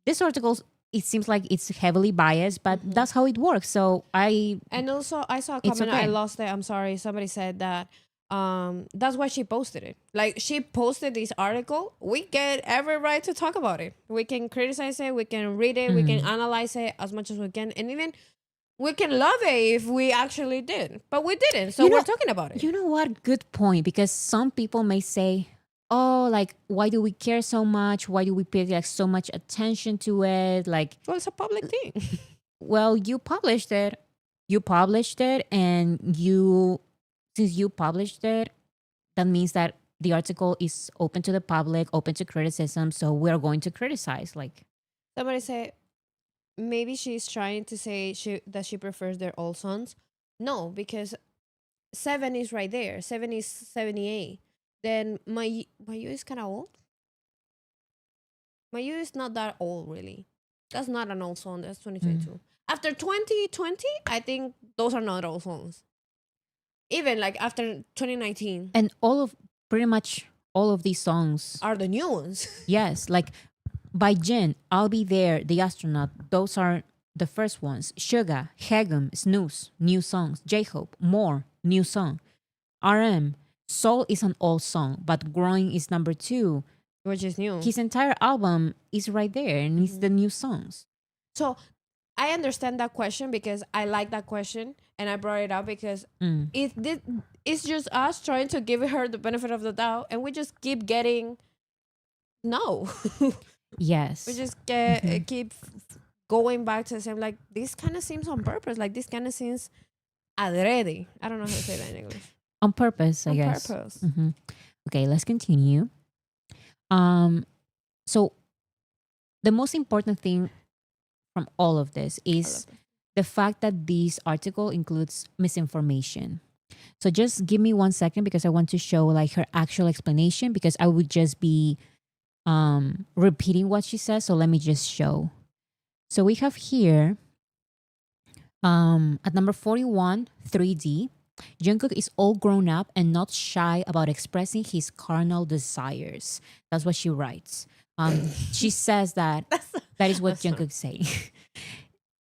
[SPEAKER 1] this article it seems like it's heavily biased, but
[SPEAKER 2] Hmm.
[SPEAKER 1] that's how it works. So I
[SPEAKER 2] And also, I saw a
[SPEAKER 1] it's
[SPEAKER 2] comment. I
[SPEAKER 1] okay.
[SPEAKER 2] lost it. I'm sorry. Somebody said that. That's why she posted it. Like she posted this article. We get every right to talk about it. We can criticize it. We can read it. We can
[SPEAKER 1] Mhm.
[SPEAKER 2] analyze it as much as we can, and even we can love it if we actually did. But we didn't. So
[SPEAKER 1] You
[SPEAKER 2] we're
[SPEAKER 1] know,
[SPEAKER 2] talking about it.
[SPEAKER 1] you know what? Good point. Because some people may say, "Oh, like why do we care so much? Why do we pay like so much attention to it?" Like,
[SPEAKER 2] Well, it's a public thing.
[SPEAKER 1] well, you published it, and you since you published it, that means that the article is open to the public, open to criticism. So we're going to criticize. Like,
[SPEAKER 2] Somebody said maybe she's trying to say she prefers their old songs. No, because seven is right there. Seven is 78. Then my you is kind of old. My you is not that old really. That's not an old song. That's
[SPEAKER 1] mm.
[SPEAKER 2] 2022. After 2020, I think those are not old songs. Even like after 2019
[SPEAKER 1] And pretty much all of these songs,
[SPEAKER 2] are the new ones.
[SPEAKER 1] yes, like by Jin, I'll Be There, The Astronaut, those are the first ones. Suga, Hegum, Snooze, new songs. J-Hope, More, new song. RM, Soul is an old song, but Growing is number 2.
[SPEAKER 2] Which is new.
[SPEAKER 1] His entire album is right there and it's
[SPEAKER 2] Mhm.
[SPEAKER 1] the new songs.
[SPEAKER 2] So I understand that question because I like that question and I brought it up because
[SPEAKER 1] Mm,
[SPEAKER 2] it's just us trying to give her the benefit of the doubt and we just keep getting no. We
[SPEAKER 1] yes.
[SPEAKER 2] just
[SPEAKER 1] Mhm.
[SPEAKER 2] keep going back to the same like this kind of seems on purpose. Like this kind of seems adrede. I don't know how to say that in English.
[SPEAKER 1] On purpose, I
[SPEAKER 2] On
[SPEAKER 1] guess.
[SPEAKER 2] purpose.
[SPEAKER 1] Mhm. Okay, let's continue. Um, so the most important thing from all of this
[SPEAKER 2] I love
[SPEAKER 1] is
[SPEAKER 2] that.
[SPEAKER 1] the fact that this article includes misinformation. So just give me 1 second because I want to show like her actual explanation because I would just be repeating what she says. So let me just show. So we have here at number 41, 3D. Jungkook is all grown up and not shy about expressing his carnal desires. That's what she writes. She says that that is what
[SPEAKER 2] That's fun.
[SPEAKER 1] Jungkook saying.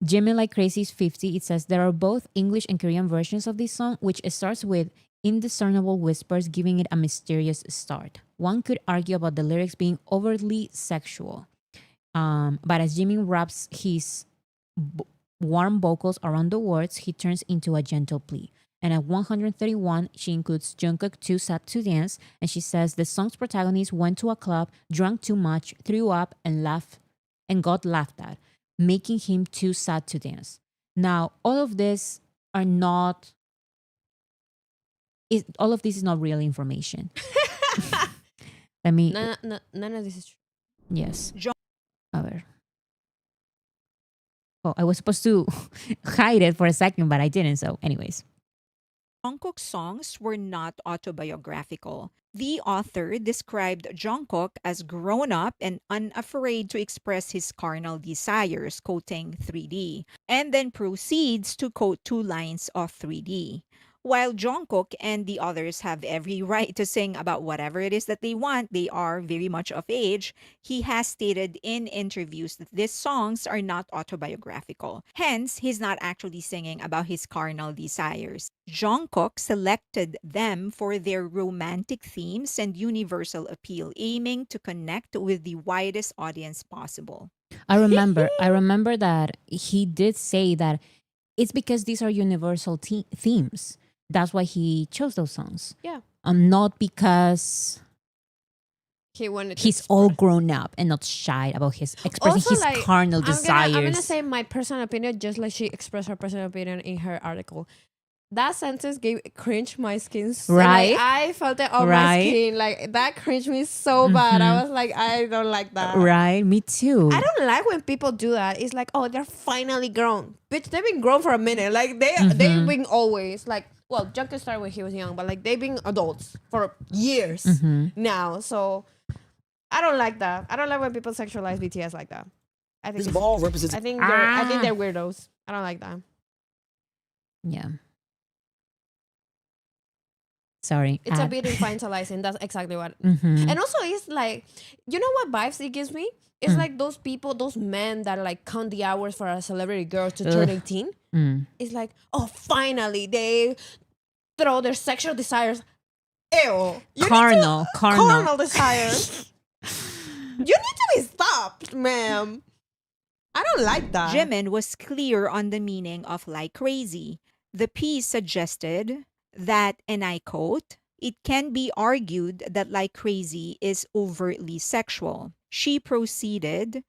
[SPEAKER 1] Jimmy Like Crazy's 50, it says there are both English and Korean versions of this song, which starts with indiscernible whispers, giving it a mysterious start. One could argue about the lyrics being overtly sexual. But as Jimmy wraps his b- warm vocals around the words, he turns into a gentle plea. And at 131, she includes Jungkook Too Sad to Dance, and she says the song's protagonist went to a club, drank too much, threw up, and laughed, and got laughed at, making him too sad to dance. Now, are not. All of this is not real information. Let me.
[SPEAKER 2] None of this is true.
[SPEAKER 1] Yes. A ver. Oh, I was supposed to hide it for a second, but I didn't. So, anyways.
[SPEAKER 3] Jungkook's songs were not autobiographical. The author described Jungkook as grown up and unafraid to express his carnal desires, quoting 3D, and then proceeds to quote two lines of 3D. While Jungkook and the others have every right to sing about whatever it is that they want, they are very much of age. He has stated in interviews that these songs are not autobiographical. Hence, he's not actually singing about his carnal desires. Jungkook selected them for their romantic themes and universal appeal, aiming to connect with the widest audience possible.
[SPEAKER 1] I remember that he did say that it's because these are universal themes. That's why he chose those songs.
[SPEAKER 2] Yeah.
[SPEAKER 1] Not because
[SPEAKER 2] He wanted.
[SPEAKER 1] he's all grown up and not shy about his expressing
[SPEAKER 2] Also,
[SPEAKER 1] his
[SPEAKER 2] like,
[SPEAKER 1] carnal desires.
[SPEAKER 2] I'm gonna say my personal opinion, just like she expressed her personal opinion in her article. That sentence gave cringe my skin.
[SPEAKER 1] Right?
[SPEAKER 2] Like, I felt it on my
[SPEAKER 1] Right?
[SPEAKER 2] skin. Like, that cringed me so bad. I was like, I don't like that.
[SPEAKER 1] Right? Me too.
[SPEAKER 2] I don't like when people do that. It's like, oh, they're finally grown. Bitch, they've been grown for a minute. Like, they've been always like, well, Junker started when he was young, but like they've been adults for years now. So I don't like that. I don't like when people sexualize BTS like that. I think
[SPEAKER 4] This ball represents.
[SPEAKER 2] I think they're weirdos. I don't like that.
[SPEAKER 1] Yeah. Sorry.
[SPEAKER 2] It's a bit infantilizing. That's exactly what.
[SPEAKER 1] Mm-hmm.
[SPEAKER 2] And also, it's like, you know what vibes it gives me? It's like those people, those men that like count the hours for a celebrity girl to turn 18. It's like, oh, finally they throw their sexual desires. Ew. Carnal desires. You need to be stopped, ma'am. I don't like that.
[SPEAKER 3] Jimin was clear on the meaning of like crazy. The piece suggested that, and I quote, it can be argued that like crazy is overtly sexual. She proceeded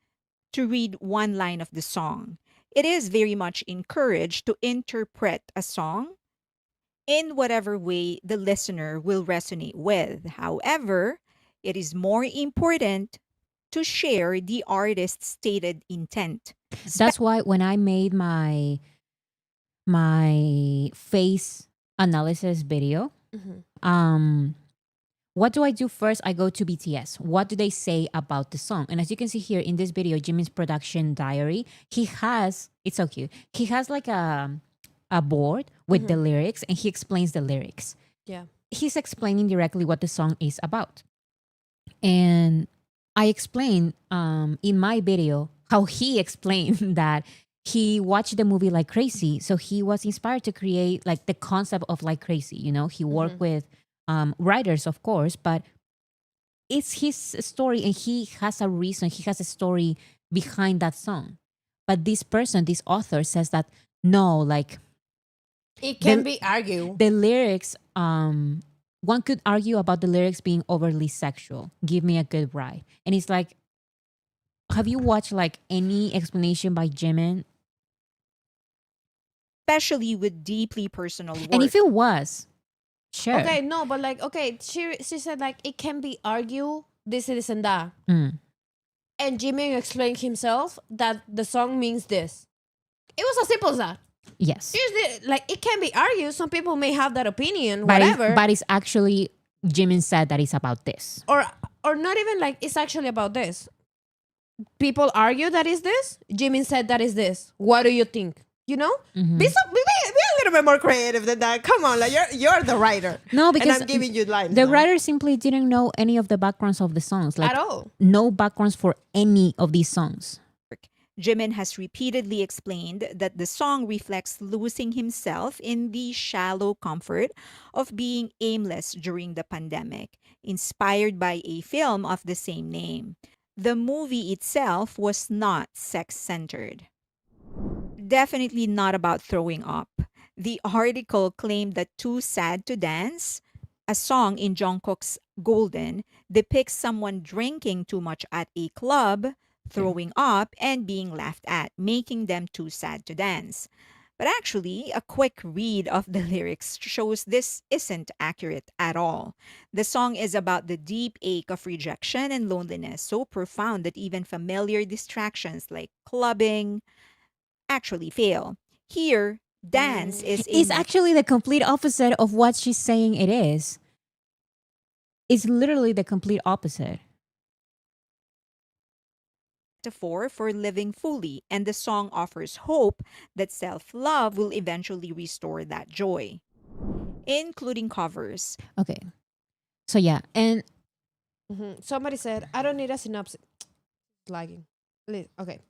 [SPEAKER 3] to read one line of the song. It is very much encouraged to interpret a song in whatever way the listener will resonate with. However, it is more important to share the artist's stated intent.
[SPEAKER 1] That's why when I made my face analysis video, what do I do first? I go to BTS. What do they say about the song? And as you can see here in this video, Jimin's production diary, it's so cute. He has like a board with the lyrics and he explains the lyrics.
[SPEAKER 2] Yeah.
[SPEAKER 1] He's explaining directly what the song is about. And I explained in my video how he explained that he watched the movie Like Crazy. So he was inspired to create like the concept of Like Crazy. You know, he worked with writers, of course, but it's his story and he has a reason. He has a story behind that song. But this author says that no, like
[SPEAKER 2] it can be argued.
[SPEAKER 1] the lyrics, one could argue about the lyrics being overly sexual. Give me a good ride. And it's like, have you watched like any explanation by Jimin?
[SPEAKER 3] Especially with deeply personal work.
[SPEAKER 1] And if it was, sure.
[SPEAKER 2] Okay, no, but like, okay, she said like it can be argued this and that.
[SPEAKER 1] Mm.
[SPEAKER 2] And Jimmy explained himself that the song means this. It was as simple as that.
[SPEAKER 1] Yes.
[SPEAKER 2] Seriously, like it can be argued. Some people may have that opinion,
[SPEAKER 1] But
[SPEAKER 2] whatever.
[SPEAKER 1] but it's actually, Jimin said that it's about this.
[SPEAKER 2] or not even like it's actually about this. People argue that is this. Jimmy said that is this. What do you think? You know, be a little bit more creative than that. Come on, like you're the writer.
[SPEAKER 1] No, because
[SPEAKER 2] and I'm giving you lines.
[SPEAKER 1] the
[SPEAKER 2] now.
[SPEAKER 1] writer simply didn't know any of the backgrounds of the songs. Like
[SPEAKER 2] At all.
[SPEAKER 1] no backgrounds for any of these songs.
[SPEAKER 3] Jimin has repeatedly explained that the song reflects losing himself in the shallow comfort of being aimless during the pandemic, inspired by a film of the same name. The movie itself was not sex-centered. Definitely not about throwing up. The article claimed that Too Sad to Dance, a song in Jungkook's Golden, depicts someone drinking too much at a club, throwing up, and being laughed at, making them too sad to dance. But actually, a quick read of the lyrics shows this isn't accurate at all. The song is about the deep ache of rejection and loneliness, so profound that even familiar distractions like clubbing actually fail. Here, dance is
[SPEAKER 1] It's actually the complete opposite of what she's saying it is. It's literally the complete opposite.
[SPEAKER 3] metaphor for living fully, and the song offers hope that self love will eventually restore that joy, including covers.
[SPEAKER 1] Okay. So yeah, and
[SPEAKER 2] Somebody said, I don't need a synopsis. Lagging. Okay.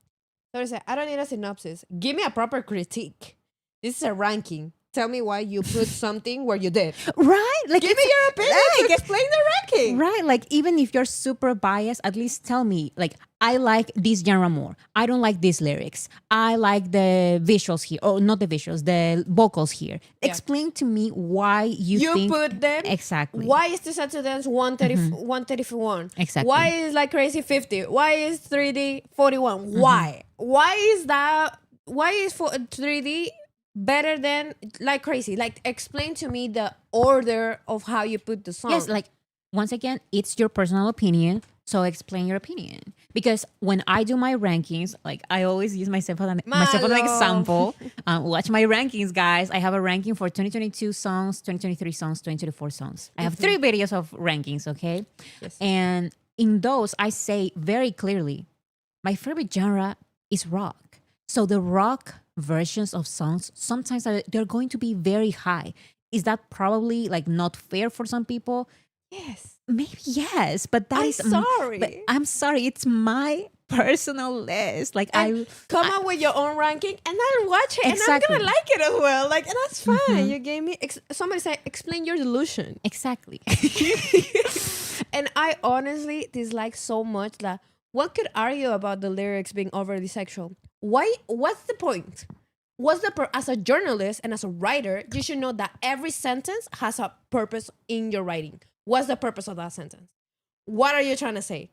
[SPEAKER 2] Somebody said, I don't need a synopsis. Give me a proper critique. This is a ranking. Tell me why you put something where you did.
[SPEAKER 1] right, like
[SPEAKER 2] Give me your opinion. Like, explain the ranking.
[SPEAKER 1] right, like even if you're super biased, at least tell me like I like this genre more. I don't like these lyrics. I like the visuals here, or not the visuals, the vocals here.
[SPEAKER 2] Yeah.
[SPEAKER 1] Explain to me why you
[SPEAKER 2] You
[SPEAKER 1] think
[SPEAKER 2] put them.
[SPEAKER 1] exactly.
[SPEAKER 2] Why is this to dance 131?
[SPEAKER 1] Exactly.
[SPEAKER 2] Why is like crazy 50? Why is 3D 41? Why? Why is that? Why is 3D better than like crazy? Like explain to me the order of how you put the song.
[SPEAKER 1] Yes, like once again, it's your personal opinion. So explain your opinion. Because when I do my rankings, like I always use myself as an
[SPEAKER 2] Malo.
[SPEAKER 1] example. Watch my rankings, guys. I have a ranking for 2022 songs, 2023 songs, 2024 songs. I have 3 videos of rankings, okay?
[SPEAKER 2] Yes.
[SPEAKER 1] And in those, I say very clearly, my favorite genre is rock. So the rock versions of songs, sometimes they're going to be very high. Is that probably like not fair for some people?
[SPEAKER 2] Yes.
[SPEAKER 1] Maybe yes, but that
[SPEAKER 2] I'm
[SPEAKER 1] is
[SPEAKER 2] sorry.
[SPEAKER 1] But I'm sorry, it's my personal list. Like
[SPEAKER 2] And come up with your own ranking, and I'll watch it,
[SPEAKER 1] Exactly.
[SPEAKER 2] and I'm gonna like it as well. Like, and that's fine. You gave me somebody said, explain your delusion,
[SPEAKER 1] exactly.
[SPEAKER 2] and I honestly dislike so much that one could argue about the lyrics being overly sexual. Why? What's the point? What's the as a journalist and as a writer, you should know that every sentence has a purpose in your writing. What's the purpose of that sentence? What are you trying to say?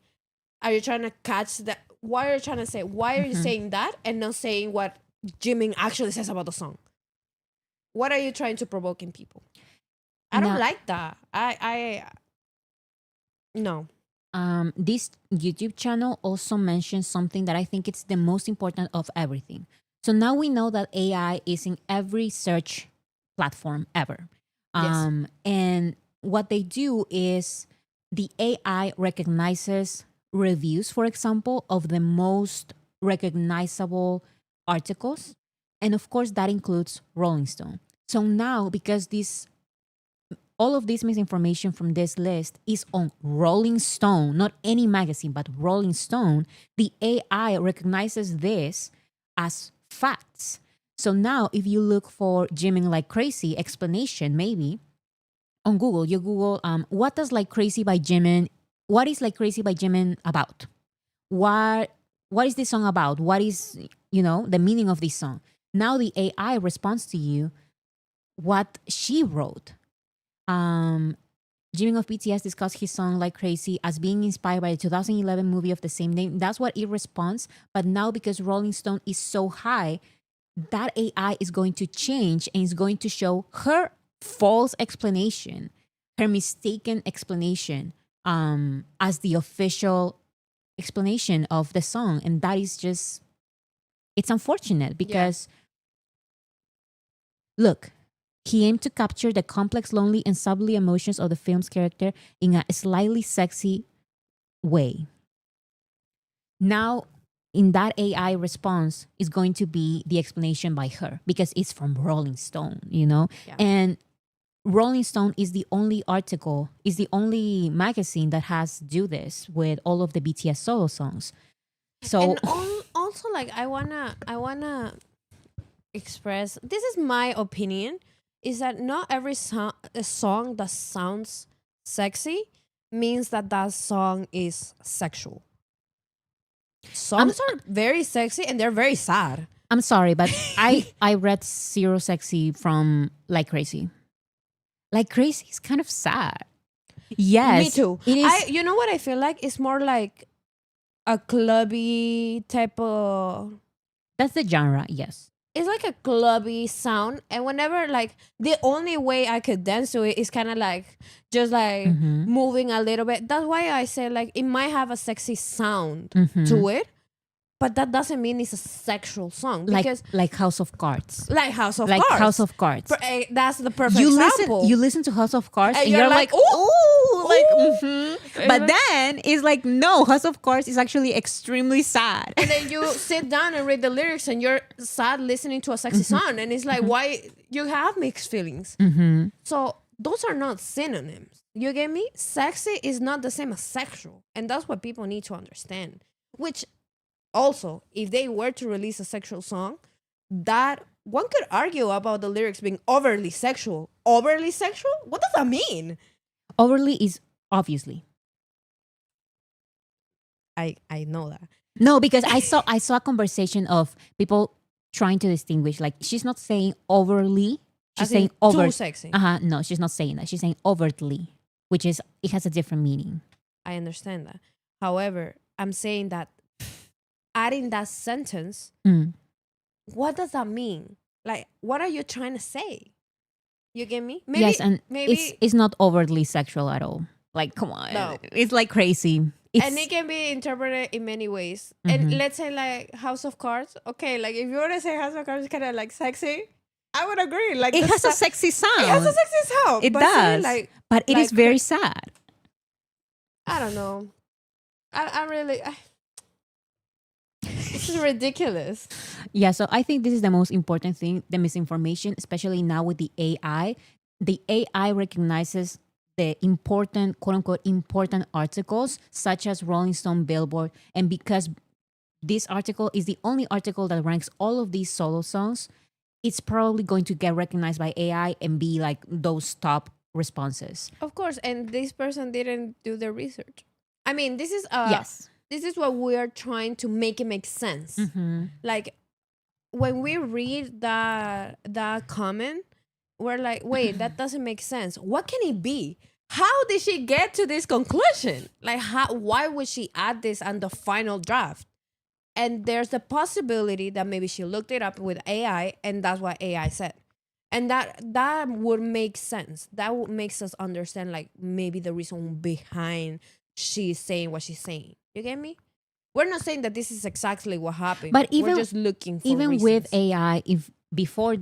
[SPEAKER 2] Are you trying to catch that? Why are you trying to say? Why are you saying that and not saying what Jimin actually says about the song? What are you trying to provoke in people? I don't
[SPEAKER 1] No.
[SPEAKER 2] like that. No.
[SPEAKER 1] This YouTube channel also mentions something that I think it's the most important of everything. So now we know that AI is in every search platform ever.
[SPEAKER 2] Yes.
[SPEAKER 1] And what they do is the AI recognizes reviews, for example, of the most recognizable articles. And of course, that includes Rolling Stone. So now, because all of this misinformation from this list is on Rolling Stone, not any magazine, but Rolling Stone, the AI recognizes this as facts. So now, if you look for Jimin Like Crazy explanation, maybe on Google, you Google, what does Like Crazy by Jimin, what is Like Crazy by Jimin about? What is this song about? What is, the meaning of this song? Now the AI responds to you what she wrote. Jimin of BTS discussed his song Like Crazy as being inspired by the 2011 movie of the same name. That's what it responds. But now, because Rolling Stone is so high, that AI is going to change and is going to show her false explanation, her mistaken explanation, as the official explanation of the song. And that is just, it's unfortunate because, look, he aimed to capture the complex, lonely, and subtly emotions of the film's character in a slightly sexy way. Now, in that AI response is going to be the explanation by her because it's from Rolling Stone,
[SPEAKER 2] Yeah.
[SPEAKER 1] And Rolling Stone is the only article, is the only magazine that has do this with all of the BTS solo songs. So
[SPEAKER 2] And also, like, I wanna express, this is my opinion, is that not every a song that sounds sexy means that that song is sexual. Songs are very sexy and they're very sad.
[SPEAKER 1] I'm sorry, but I read Zero Sexy from Like Crazy. Like Crazy is kind of sad. Yes.
[SPEAKER 2] Me too.
[SPEAKER 1] It is.
[SPEAKER 2] You know what I feel like? It's more like a clubby type of,
[SPEAKER 1] That's the genre, yes.
[SPEAKER 2] it's like a clubby sound, and whenever, like, the only way I could dance to it is kind of like just like moving a little bit. That's why I say, like, it might have a sexy sound to it, but that doesn't mean it's a sexual song, because
[SPEAKER 1] Like House of Cards.
[SPEAKER 2] like House of
[SPEAKER 1] Like
[SPEAKER 2] Cards.
[SPEAKER 1] House of Cards.
[SPEAKER 2] That's the perfect
[SPEAKER 1] You
[SPEAKER 2] example.
[SPEAKER 1] listen to House of Cards and,
[SPEAKER 2] And
[SPEAKER 1] you're
[SPEAKER 2] you're
[SPEAKER 1] like,
[SPEAKER 2] like,
[SPEAKER 1] ooh, like,
[SPEAKER 2] ooh.
[SPEAKER 1] But then it's like, no, House of Cards is actually extremely sad.
[SPEAKER 2] And then you sit down and read the lyrics and you're sad listening to a sexy song, and it's like, why you have mixed feelings? So those are not synonyms. You get me? Sexy is not the same as sexual, and that's what people need to understand. Which also, if they were to release a sexual song, that one could argue about the lyrics being overly sexual. Overly sexual? What does that mean?
[SPEAKER 1] Overly is obviously.
[SPEAKER 2] I know that.
[SPEAKER 1] No, because I saw a conversation of people trying to distinguish. Like she's not saying overly. She's
[SPEAKER 2] As in
[SPEAKER 1] saying over.
[SPEAKER 2] too sexy.
[SPEAKER 1] No, she's not saying that. She's saying overtly, which is it has a different meaning.
[SPEAKER 2] I understand that. However, I'm saying that adding that sentence,
[SPEAKER 1] Mm.
[SPEAKER 2] what does that mean? Like, what are you trying to say? You get me? Maybe,
[SPEAKER 1] Yes, and
[SPEAKER 2] maybe
[SPEAKER 1] it's not overtly sexual at all. Like, come on,
[SPEAKER 2] no.
[SPEAKER 1] it's like crazy. It's
[SPEAKER 2] And it can be interpreted in many ways. And let's say like House of Cards. Okay, like if you want to say House of Cards is kind of like sexy, I would agree. Like
[SPEAKER 1] it
[SPEAKER 2] the
[SPEAKER 1] has a sexy sound.
[SPEAKER 2] it has a sexy sound.
[SPEAKER 1] It
[SPEAKER 2] but
[SPEAKER 1] does,
[SPEAKER 2] saying, like,
[SPEAKER 1] but it is
[SPEAKER 2] like,
[SPEAKER 1] very sad.
[SPEAKER 2] I don't know. I really. This is ridiculous.
[SPEAKER 1] Yeah, so I think this is the most important thing, the misinformation, especially now with the AI. The AI recognizes the important, quote unquote, important articles, such as Rolling Stone, Billboard. And because this article is the only article that ranks all of these solo songs, it's probably going to get recognized by AI and be like those top responses.
[SPEAKER 2] Of course, and this person didn't do the research. I mean, this is
[SPEAKER 1] Yes.
[SPEAKER 2] this is what we are trying to make it make sense. Like when we read that comment, we're like, wait, that doesn't make sense. What can it be? How did she get to this conclusion? Like, why would she add this on the final draft? And there's a possibility that maybe she looked it up with AI, and that's what AI said. And that would make sense. That would makes us understand, like, maybe the reason behind she's saying what she's saying. You get me? We're not saying that this is exactly what happened.
[SPEAKER 1] But
[SPEAKER 2] we're just looking for
[SPEAKER 1] even
[SPEAKER 2] reasons.
[SPEAKER 1] with AI, if before,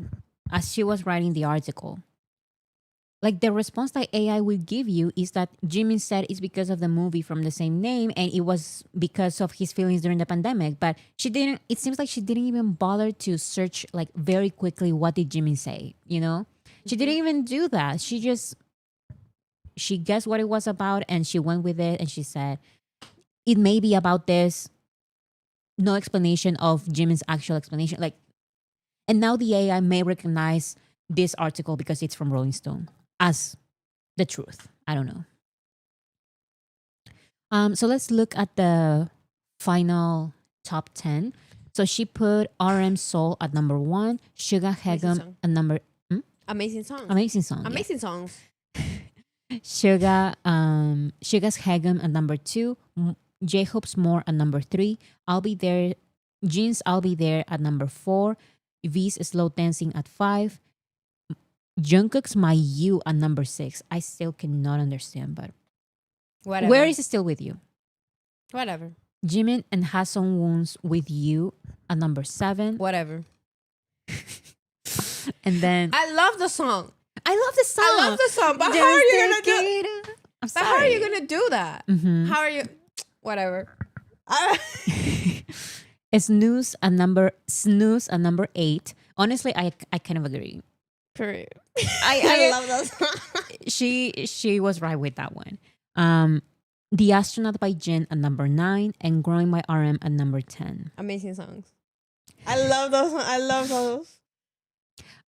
[SPEAKER 1] as she was writing the article, like the response that AI will give you is that Jimin said it's because of the movie from the same name and it was because of his feelings during the pandemic. But she didn't, it seems like she didn't even bother to search like very quickly what did Jimin say, you know? She didn't even do that. She guessed what it was about and she went with it and she said, it may be about this. No explanation of Jimin's actual explanation. Like, and now the AI may recognize this article because it's from Rolling Stone as the truth. I don't know. So let's look at the final top 10. So she put RM Soul at number 1, Suga Hegum
[SPEAKER 2] song.
[SPEAKER 1] at number
[SPEAKER 2] Amazing songs.
[SPEAKER 1] amazing song.
[SPEAKER 2] Amazing songs.
[SPEAKER 1] Suga's Hegum at number 2, J-Hope's More at number 3, I'll Be There, Jin's I'll Be There at number 4, V's Slow Dancing at 5, Jungkook's My You at number 6. I still cannot understand, but
[SPEAKER 2] Whatever.
[SPEAKER 1] where is it still with you?
[SPEAKER 2] Whatever.
[SPEAKER 1] Jimin and Hassan Woon's With You at number 7.
[SPEAKER 2] Whatever.
[SPEAKER 1] And then
[SPEAKER 2] I love the song.
[SPEAKER 1] I love the song.
[SPEAKER 2] I love the song. But
[SPEAKER 1] Just
[SPEAKER 2] how are you gonna do?
[SPEAKER 1] take it. I'm
[SPEAKER 2] But
[SPEAKER 1] sorry.
[SPEAKER 2] how are you gonna do that?
[SPEAKER 1] Mhm.
[SPEAKER 2] How are you? Whatever.
[SPEAKER 1] Snooze at number 8. Honestly, I kind of agree.
[SPEAKER 2] Period.
[SPEAKER 1] I
[SPEAKER 2] love those.
[SPEAKER 1] She was right with that one. The Astronaut by Jin at number 9 and Growing My RM at number 10.
[SPEAKER 2] Amazing songs. I love those. I love those.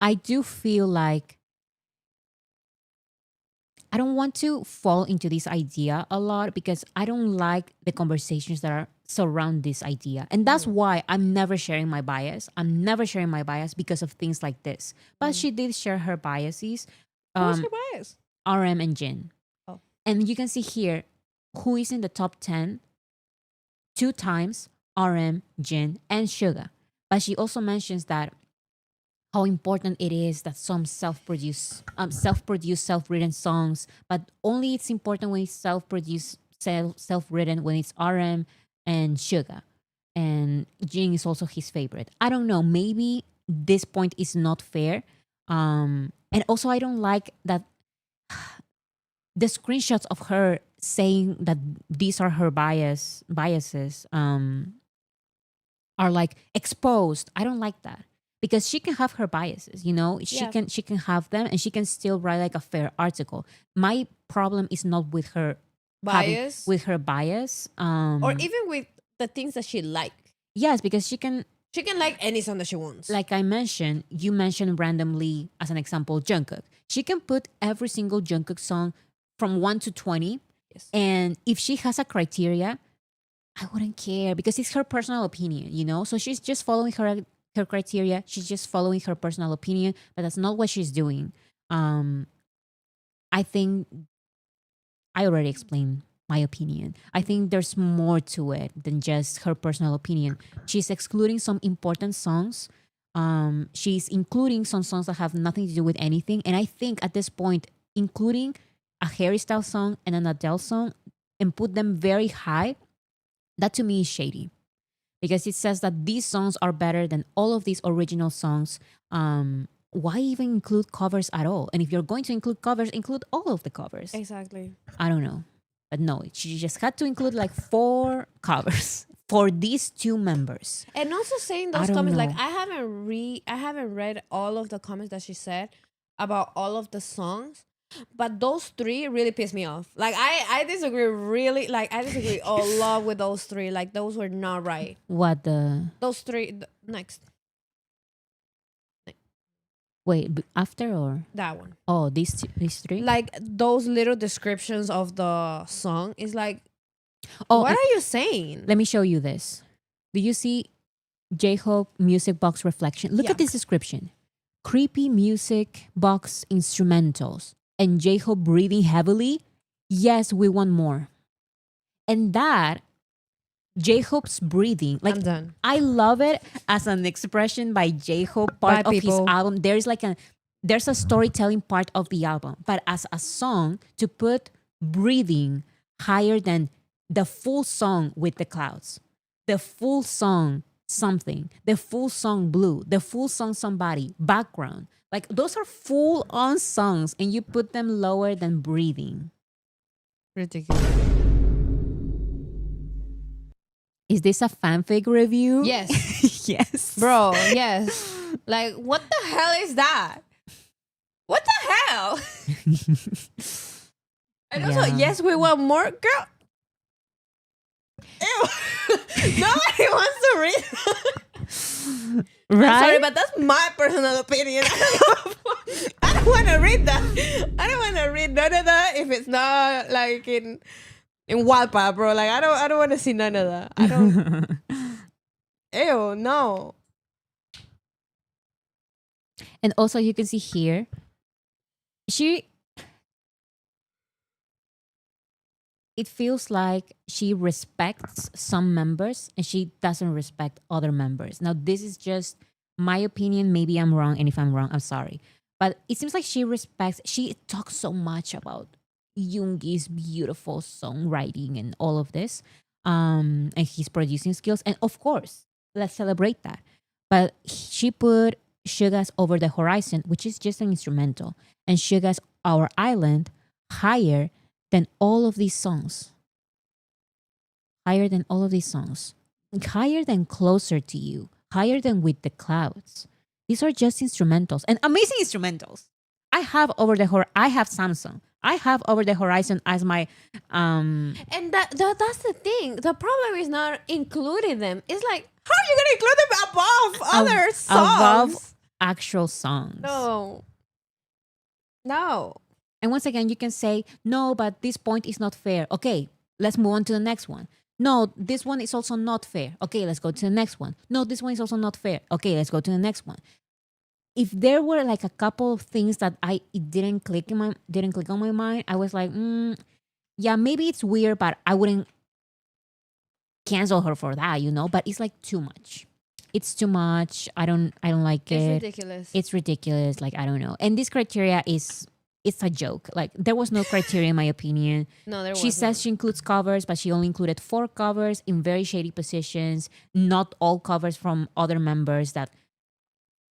[SPEAKER 1] I do feel like I don't want to fall into this idea a lot because I don't like the conversations that are surround this idea. And that's why I'm never sharing my bias. I'm never sharing my bias because of things like this. But she did share her biases.
[SPEAKER 2] Who's your bias?
[SPEAKER 1] RM and Jin.
[SPEAKER 2] Oh.
[SPEAKER 1] And you can see here who is in the top 10 2 times, RM, Jin, and Suga. But she also mentions that how important it is that some self-produced, self-written songs, but only it's important when it's self-produced, self-written when it's RM and Suga. And Jin is also his favorite. I don't know. Maybe this point is not fair. And also, I don't like that the screenshots of her saying that these are her biases are like exposed. I don't like that because she can have her biases, you know. She can have them and she can still write like a fair article. My problem is not with her
[SPEAKER 2] Bias?
[SPEAKER 1] with her bias,
[SPEAKER 2] Or even with the things that she like.
[SPEAKER 1] yes, because she can.
[SPEAKER 2] She can like any song that she wants.
[SPEAKER 1] Like I mentioned, you mentioned randomly as an example Jungkook. She can put every single Jungkook song from 1 to 20.
[SPEAKER 2] Yes.
[SPEAKER 1] And if she has a criteria, I wouldn't care because it's her personal opinion, you know? So she's just following her criteria. She's just following her personal opinion, but that's not what she's doing. Um, I think I already explained my opinion. I think there's more to it than just her personal opinion. She's excluding some important songs. She's including some songs that have nothing to do with anything. And I think at this point, including a Hairstyle song and an Adele song and put them very high, that to me is shady because it says that these songs are better than all of these original songs. Why even include covers at all? And if you're going to include covers, include all of the covers.
[SPEAKER 2] Exactly.
[SPEAKER 1] I don't know. But no, she just had to include like 4 covers for these 2 members.
[SPEAKER 2] And also saying
[SPEAKER 1] I
[SPEAKER 2] those
[SPEAKER 1] don't
[SPEAKER 2] comments, like
[SPEAKER 1] know.
[SPEAKER 2] I haven't read all of the comments that she said about all of the songs, but those 3 really pissed me off. Like I disagree really, like I disagree a lot with those 3. Like those were not right.
[SPEAKER 1] What the
[SPEAKER 2] Those 3 next
[SPEAKER 1] wait after or
[SPEAKER 2] that one.
[SPEAKER 1] oh these 3?
[SPEAKER 2] Like those little descriptions of the song is like,
[SPEAKER 1] Oh,
[SPEAKER 2] what are you saying?
[SPEAKER 1] let me show you this. Do you see J-Hope music box reflection? Look at
[SPEAKER 2] Yuck.
[SPEAKER 1] this description. Creepy music box instrumentals and J-Hope breathing heavily. Yes, we want more. And that J-Hope's breathing, like
[SPEAKER 2] I'm done.
[SPEAKER 1] I love it as an expression by J-Hope part
[SPEAKER 2] By
[SPEAKER 1] of his
[SPEAKER 2] people.
[SPEAKER 1] album. There's a storytelling part of the album, but as a song to put breathing higher than the full song with the clouds, the full song something, the full song blue, the full song somebody, background. Like those are full on songs and you put them lower than breathing.
[SPEAKER 2] Ridiculous.
[SPEAKER 1] Is this a fanfic review?
[SPEAKER 2] Yes.
[SPEAKER 1] Yes.
[SPEAKER 2] Bro, yes. Like, what the hell is that? What the hell? And also,
[SPEAKER 1] Yeah.
[SPEAKER 2] yes, we want more, girl. Ew. Nobody wants to read.
[SPEAKER 1] Right?
[SPEAKER 2] I'm sorry, but that's my personal opinion. I don't want to read that. I don't want to read none of that if it's not like in Wattpad, bro. Like I don't want to see none of that. I don't. Ew, no.
[SPEAKER 1] And also you can see here, it feels like she respects some members and she doesn't respect other members. Now, this is just my opinion. Maybe I'm wrong. And if I'm wrong, I'm sorry. But it seems like she talks so much about Yoongi's beautiful songwriting and all of this, and his producing skills. And of course, let's celebrate that. But she put Suga's Over the Horizon, which is just an instrumental, and Suga's Our Island higher than all of these songs. Higher than all of these songs. Higher than Closer to You. Higher than With the Clouds. These are just instrumentals and amazing instrumentals. I have Samsung. I have Over the Horizon as my
[SPEAKER 2] And that's the thing. The problem is not including them. It's like, how are you gonna include them above other songs?
[SPEAKER 1] above actual songs.
[SPEAKER 2] No.
[SPEAKER 1] And once again, you can say, no, but this point is not fair. Okay, let's move on to the next one. No, this one is also not fair. Okay, let's go to the next one. No, this one is also not fair. Okay, let's go to the next one. If there were like a couple of things that it didn't click on my mind, I was like, yeah, maybe it's weird, but I wouldn't cancel her for that, you know. But it's like too much. It's too much. I don't like
[SPEAKER 2] It's
[SPEAKER 1] it.
[SPEAKER 2] ridiculous.
[SPEAKER 1] It's ridiculous. Like I don't know. And this criteria it's a joke. Like there was no criteria in my opinion.
[SPEAKER 2] No, there
[SPEAKER 1] She
[SPEAKER 2] wasn't.
[SPEAKER 1] says she includes covers, but she only included 4 covers in very shady positions. Not all covers from other members that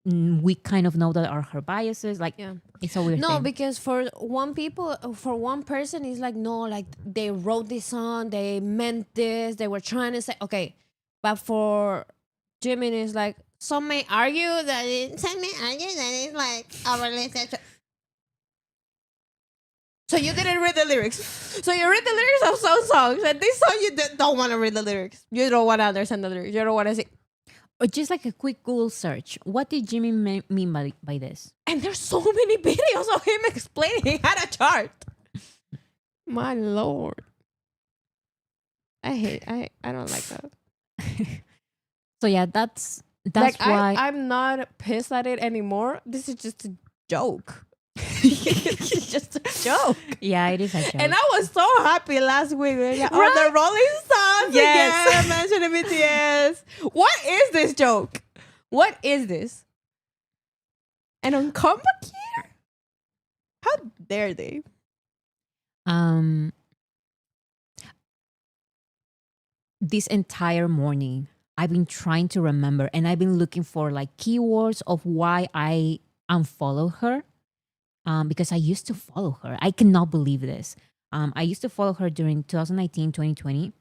[SPEAKER 1] we kind of know that are her biases. Like
[SPEAKER 2] Yeah.
[SPEAKER 1] it's a weird
[SPEAKER 2] No,
[SPEAKER 1] thing.
[SPEAKER 2] because for one person, it's like, no, like they wrote this song, they meant this, they were trying to say, okay. But for Jimin, it's like, some may argue that it's like our relationship. So you didn't read the lyrics. So you read the lyrics of some songs, and this song you don't want to read the lyrics. You don't want to understand the lyrics. You don't want to see.
[SPEAKER 1] Or just like a quick Google search. What did Jimmy mean by this?
[SPEAKER 2] And there's so many videos of him explaining how to chart. My lord. I don't like that.
[SPEAKER 1] So yeah, that's
[SPEAKER 2] Like
[SPEAKER 1] why.
[SPEAKER 2] I'm not pissed at it anymore. This is just a joke. It's just a joke.
[SPEAKER 1] Yeah, it is a joke.
[SPEAKER 2] And I was so happy last week. Like, oh,
[SPEAKER 1] Right?
[SPEAKER 2] the Rolling Stones
[SPEAKER 1] Yes.
[SPEAKER 2] again mentioning BTS. What is this joke? What is this? And on comeback here? How dare they?
[SPEAKER 1] um this entire morning I've been trying to remember, and I've been looking for like keywords of why I unfollow her, because I used to follow her. I cannot believe this. I used to follow her during 2019, 2020, and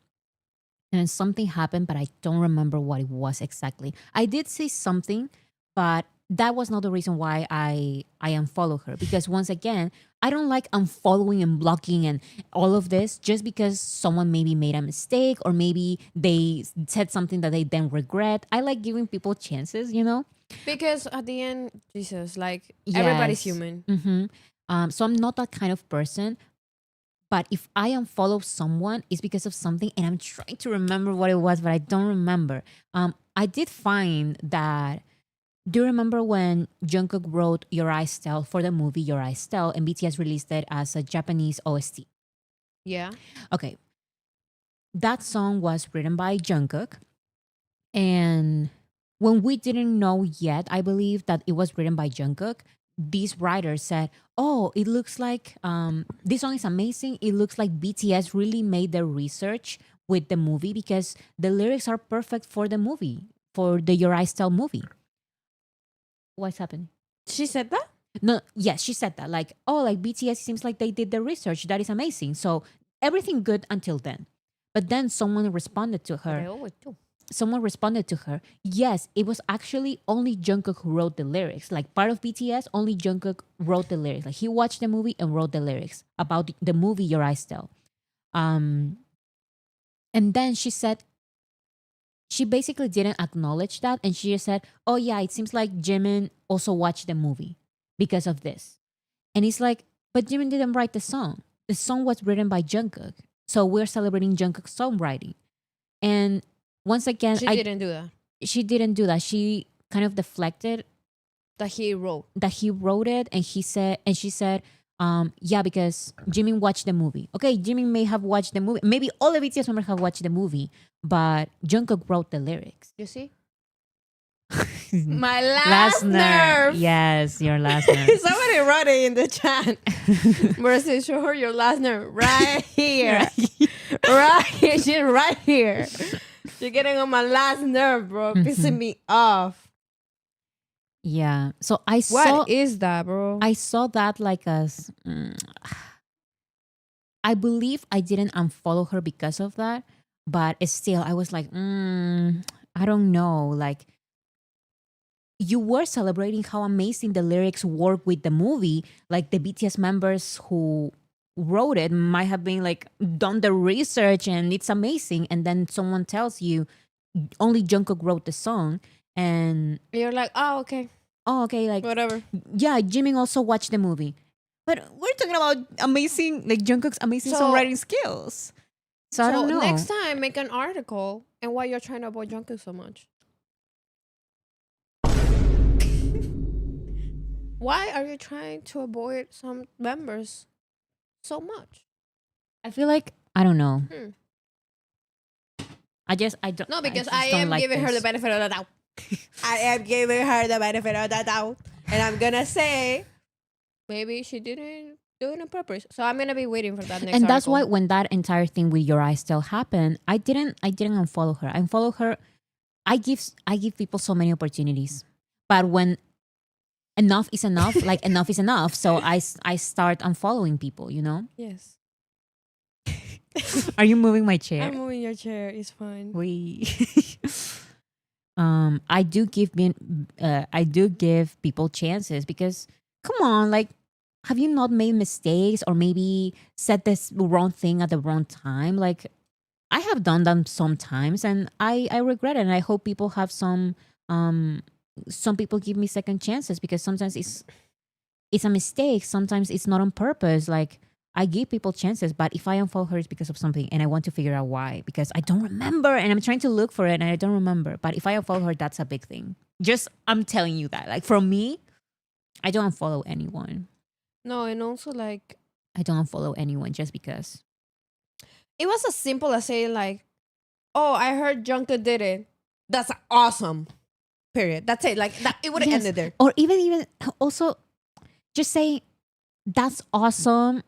[SPEAKER 1] then something happened, but I don't remember what it was exactly. I did say something, but that was not the reason why I unfollow her, because once again, I don't like unfollowing and blocking and all of this just because someone maybe made a mistake or maybe they said something that they then regret. I like giving people chances, you know?
[SPEAKER 2] Because at the end, Jesus, like everybody's
[SPEAKER 1] Yes.
[SPEAKER 2] human.
[SPEAKER 1] So I'm not that kind of person. But if I unfollow someone, it's because of something, and I'm trying to remember what it was, but I don't remember. I did find that. Do you remember when Jungkook wrote Your Eyes Tell for the movie Your Eyes Tell, and BTS released it as a Japanese OST?
[SPEAKER 2] Yeah.
[SPEAKER 1] Okay, that song was written by Jungkook, and when we didn't know yet, I believe that it was written by Jungkook. These writers said, "Oh, it looks like this song is amazing. It looks like BTS really made their research with the movie because the lyrics are perfect for the movie, for the Your Eyes Tell movie." What's happening?
[SPEAKER 2] She said that?
[SPEAKER 1] No, yes, she said that. Like, oh, like BTS seems like they did the research. That is amazing. So everything good until then. But then someone responded to her.
[SPEAKER 2] They always do.
[SPEAKER 1] Someone responded to her. Yes, it was actually only Jungkook who wrote the lyrics. Like part of BTS, only Jungkook wrote the lyrics. Like he watched the movie and wrote the lyrics about the movie Your Eyes Tell. Um, and then she said she basically didn't acknowledge that, and she just said, "Oh yeah, it seems like Jimin also watched the movie because of this." And it's like, but Jimin didn't write the song. The song was written by Jungkook. So we're celebrating Jungkook's songwriting. And once again,
[SPEAKER 2] She didn't do that.
[SPEAKER 1] she didn't do that. She kind of deflected
[SPEAKER 2] That he wrote.
[SPEAKER 1] that he wrote it, and she said, yeah, because Jimin watched the movie. Okay, Jimin may have watched the movie. Maybe all the BTS members have watched the movie, but Jungkook wrote the lyrics.
[SPEAKER 2] You see? My last,
[SPEAKER 1] Last
[SPEAKER 2] nerve.
[SPEAKER 1] Yes, your last nerve.
[SPEAKER 2] Somebody wrote it in the chat. Mercy, show her your last nerve right here. Right here. She's right here. You're getting on my last nerve, bro. Pissing me off.
[SPEAKER 1] Yeah. So I
[SPEAKER 2] What
[SPEAKER 1] saw
[SPEAKER 2] is that, bro?
[SPEAKER 1] I saw that like as I believe I didn't unfollow her because of that, but still I was like, I don't know. Like you were celebrating how amazing the lyrics work with the movie. Like the BTS members who wrote it might have been like done the research and it's amazing. And then someone tells you only Jungkook wrote the song, and
[SPEAKER 2] You're like, oh, okay.
[SPEAKER 1] oh, okay, like
[SPEAKER 2] Whatever.
[SPEAKER 1] yeah, Jimin also watched the movie. But we're talking about amazing, like Jungkook's amazing
[SPEAKER 2] So-
[SPEAKER 1] songwriting skills. So I don't know.
[SPEAKER 2] Next time, make an article and why you're trying to avoid Jungkook so much. Why are you trying to avoid some members so much?
[SPEAKER 1] I feel like I don't know.
[SPEAKER 2] Hmm.
[SPEAKER 1] I don't.
[SPEAKER 2] No, because
[SPEAKER 1] just
[SPEAKER 2] I
[SPEAKER 1] don't
[SPEAKER 2] am
[SPEAKER 1] like
[SPEAKER 2] giving her
[SPEAKER 1] this.
[SPEAKER 2] the benefit of the doubt. I am giving her the benefit of the doubt. And I'm gonna say maybe she didn't do it on purpose. So I'm gonna be waiting for that next
[SPEAKER 1] And that's why
[SPEAKER 2] article.
[SPEAKER 1] when that entire thing with Your Eyes Still happened, I didn't unfollow her. I unfollow her. I give people so many opportunities, but when enough is enough, like enough is enough. So I start unfollowing people. You know.
[SPEAKER 2] Yes.
[SPEAKER 1] Are you moving my chair?
[SPEAKER 2] I'm moving your chair, it's fine.
[SPEAKER 1] We. I do give people chances because come on, like have you not made mistakes or maybe said this wrong thing at the wrong time? Like I have done them sometimes and I regret it, and I hope people have some people give me second chances because sometimes it's a mistake, sometimes it's not on purpose. Like I give people chances, but if I unfollow her, it's because of something, and I want to figure out why. Because I don't remember, and I'm trying to look for it, and I don't remember. But if I unfollow her, that's a big thing. Just I'm telling you that. Like for me, I don't unfollow anyone.
[SPEAKER 2] No, and also like
[SPEAKER 1] I don't unfollow anyone just because.
[SPEAKER 2] it was as simple as saying like, "Oh, I heard Jungkook did it. That's awesome." Period. That's it. Like that. It would have
[SPEAKER 1] Yes,
[SPEAKER 2] ended there.
[SPEAKER 1] or even also just say that's awesome,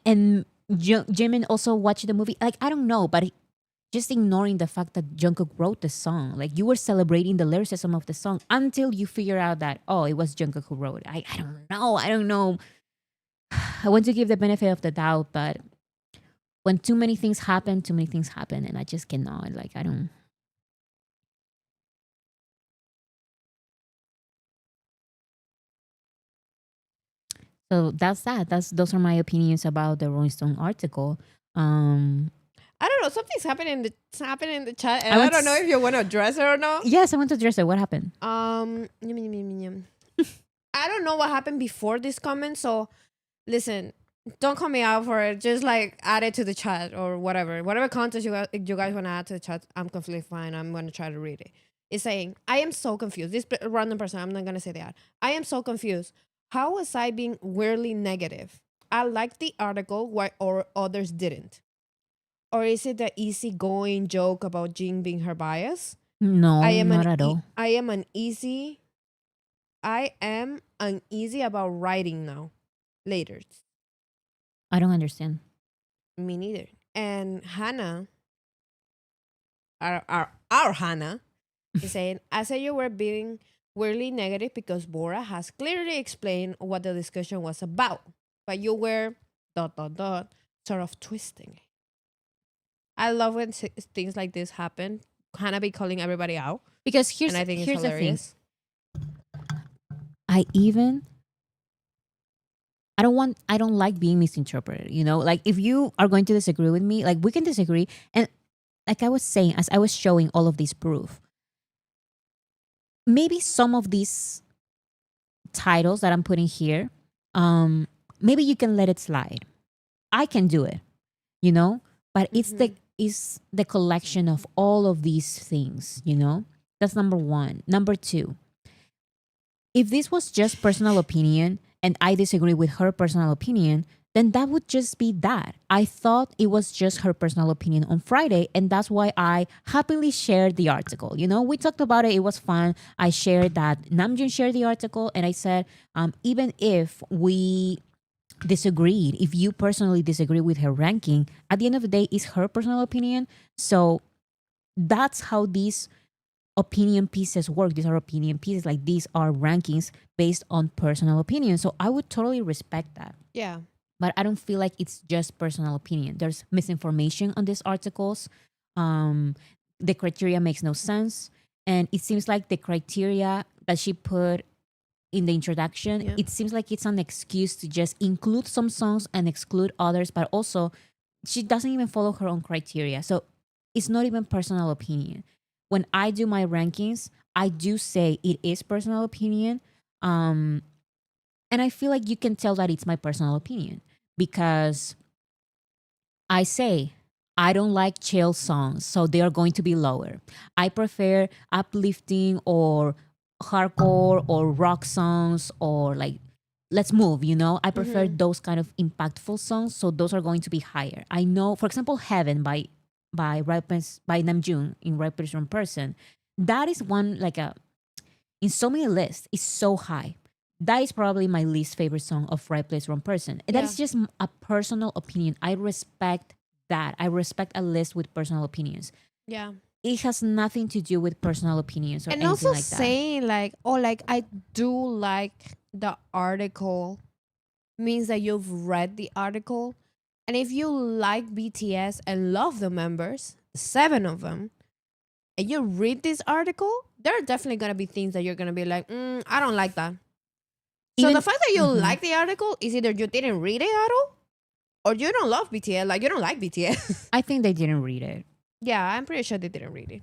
[SPEAKER 1] and Jimin also watched the movie. Like I don't know, but just ignoring the fact that Jungkook wrote the song. Like you were celebrating the lyricism of the song until you figure out that, oh, it was Jungkook who wrote it. I don't know. I don't know. I want to give the benefit of the doubt, but when too many things happen, and I just cannot. Like I don't. So that's that. Those are my opinions about the Rolling Stone article. Um,
[SPEAKER 2] I don't know. Something's happening in the chat, and
[SPEAKER 1] I
[SPEAKER 2] I
[SPEAKER 1] want
[SPEAKER 2] don't know
[SPEAKER 1] s-
[SPEAKER 2] if you want to address it or not.
[SPEAKER 1] yes, I want to address it. What happened?
[SPEAKER 2] Yum, yum, yum, yum. I don't know what happened before this comment. So listen, don't call me out for it. Just like add it to the chat or whatever content you guys want to add to the chat. I'm completely fine. I'm gonna try to read it. It's saying, I am so confused. This random person, I'm not gonna say that. I am so confused. How was I being weirdly negative? I liked the article, why or others didn't. Or is it the easygoing joke about Jing being her bias?
[SPEAKER 1] No,
[SPEAKER 2] I am
[SPEAKER 1] not at all.
[SPEAKER 2] I am an easy I am uneasy about writing now. Later.
[SPEAKER 1] I don't understand.
[SPEAKER 2] Me neither. And Hannah, our Hannah, is saying, I said you were being weirdly negative because Bora has clearly explained what the discussion was about. But you were dot dot dot sort of twisting. I love when things like this happen. Hannah be calling everybody out.
[SPEAKER 1] Because
[SPEAKER 2] And I think it's
[SPEAKER 1] here's the thing.
[SPEAKER 2] hilarious.
[SPEAKER 1] I even I don't like being misinterpreted, you know? Like if you are going to disagree with me, like we can disagree. And like I was saying, as I was showing all of this proof, maybe some of these titles that I'm putting here, maybe you can let it slide. I can do it, you know? But it's the collection of all of these things, you know? That's number one. Number two, if this was just personal opinion and I disagree with her personal opinion, then that would just be that. I thought it was just her personal opinion on Friday, and that's why I happily shared the article. You know, we talked about it, it was fun. I shared that Namjoon shared the article, and I said, even if we disagreed, if you personally disagree with her ranking, at the end of the day, it's her personal opinion. So that's how these opinion pieces work. These are opinion pieces. Like these are rankings based on personal opinion. So I would totally respect that.
[SPEAKER 2] Yeah.
[SPEAKER 1] But I don't feel like it's just personal opinion. There's misinformation on these articles. Um, the criteria makes no sense. And it seems like the criteria that she put in the introduction,
[SPEAKER 2] Yeah.
[SPEAKER 1] it seems like it's an excuse to just include some songs and exclude others, but also she doesn't even follow her own criteria. So it's not even personal opinion. When I do my rankings, I do say it is personal opinion. Um, and I feel like you can tell that it's my personal opinion because I say I don't like chill songs, so they are going to be lower. I prefer uplifting or hardcore or rock songs or like let's move, you know? I prefer those kind of impactful songs, so those are going to be higher. I know, for example, Heaven by Namjoon in Right Place Wrong Person. That is one like a in so many lists, it's so high. That is probably my least favorite song of Right Place Wrong Person. And that
[SPEAKER 2] Yeah.
[SPEAKER 1] is just a personal opinion. I respect that. I respect a list with personal opinions.
[SPEAKER 2] Yeah.
[SPEAKER 1] It has nothing to do with personal opinions or
[SPEAKER 2] And
[SPEAKER 1] anything
[SPEAKER 2] also
[SPEAKER 1] like that.
[SPEAKER 2] saying like, oh, like I do like the article means that you've read the article. And if you like BTS and love the members, 7 of them, and you read this article, there are definitely gonna be things that you're gonna be like, I don't like that. So
[SPEAKER 1] Even
[SPEAKER 2] the fact that you
[SPEAKER 1] Mhm.
[SPEAKER 2] like the article is either you didn't read it at all or you don't love BTS, like you don't like BTS.
[SPEAKER 1] I think they didn't read it.
[SPEAKER 2] Yeah, I'm pretty sure they didn't read it.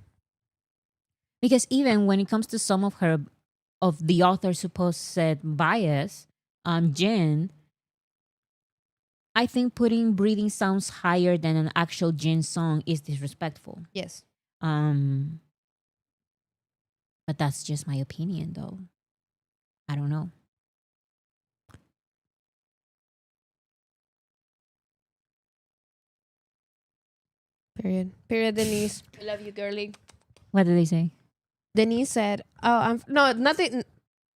[SPEAKER 1] Because even when it comes to some of the author's supposed bias, Jin, I think putting breathing sounds higher than an actual Jin song is disrespectful.
[SPEAKER 2] Yes.
[SPEAKER 1] Um, but that's just my opinion, though. I don't know.
[SPEAKER 2] Period. Period, Denise. I love you, girly.
[SPEAKER 1] What did they say?
[SPEAKER 2] Denise said, "Oh, no, nothing,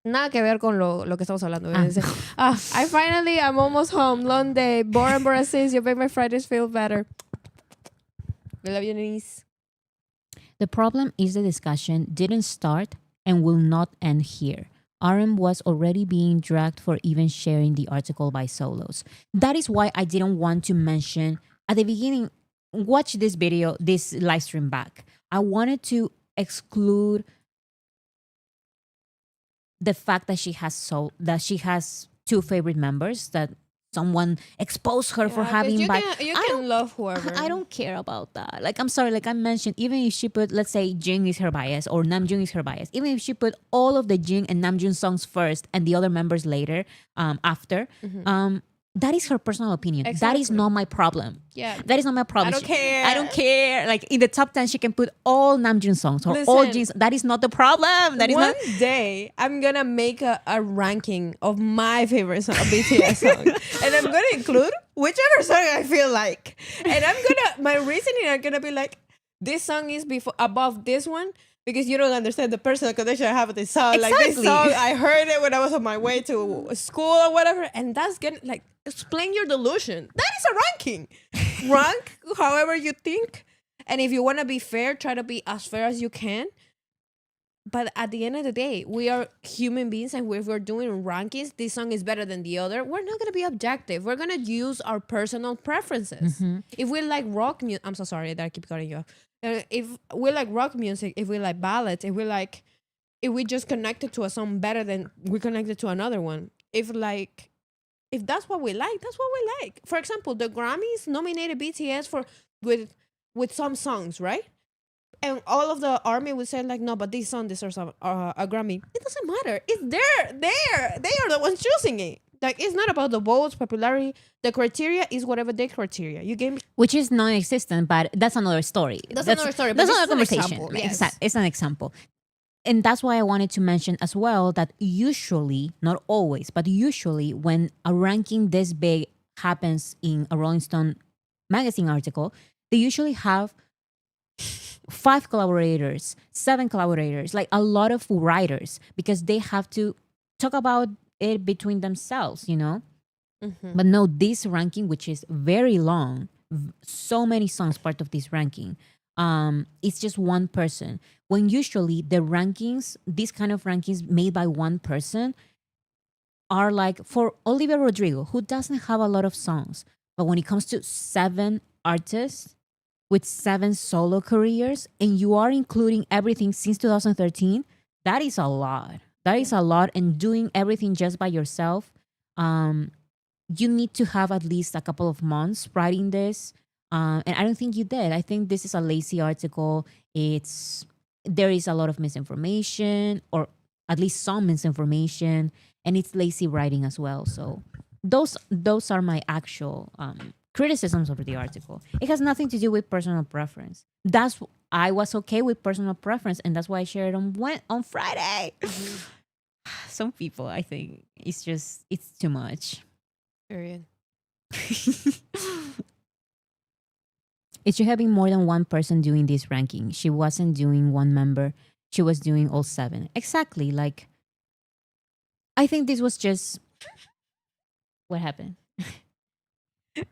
[SPEAKER 2] nada que ver con lo que estamos hablando." Dice, I finally, I'm almost home. Long day. Bora Bora says you make my Fridays feel better. I love you, Denise.
[SPEAKER 1] The problem is the discussion didn't start and will not end here. RM was already being dragged for even sharing the article by solos. That is why I didn't want to mention at the beginning. Watch this video, this live stream back. I wanted to exclude the fact that she has two favorite members, that someone exposed her for having
[SPEAKER 2] you
[SPEAKER 1] bi-
[SPEAKER 2] can love whoever.
[SPEAKER 1] I don't care about that. Like, I'm sorry, like I mentioned, even if she put, let's say Jing is her bias or Namjoon is her bias, even if she put all of the Jing and Namjoon songs first and the other members later, after, that is her personal opinion. That is
[SPEAKER 2] Exactly.
[SPEAKER 1] not my problem.
[SPEAKER 2] Yeah.
[SPEAKER 1] That is not my problem.
[SPEAKER 2] I don't care.
[SPEAKER 1] I don't care. Like, in the top 10, she can put all Namjoon songs or all
[SPEAKER 2] Listen.
[SPEAKER 1] Jin. That is not the problem. That is
[SPEAKER 2] One
[SPEAKER 1] not.
[SPEAKER 2] day, I'm gonna make a ranking of my favorite song, BTS song, and I'm gonna include whichever song I feel like, and my reasoning are gonna be like, this song is above this one because you don't understand the personal connection I have with this song. Like, this
[SPEAKER 1] Exactly.
[SPEAKER 2] song, I heard it when I was on my way to school or whatever, and that's gonna like explain your delusion. That is a ranking. Rank however you think, and if you want to be fair, try to be as fair as you can. But at the end of the day, we are human beings, and if we're doing rankings, this song is better than the other. We're not gonna be objective. We're gonna use our personal preferences. If we like rock music, I'm so sorry that I keep cutting you off. If we like rock music, if we like ballads, if we just connected to a song better than we connected to another one. If that's what we like, that's what we like. For example, the Grammys nominated BTS with some songs, right? And all of the army would say like, no, but this song deserves a Grammy. It doesn't matter. It's there. They are the ones choosing it. Like, it's not about the votes, popularity. The criteria is whatever their criteria. You gave me.
[SPEAKER 1] Which is non-existent, but that's another story.
[SPEAKER 2] That's another story, but
[SPEAKER 1] That's
[SPEAKER 2] this
[SPEAKER 1] another
[SPEAKER 2] is an
[SPEAKER 1] conversation.
[SPEAKER 2] example, yes.
[SPEAKER 1] It's an example. And that's why I wanted to mention as well that usually, not always, but usually when a ranking this big happens in a Rolling Stone magazine article, they usually have 5 collaborators, 7 collaborators, like a lot of writers, because they have to talk about it between themselves, you know? But no, this ranking, which is very long, so many songs part of this ranking, it's just one person. When usually the rankings, these kind of rankings made by one person are like for Olivia Rodrigo, who doesn't have a lot of songs. But when it comes to 7 artists with 7 solo careers, and you are including everything since 2013, that is a lot. That is a lot. And doing everything just by yourself, you need to have at least a couple of months writing this. And I don't think you did. I think this is a lazy article. There is a lot of misinformation, or at least some misinformation, and it's lazy writing as well. So those are my actual criticisms of the article. It has nothing to do with personal preference. I was okay with personal preference, and that's why I shared it on Friday. Some people, I think, it's too much.
[SPEAKER 2] Period.
[SPEAKER 1] It should have been more than one person doing this ranking. She wasn't doing one member. She was doing all 7. Exactly. Like, I think this was just... What happened?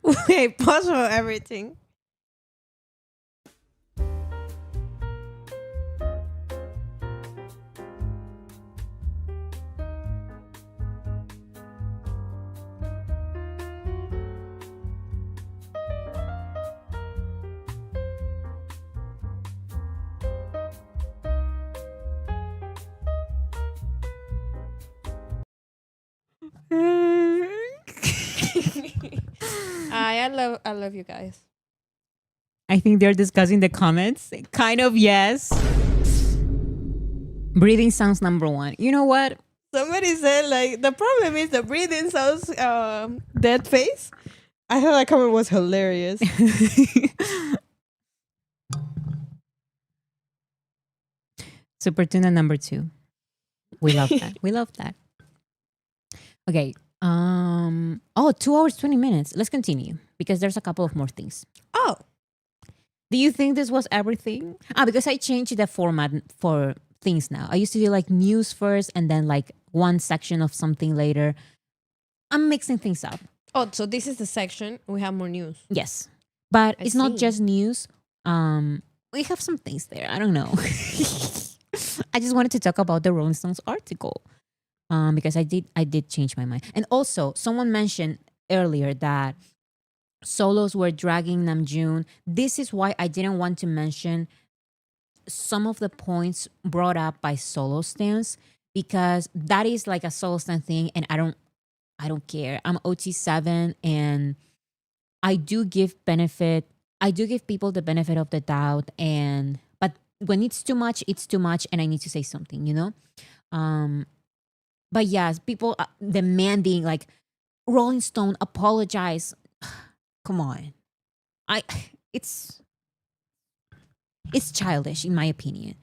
[SPEAKER 2] Wait, pause for everything. I love you guys.
[SPEAKER 1] I think they're discussing the comments. Kind of, yes. Breathing sounds number 1. You know what?
[SPEAKER 2] Somebody said like the problem is the breathing sounds dead face. I thought that comment was hilarious.
[SPEAKER 1] Super tuna number 2. We love that. We love that. Okay. 2 hours 20 minutes. Let's continue because there's a couple of more things.
[SPEAKER 2] Oh,
[SPEAKER 1] Do you think this was everything? Because I changed the format for things now. I used to do like news first and then like one section of something later. I'm mixing things up.
[SPEAKER 2] so this is the section. We have more news.
[SPEAKER 1] Yes. But
[SPEAKER 2] I
[SPEAKER 1] it's not
[SPEAKER 2] see.
[SPEAKER 1] just news. We have some things there. I don't know. I just wanted to talk about the Rolling Stones article. Because I did change my mind. And also someone mentioned earlier that solos were dragging Namjoon. This is why I didn't want to mention some of the points brought up by solo stans, because that is like a solo stan thing, and I don't care. I'm OT7, and I do give people the benefit of the doubt, but when it's too much, and I need to say something, you know? But yes, people demanding like Rolling Stone apologize. Come on. It's childish in my opinion.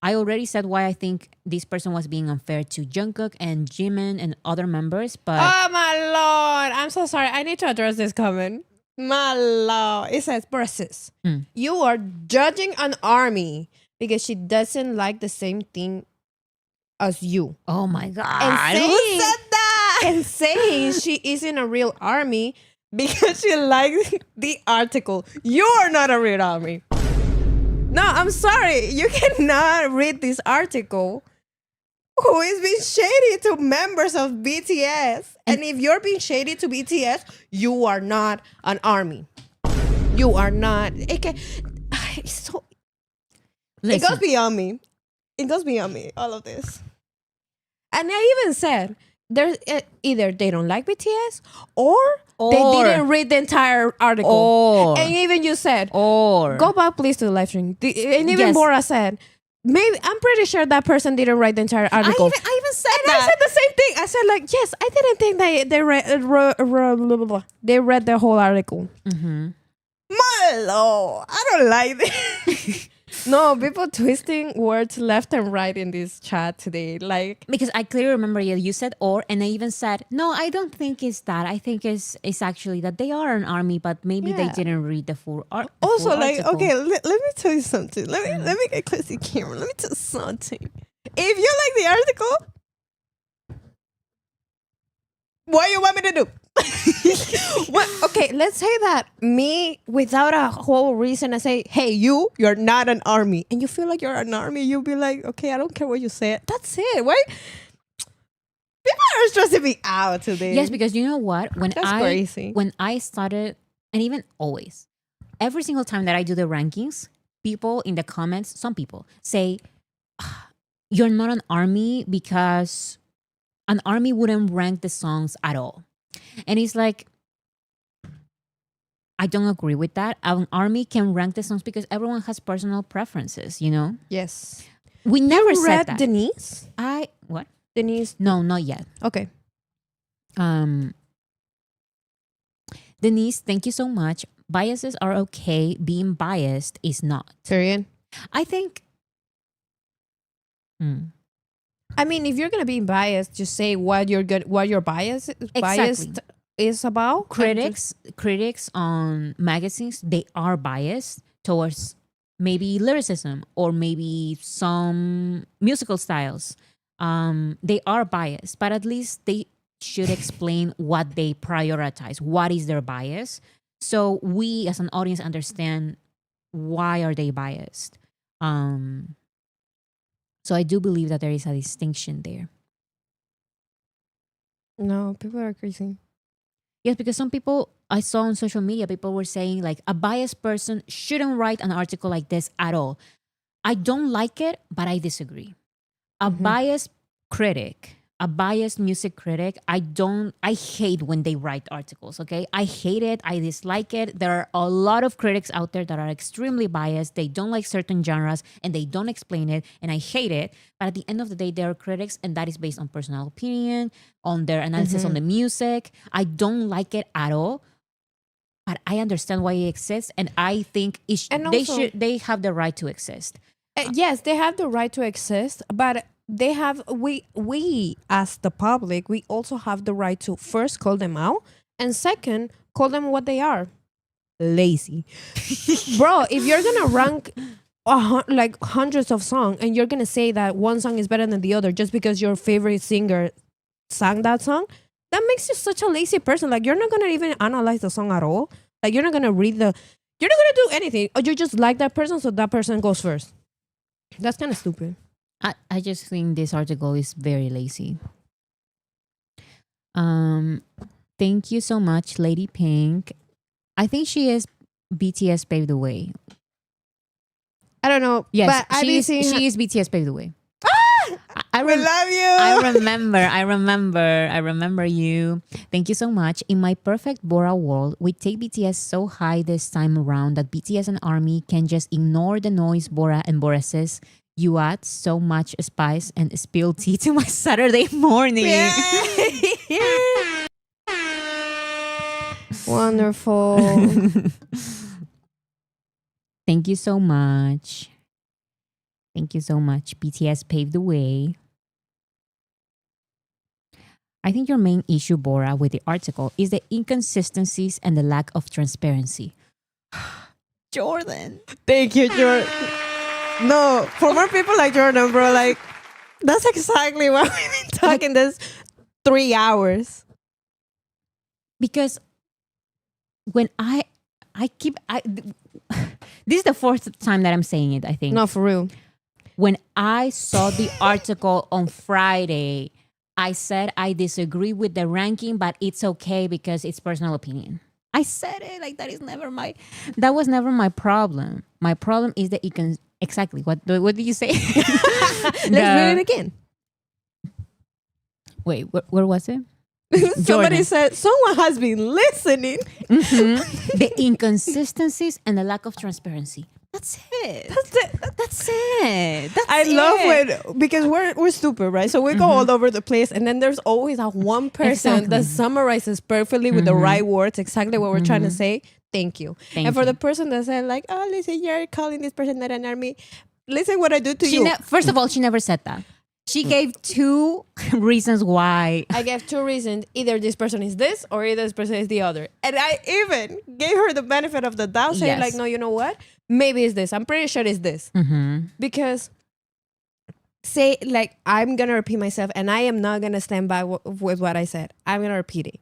[SPEAKER 1] I already said why I think this person was being unfair to Jungkook and Jimin and other members, but
[SPEAKER 2] Oh my lord! I'm so sorry. I need to address this comment. My lord, it says versus. You are judging an army because she doesn't like the same thing as you,
[SPEAKER 1] oh my god.
[SPEAKER 2] and
[SPEAKER 1] Who
[SPEAKER 2] saying
[SPEAKER 1] said that?
[SPEAKER 2] and saying she isn't a real army because she likes the article. You are not a real army. No, I'm sorry. You cannot read this article who is being shady to members of BTS. And if you're being shady to BTS, you are not an army. You are not. It's so, it goes beyond me. It goes beyond me, all of this. And I even said, there's either they don't like BTS or they didn't read the entire article. And even you said, go back please to the live stream. And even Bora said, maybe I'm pretty sure that person didn't write the entire article.
[SPEAKER 1] I even said
[SPEAKER 2] and
[SPEAKER 1] that.
[SPEAKER 2] I said the same thing. I said like, yes, I didn't think they read the whole article. My lord, I don't like this. No, people twisting words left and right in this chat today. Like,
[SPEAKER 1] because I clearly remember you said and I even said, no, I don't think it's that. I think it's actually that they are an army, but maybe they didn't read the full article.
[SPEAKER 2] Also, like, okay, let me tell you something. Let me get close to the camera. Let me tell you something. If you like the article, what you want me to do? What? Okay, let's say that me, without a whole reason, I say, hey, you're not an army. And you feel like you're an army, you'll be like, okay, I don't care what you say. That's it. Why? People are stressing me out today.
[SPEAKER 1] Yes, because you know what?
[SPEAKER 2] Crazy.
[SPEAKER 1] When I started, and even always, every single time that I do the rankings, people in the comments, some people say, you're not an army because an army wouldn't rank the songs at all. And it's like, I don't agree with that. An army can rank the songs because everyone has personal preferences, you know?
[SPEAKER 2] Yes.
[SPEAKER 1] We never
[SPEAKER 2] You
[SPEAKER 1] said
[SPEAKER 2] read
[SPEAKER 1] that.
[SPEAKER 2] Denise?
[SPEAKER 1] What?
[SPEAKER 2] Denise?
[SPEAKER 1] No, not yet.
[SPEAKER 2] Okay.
[SPEAKER 1] Denise, thank you so much. Biases are okay. Being biased is not.
[SPEAKER 2] Period.
[SPEAKER 1] I think...
[SPEAKER 2] I mean, if you're gonna be biased, just say what your bias is about.
[SPEAKER 1] Critics on magazines, they are biased towards maybe lyricism or maybe some musical styles. They are biased, but at least they should explain what they prioritize. What is their bias? So we as an audience understand why are they biased. So I do believe that there is a distinction there.
[SPEAKER 2] No, people are crazy.
[SPEAKER 1] Yes, because some people I saw on social media, people were saying like a biased person shouldn't write an article like this at all. I don't like it, but I disagree. A biased critic, a biased music critic, I hate when they write articles, okay? I hate it. I dislike it. There are a lot of critics out there that are extremely biased. They don't like certain genres and they don't explain it, and I hate it. But at the end of the day, they are critics, and that is based on personal opinion, on their analysis on the music. I don't like it at all. but I understand why it exists, and I think
[SPEAKER 2] And
[SPEAKER 1] they
[SPEAKER 2] also-
[SPEAKER 1] should, they have the right to exist.
[SPEAKER 2] Yes, they have the right to exist, but they have we as the public, we also have the right to first call them out, and second call them what they are, lazy. Bro, if you're gonna rank like hundreds of songs and you're gonna say that one song is better than the other just because your favorite singer sang that song, that makes you such a lazy person. Like, you're not gonna even analyze the song at all. Like, you're not gonna you're not gonna do anything, or you just like that person, so that person goes first. That's kind of stupid.
[SPEAKER 1] I just think this article is very lazy. Thank you so much, Lady Pink. I think she is BTS paved the way.
[SPEAKER 2] I don't know.
[SPEAKER 1] Yes,
[SPEAKER 2] but I've been seeing
[SPEAKER 1] she is BTS paved the way. I
[SPEAKER 2] we
[SPEAKER 1] rem-
[SPEAKER 2] love you.
[SPEAKER 1] I remember you. Thank you so much. In my perfect Bora world, we take BTS so high this time around that BTS and ARMY can just ignore the noise Bora and Bora says. You add so much spice and spill tea to my Saturday morning.
[SPEAKER 2] Wonderful.
[SPEAKER 1] Thank you so much. Thank you so much. BTS paved the way. I think your main issue, Bora, with the article is the inconsistencies and the lack of transparency. Jordan.
[SPEAKER 2] Thank you, Jordan. No, for more people like Jordan, bro, like, that's exactly why we've been talking this 3 hours.
[SPEAKER 1] Because when this is the fourth time that I'm saying it, I think.
[SPEAKER 2] No, for real.
[SPEAKER 1] When I saw the article on Friday, I said I disagree with the ranking, but it's okay because it's personal opinion. I said it like that was never my problem. My problem is that exactly what did you say?
[SPEAKER 2] Let's read it again.
[SPEAKER 1] Wait, where was it?
[SPEAKER 2] Somebody
[SPEAKER 1] Jordan.
[SPEAKER 2] said someone has been listening.
[SPEAKER 1] The inconsistencies and the lack of transparency. That's it. That's it.
[SPEAKER 2] I love when, because we're stupid, right? So we go all over the place, and then there's always that one person
[SPEAKER 1] Exactly.
[SPEAKER 2] that summarizes perfectly with the right words exactly what we're trying to say. Thank you.
[SPEAKER 1] Thank
[SPEAKER 2] and for
[SPEAKER 1] you.
[SPEAKER 2] the person that said like, oh, listen, you're calling this person not an army. Listen what I do to you.
[SPEAKER 1] First of all, she never said that. She gave two reasons why.
[SPEAKER 2] I gave two reasons. Either this person is this or either this person is the other. And I even gave her the benefit of the doubt, saying
[SPEAKER 1] Yes.
[SPEAKER 2] like, no, you know what? Maybe it's this. I'm pretty sure it's this. Because say, like, I'm going to repeat myself and I am not going to stand by with what I said. I'm going to repeat it.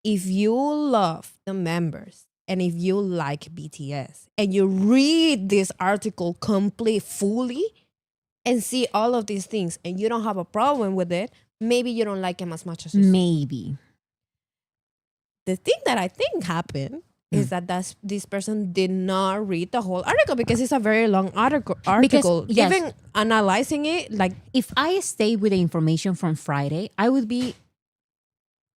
[SPEAKER 2] If you love the members and if you like BTS and you read this article fully and see all of these things and you don't have a problem with it, maybe you don't like him as much as you see.
[SPEAKER 1] Maybe.
[SPEAKER 2] The thing that I think happened is that this person did not read the whole article because it's a very long article.
[SPEAKER 1] yes.
[SPEAKER 2] Even analyzing it, like,
[SPEAKER 1] If I stay with the information from Friday, I would be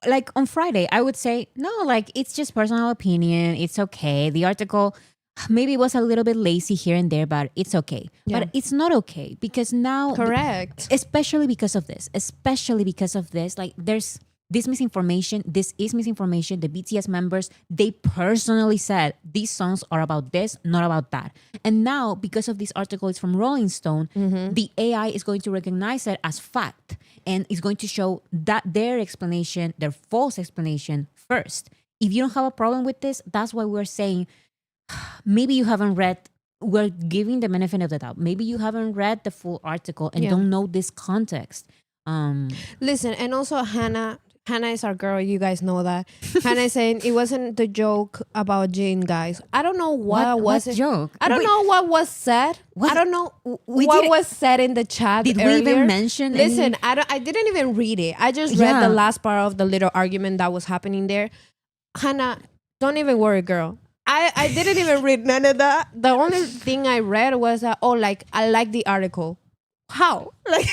[SPEAKER 1] like on Friday, I would say, no, like it's just personal opinion. It's okay. The article maybe was a little bit lazy here and there, but it's okay.
[SPEAKER 2] Yeah.
[SPEAKER 1] But it's not okay because now,
[SPEAKER 2] correct.
[SPEAKER 1] especially because of this, like there's this misinformation. This is misinformation. The BTS members, they personally said these songs are about this, not about that. And now, because of this article, it's from Rolling Stone, the AI is going to recognize it as fact and is going to show that their explanation, their false explanation first. If you don't have a problem with this, that's why we're saying maybe you haven't read, we're giving the benefit of the doubt. Maybe you haven't read the full article and don't know this context.
[SPEAKER 2] Listen, and also Hannah is our girl. You guys know that. Hannah is saying it wasn't the joke about Jane, guys. I don't know what was it.
[SPEAKER 1] Joke?
[SPEAKER 2] I don't know what was said. I don't know what was said in the chat.
[SPEAKER 1] Did
[SPEAKER 2] earlier.
[SPEAKER 1] we even mention?
[SPEAKER 2] Listen, I didn't even read it. I just read the last part of the little argument that was happening there. Hannah, don't even worry, girl. I didn't even read none of that. The only thing I read was that, I like the article. How? Like,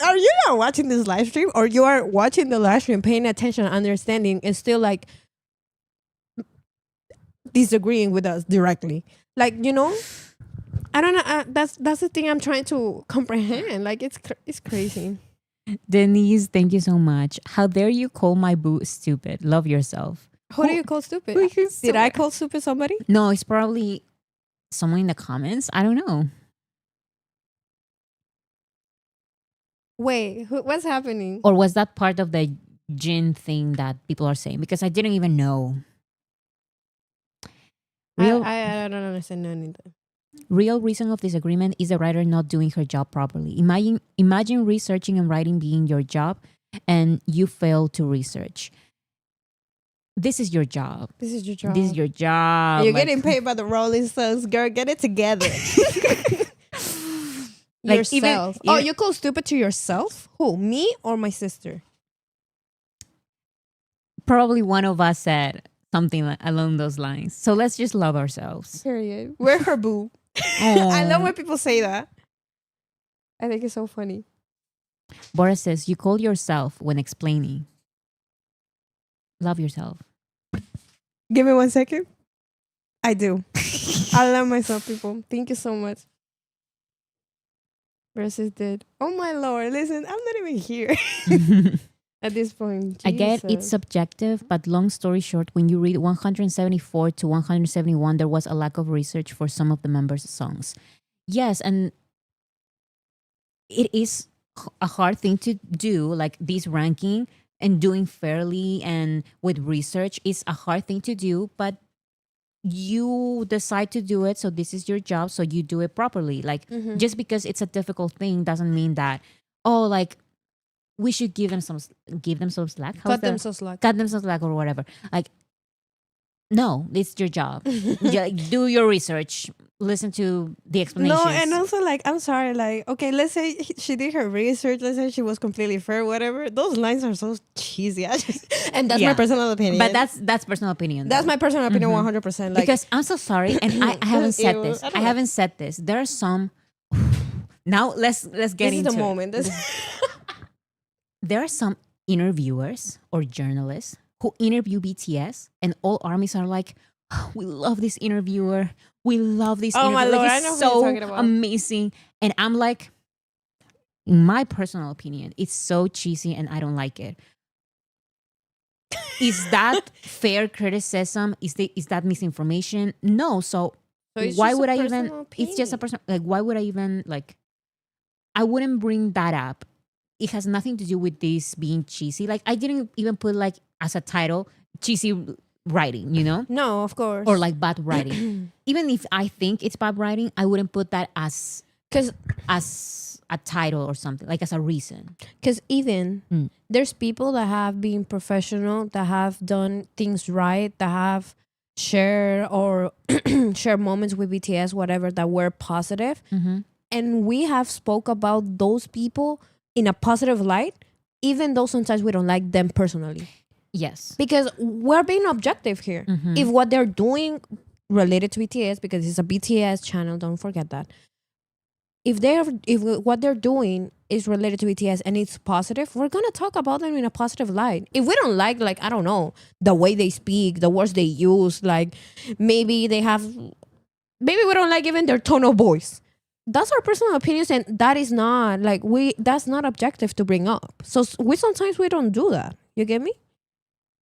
[SPEAKER 2] are you not watching this live stream, or you are watching the live stream, paying attention, understanding, and still like disagreeing with us directly? Like, I don't know. That's the thing I'm trying to comprehend. Like, it's crazy.
[SPEAKER 1] Denise, thank you so much. How dare you call my boo stupid? Love yourself.
[SPEAKER 2] Who do you call stupid?
[SPEAKER 1] Who you
[SPEAKER 2] Did I
[SPEAKER 1] swear?
[SPEAKER 2] call stupid somebody?
[SPEAKER 1] No, it's probably someone in the comments. I don't know.
[SPEAKER 2] Wait, what's happening?
[SPEAKER 1] Or was that part of the gin thing that people are saying? Because I didn't even know. Real
[SPEAKER 2] I don't understand anything.
[SPEAKER 1] real reason of disagreement is the writer not doing her job properly. Imagine researching and writing being your job and you fail to research. This is your job.
[SPEAKER 2] This is your job.
[SPEAKER 1] This is your job.
[SPEAKER 2] You're
[SPEAKER 1] Like,
[SPEAKER 2] getting paid by the Rolling Stones, girl. Get it together.
[SPEAKER 1] Like,
[SPEAKER 2] yourself.
[SPEAKER 1] even-
[SPEAKER 2] You call stupid to yourself? Who? Me or my sister?
[SPEAKER 1] probably one of us said something along those lines. So let's just love ourselves.
[SPEAKER 2] Period. We're her boo. I love
[SPEAKER 1] Aw.
[SPEAKER 2] when people say that. I think it's so funny.
[SPEAKER 1] Boris says, you call yourself when explaining. Love yourself.
[SPEAKER 2] Give me 1 second. I do. I love myself, people. Thank you so much. Versus did. Oh my lord. Listen, I'm not even here at this point.
[SPEAKER 1] I get it's
[SPEAKER 2] Jesus.
[SPEAKER 1] subjective, but long story short, when you read 174 to 171, there was a lack of research for some of the members' songs. Yes, and it is a hard thing to do, like this ranking and doing fairly and with research is a hard thing to do, but you decide to do it, so this is your job, so you do it properly. Like
[SPEAKER 2] Mhm.
[SPEAKER 1] just because it's a difficult thing doesn't mean that, oh, like we should give them some slack. How's
[SPEAKER 2] Cut them
[SPEAKER 1] that?
[SPEAKER 2] so slack.
[SPEAKER 1] Cut them some slack or whatever. Like, no, it's your job. Do your research. Listen to the explanations.
[SPEAKER 2] No, and also like I'm sorry, like okay, let's say she did her research, let's say she was completely fair, whatever. Those lines are so cheesy. And that's
[SPEAKER 1] Yeah.
[SPEAKER 2] my personal opinion.
[SPEAKER 1] but that's personal opinion.
[SPEAKER 2] that's
[SPEAKER 1] though.
[SPEAKER 2] my personal opinion, 100%. Like
[SPEAKER 1] Because I'm so sorry, and I haven't said
[SPEAKER 2] Ew,
[SPEAKER 1] this.
[SPEAKER 2] I don't
[SPEAKER 1] I
[SPEAKER 2] know.
[SPEAKER 1] haven't said this. There are some. Now let's get
[SPEAKER 2] this is
[SPEAKER 1] into
[SPEAKER 2] the
[SPEAKER 1] it.
[SPEAKER 2] moment.
[SPEAKER 1] There are some interviewers or journalists who interview BTS, and all armies are like, "Oh, we love this interviewer. We love this
[SPEAKER 2] Oh my
[SPEAKER 1] interviewer.
[SPEAKER 2] Lord,
[SPEAKER 1] Like,
[SPEAKER 2] I
[SPEAKER 1] he's
[SPEAKER 2] know who you're
[SPEAKER 1] so
[SPEAKER 2] talking about."
[SPEAKER 1] amazing." And I'm like, in my personal opinion, it's so cheesy and I don't like it. Is that fair criticism? Is that misinformation? No. So
[SPEAKER 2] it's
[SPEAKER 1] why
[SPEAKER 2] just a
[SPEAKER 1] would I even?
[SPEAKER 2] personal
[SPEAKER 1] It's just a
[SPEAKER 2] opinion.
[SPEAKER 1] person. Like, why would I even like? I wouldn't bring that up. It has nothing to do with this being cheesy. Like, I didn't even put like as a title cheesy writing, you know,
[SPEAKER 2] No, of course.
[SPEAKER 1] or like bad writing. Even if I think it's bad writing, I wouldn't put that as
[SPEAKER 2] because
[SPEAKER 1] a title or something, like as a reason.
[SPEAKER 2] even
[SPEAKER 1] Mm.
[SPEAKER 2] there's people that have been professional, that have done things right, that have shared or share moments with BTS, whatever, that were positive.
[SPEAKER 1] Mm-hmm.
[SPEAKER 2] And we have spoke about those people in a positive light, even though sometimes we don't like them personally,
[SPEAKER 1] Yes.
[SPEAKER 2] because we're being objective here.
[SPEAKER 1] Mhm.
[SPEAKER 2] If what they're doing related to BTS, because it's a BTS channel, don't forget that. If what they're doing is related to BTS and it's positive, we're gonna talk about them in a positive light. If we don't like I don't know, the way they speak, the words they use, like maybe we don't like even their tone of voice. That's our personal opinions, and that is not that's not objective to bring up. So sometimes we don't do that. You get me?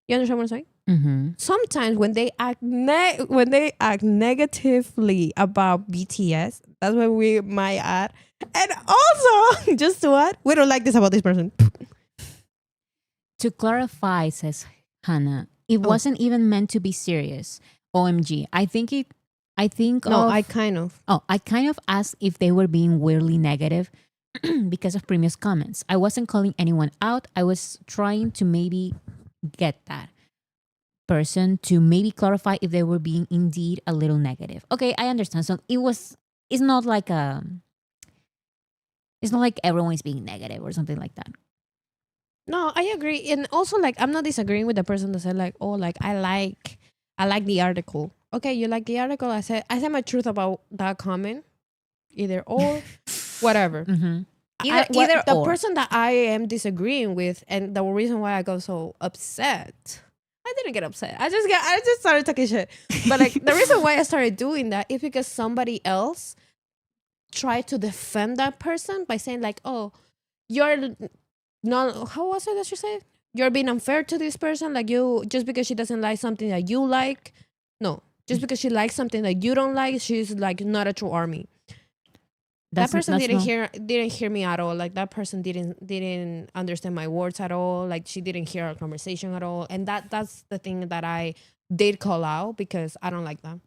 [SPEAKER 2] You understand what I'm saying?
[SPEAKER 1] Mm-hmm.
[SPEAKER 2] Sometimes when they act negatively about BTS, that's when we might add. And also, just to add, we don't like this about this person.
[SPEAKER 1] To clarify, says Hannah, it wasn't even meant to be serious. OMG. I think
[SPEAKER 2] I kind of.
[SPEAKER 1] I kind of asked if they were being weirdly negative because of previous comments. I wasn't calling anyone out. I was trying to maybe get that person to maybe clarify if they were being indeed a little negative. Okay, I understand. So it's not like everyone is being negative or something like that.
[SPEAKER 2] No, I agree. And also, I'm not disagreeing with the person that said, I like the article. Okay, you like the article. I said my truth about that comment, either or, whatever.
[SPEAKER 1] Mm-hmm.
[SPEAKER 2] The
[SPEAKER 1] or.
[SPEAKER 2] person that I am disagreeing with, and the reason why I got so upset, I didn't get upset. I just started talking shit. But the reason why I started doing that is because somebody else tried to defend that person by saying oh, you're not. How was it that you said? you're being unfair to this person. Like, you, just because she doesn't like something that you like, no, just because she likes something that you don't like, she's like not a true army. That person didn't hear me at all. Like, that person didn't understand my words at all. Like, she didn't hear our conversation at all. And that's the thing that I did call out, because I don't like that.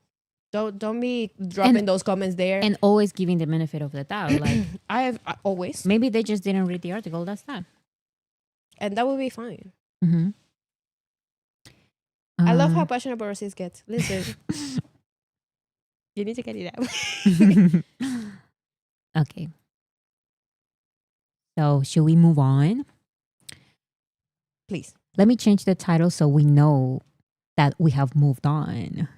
[SPEAKER 2] Don't be dropping those comments there.
[SPEAKER 1] And always giving the benefit of the doubt. Like,
[SPEAKER 2] I always.
[SPEAKER 1] maybe they just didn't read the article. That's that.
[SPEAKER 2] And that would be fine.
[SPEAKER 1] Mm-hmm.
[SPEAKER 2] I love how passionate Borosies gets. Listen. You need to get it out.
[SPEAKER 1] Okay. So, should we move on?
[SPEAKER 2] Please.
[SPEAKER 1] Let me change the title so we know that we have moved on.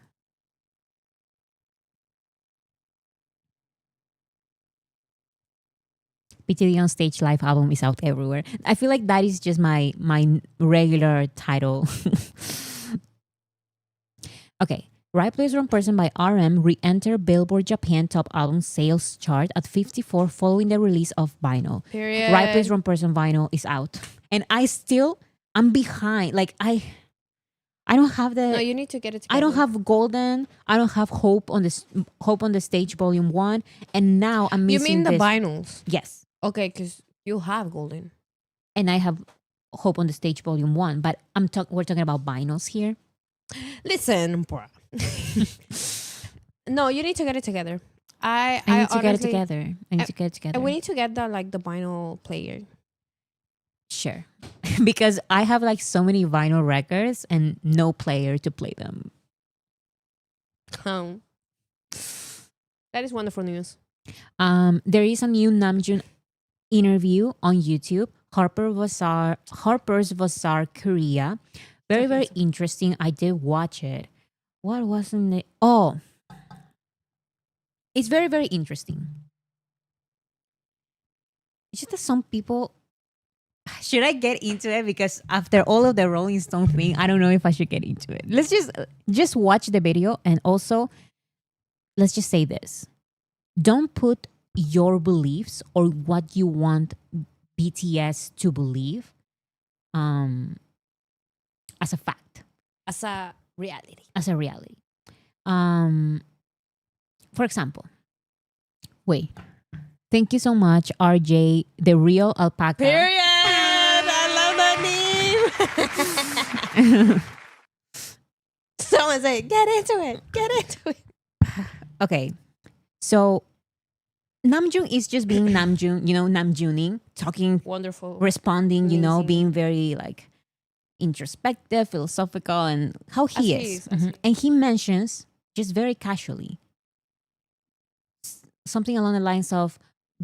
[SPEAKER 1] PTD on Stage live album is out everywhere. I feel like that is just my regular title. Okay. Right Place Wrong Person by RM re-enter Billboard Japan Top Album Sales chart at 54 following the release of vinyl.
[SPEAKER 2] Period.
[SPEAKER 1] Right Place Wrong Person vinyl is out. And I'm behind. Like, I don't have the...
[SPEAKER 2] No, you need to get it together.
[SPEAKER 1] I don't have Golden. I don't have Hope on the Stage Volume 1. And now I'm missing
[SPEAKER 2] You mean the
[SPEAKER 1] this.
[SPEAKER 2] vinyls?
[SPEAKER 1] Yes.
[SPEAKER 2] Okay, because you have Golden.
[SPEAKER 1] And I have Hope on the Stage Volume 1. But we're talking about vinyls here.
[SPEAKER 2] Listen, bruh. No, you need to get it together.
[SPEAKER 1] I need to get it together.
[SPEAKER 2] And we need to get the vinyl player.
[SPEAKER 1] Sure. Because I have like so many vinyl records and no player to play them.
[SPEAKER 2] That is wonderful news.
[SPEAKER 1] There is a new Namjoon interview on YouTube. Harper's Bazaar Korea. Very, very interesting. I did watch it. What wasn't it? Oh, it's very, very interesting. It's just that some people... Should I get into it? Because after all of the Rolling Stone thing, I don't know if I should get into it. Let's just watch the video. And also, let's just say this. Don't put your beliefs or what you want BTS to believe as a fact.
[SPEAKER 2] As a reality.
[SPEAKER 1] As a reality. For example, wait. Thank you so much, RJ, the real alpaca.
[SPEAKER 2] Period. I love that name. Someone say, get into it. Get into it.
[SPEAKER 1] Okay. So Namjoon is just being Namjoon, Namjooning, talking,
[SPEAKER 2] Wonderful.
[SPEAKER 1] responding,
[SPEAKER 2] Amazing.
[SPEAKER 1] being very like introspective, philosophical, and how he is. Mhm. And he mentions just very casually something along the lines of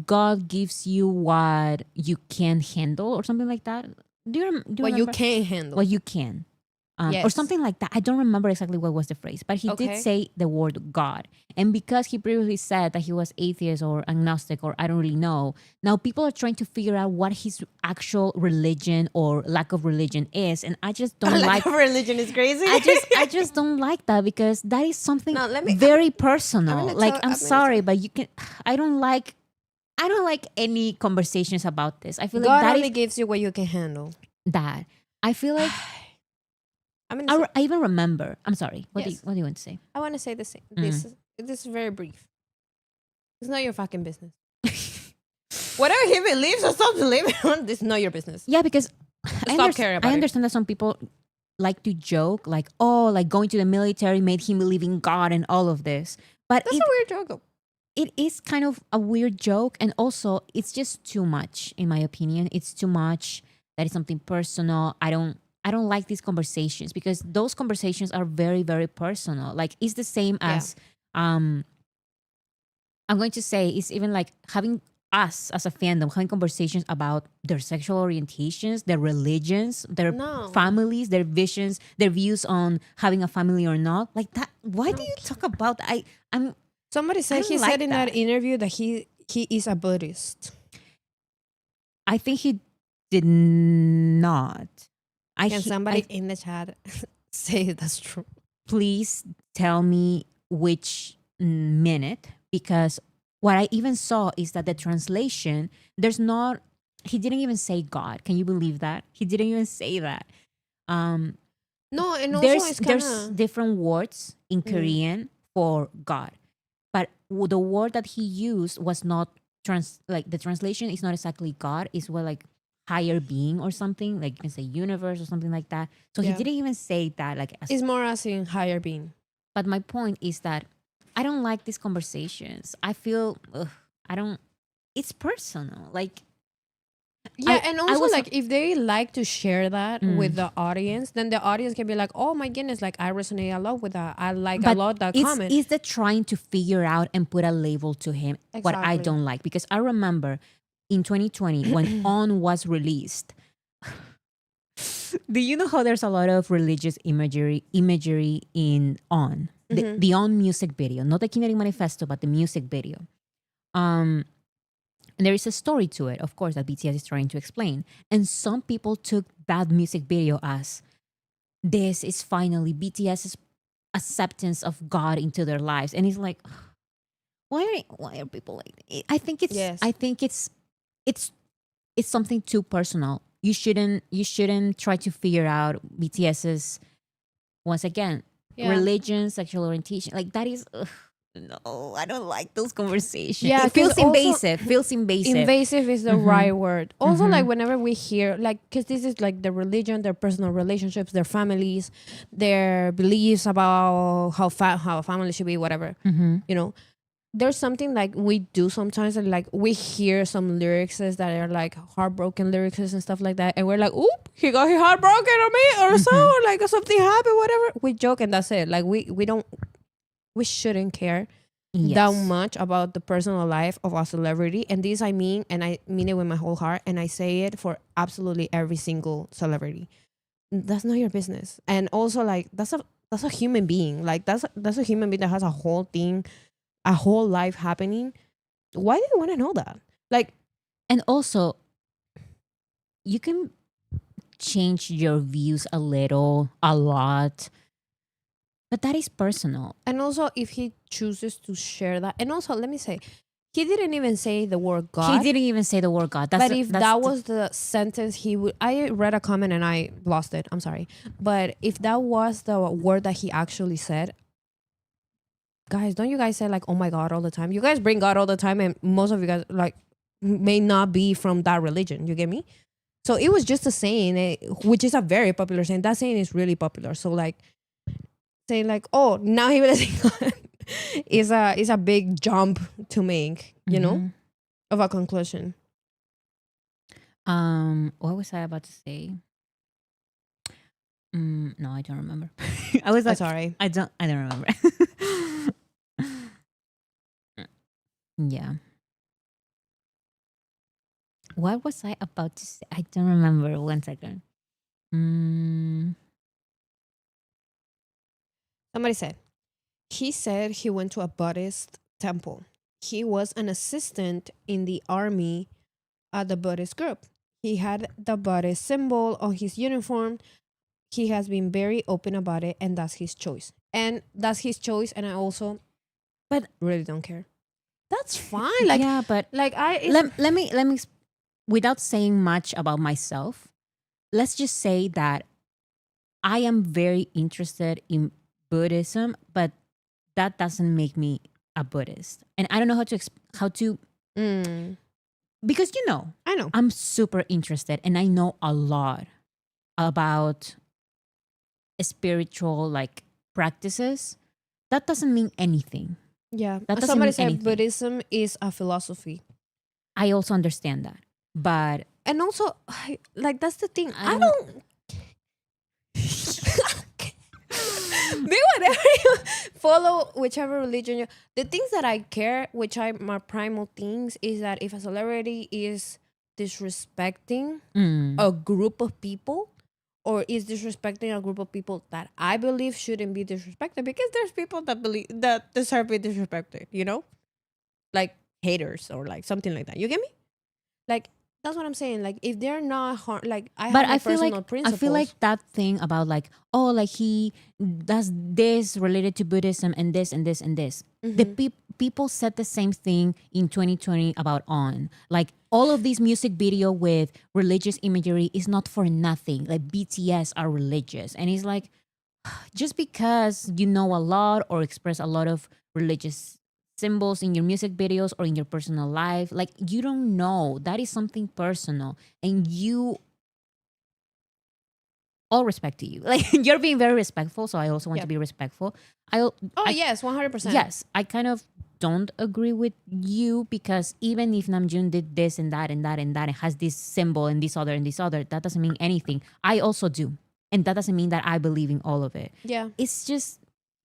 [SPEAKER 1] God gives you what you can handle or something like that. Do you
[SPEAKER 2] What
[SPEAKER 1] remember?
[SPEAKER 2] you can't handle.
[SPEAKER 1] What you can. Or
[SPEAKER 2] Yes.
[SPEAKER 1] something like that. I don't remember exactly what was the phrase, but he
[SPEAKER 2] Okay.
[SPEAKER 1] did say the word God. And because he previously said that he was atheist or agnostic or I don't really know, now people are trying to figure out what his actual religion or lack of religion is. And I just don't like...
[SPEAKER 2] religion is crazy.
[SPEAKER 1] I just don't like that because that is something
[SPEAKER 2] No,
[SPEAKER 1] very personal.
[SPEAKER 2] gonna
[SPEAKER 1] Like,
[SPEAKER 2] tell-
[SPEAKER 1] I'm
[SPEAKER 2] I'm gonna
[SPEAKER 1] sorry, but you can... I don't like any conversations about this. I feel
[SPEAKER 2] God
[SPEAKER 1] like that
[SPEAKER 2] only
[SPEAKER 1] is
[SPEAKER 2] gives you what you can handle.
[SPEAKER 1] that. I feel like...
[SPEAKER 2] I
[SPEAKER 1] I even remember. I'm sorry. What
[SPEAKER 2] Yes.
[SPEAKER 1] do you want to say?
[SPEAKER 2] I want to say the same.
[SPEAKER 1] Mm.
[SPEAKER 2] This is very brief. It's not your fucking business. Whatever he believes or stops believing on, this is not your business.
[SPEAKER 1] Yeah, because
[SPEAKER 2] Stop caring about
[SPEAKER 1] I
[SPEAKER 2] it.
[SPEAKER 1] understand that some people like to joke, like, oh, like going to the military made him believe in God and all of this. But
[SPEAKER 2] That's a weird joke, though.
[SPEAKER 1] it is kind of a weird joke, and also it's just too much, in my opinion. It's too much. That is something personal. I don't like these conversations because those conversations are very, very personal. Like, it's the same as I'm going to say it's even like having us as a fandom having conversations about their sexual orientations, their religions, their families, their visions, their views on having a family or not. Like that. Why do you talk about that?
[SPEAKER 2] Somebody said he said in that interview that he is a Buddhist.
[SPEAKER 1] I think he did not.
[SPEAKER 2] Can somebody in the chat say that's true?
[SPEAKER 1] Please tell me which minute, because what I even saw is that the translation, there's not he didn't even say God. Can you believe that? He didn't even say that. Um,
[SPEAKER 2] No, and also
[SPEAKER 1] there's
[SPEAKER 2] it's kind
[SPEAKER 1] there's
[SPEAKER 2] of
[SPEAKER 1] different words in Korean for God, but the word that he used was not like the translation is not exactly God. It's what like higher being or something, like you can say universe or something like that. So he
[SPEAKER 2] yeah.
[SPEAKER 1] didn't even say that like as,
[SPEAKER 2] It's more as in higher being.
[SPEAKER 1] but my point is that I don't like these conversations. I feel I don't. It's personal. Like
[SPEAKER 2] Yeah, and
[SPEAKER 1] I
[SPEAKER 2] also
[SPEAKER 1] was
[SPEAKER 2] like if they like to share that with
[SPEAKER 1] mm,
[SPEAKER 2] the audience, then the audience can be like, "Oh my goodness, like I resonate a lot with that. I like a
[SPEAKER 1] but
[SPEAKER 2] lot that
[SPEAKER 1] it's
[SPEAKER 2] comment."
[SPEAKER 1] is the trying to figure out and put a label to him what I
[SPEAKER 2] Exactly.
[SPEAKER 1] don't like, because I remember in 2020 when On was released. Do you know how there's a lot of religious imagery in On the On music video, not the Kinetic Manifesto, but the music video. Um, and there is a story to it, of course, that BTS is trying to explain. And some people took that music video as this is finally BTS's acceptance of God into their lives, and it's like, why are people like that?
[SPEAKER 2] Yes.
[SPEAKER 1] I think it's it's something too personal. You shouldn't try to figure out BTS's, once again,
[SPEAKER 2] Yeah.
[SPEAKER 1] religion, sexual orientation. Like that is no, I don't like those conversations.
[SPEAKER 2] Yeah,
[SPEAKER 1] It
[SPEAKER 2] 'cause
[SPEAKER 1] feels
[SPEAKER 2] also
[SPEAKER 1] invasive. Feels invasive.
[SPEAKER 2] invasive is the
[SPEAKER 1] Mm-hmm.
[SPEAKER 2] right word. Also, like whenever we hear, like, because this is like their religion, their personal relationships, their families, their beliefs about how a family should be, whatever. You know, there's something like we do sometimes, and like we hear some lyrics that are like heartbroken lyrics and stuff like that, and we're like, "Oop, he got his heart broken on me," or so, or like something happened, whatever. We joke and that's it. Like we don't, we shouldn't care that
[SPEAKER 1] Yes.
[SPEAKER 2] much about the personal life of a celebrity. And this I mean, and I mean it with my whole heart, and I say it for absolutely every single celebrity. That's not your business. And also like that's a human being. Like that's a human being that has a whole thing, a whole life happening. Why do you want to know that? Like,
[SPEAKER 1] And also, you can change your views a little, a lot, but that is personal.
[SPEAKER 2] and also if he chooses to share that, and also let me say, he didn't even say the word God.
[SPEAKER 1] He didn't even say the word God.
[SPEAKER 2] But if that was the sentence he would, I read a comment and I lost it. I'm sorry. But if that was the word that he actually said, guys, don't you guys say like, oh my God, all the time? You guys bring God all the time, and most of you guys like may not be from that religion. You get me? So it was just a saying, which is a very popular saying. That saying is really popular. So like saying like, oh, now he will say God is a big jump to make, you know, of a conclusion.
[SPEAKER 1] What was I about to say? No, I don't remember. I was like,
[SPEAKER 2] Sorry.
[SPEAKER 1] I don't remember. Yeah. What was I about to say? I don't remember. 1 second.
[SPEAKER 2] Somebody said, he said he went to a Buddhist temple. He was an assistant in the army at the Buddhist group. He had the Buddhist symbol on his uniform. He has been very open about it, and that's his choice. And that's his choice, and I also
[SPEAKER 1] But
[SPEAKER 2] really don't care. That's fine. Like,
[SPEAKER 1] yeah, but
[SPEAKER 2] like
[SPEAKER 1] let me without saying much about myself, let's just say that I am very interested in Buddhism, but that doesn't make me a Buddhist. And I don't know how to because
[SPEAKER 2] I know.
[SPEAKER 1] I'm super interested and I know a lot about spiritual like practices. That doesn't mean anything.
[SPEAKER 2] Yeah.
[SPEAKER 1] That doesn't
[SPEAKER 2] Somebody
[SPEAKER 1] mean
[SPEAKER 2] said
[SPEAKER 1] anything.
[SPEAKER 2] Buddhism is a philosophy.
[SPEAKER 1] I also understand that. But
[SPEAKER 2] And also, like, that's the thing. I
[SPEAKER 1] don't-
[SPEAKER 2] don't be whatever you follow, whichever religion you. The things that I care, which are my primal things, is that if a celebrity is disrespecting a group of people, or is disrespecting a group of people that I believe shouldn't be disrespected, because there's people that believe that deserve to be disrespected, you know, like haters or like something like that. You get me? Like, that's what I'm saying. Like, if they're not like I
[SPEAKER 1] but
[SPEAKER 2] have my
[SPEAKER 1] I feel
[SPEAKER 2] personal
[SPEAKER 1] like
[SPEAKER 2] principles.
[SPEAKER 1] that thing about like, oh, like he does this related to Buddhism and this and this and this. The people said the same thing in 2020 about On. Like all of these music video with religious imagery is not for nothing. Like BTS are religious. And it's like, just because you know a lot or express a lot of religious symbols in your music videos or in your personal life, like you don't know. That is something personal. And you, all respect to you. Like you're being very respectful. So I also want to
[SPEAKER 2] Yep.
[SPEAKER 1] be respectful.
[SPEAKER 2] Oh,
[SPEAKER 1] I
[SPEAKER 2] yes, 100%.
[SPEAKER 1] Yes, I kind of don't agree with you because even if Namjoon did this and that and that and that, it has this symbol and this other and this other, that doesn't mean anything. I also do. And that doesn't mean that I believe in all of it.
[SPEAKER 2] Yeah.
[SPEAKER 1] It's just,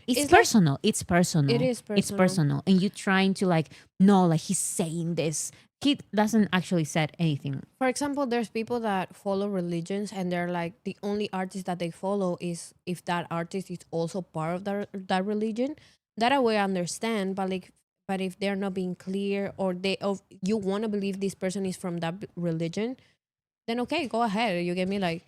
[SPEAKER 1] it's
[SPEAKER 2] It's like-
[SPEAKER 1] personal. It's personal.
[SPEAKER 2] It is
[SPEAKER 1] It's
[SPEAKER 2] personal.
[SPEAKER 1] personal. And you trying to like, no, like he's saying this. He doesn't actually said anything.
[SPEAKER 2] For example, there's people that follow religions and they're like, the only artist that they follow is if that artist is also part of that religion. That I will understand, but if they're not being clear or you want to believe this person is from that religion, then okay, go ahead. You get me? Like,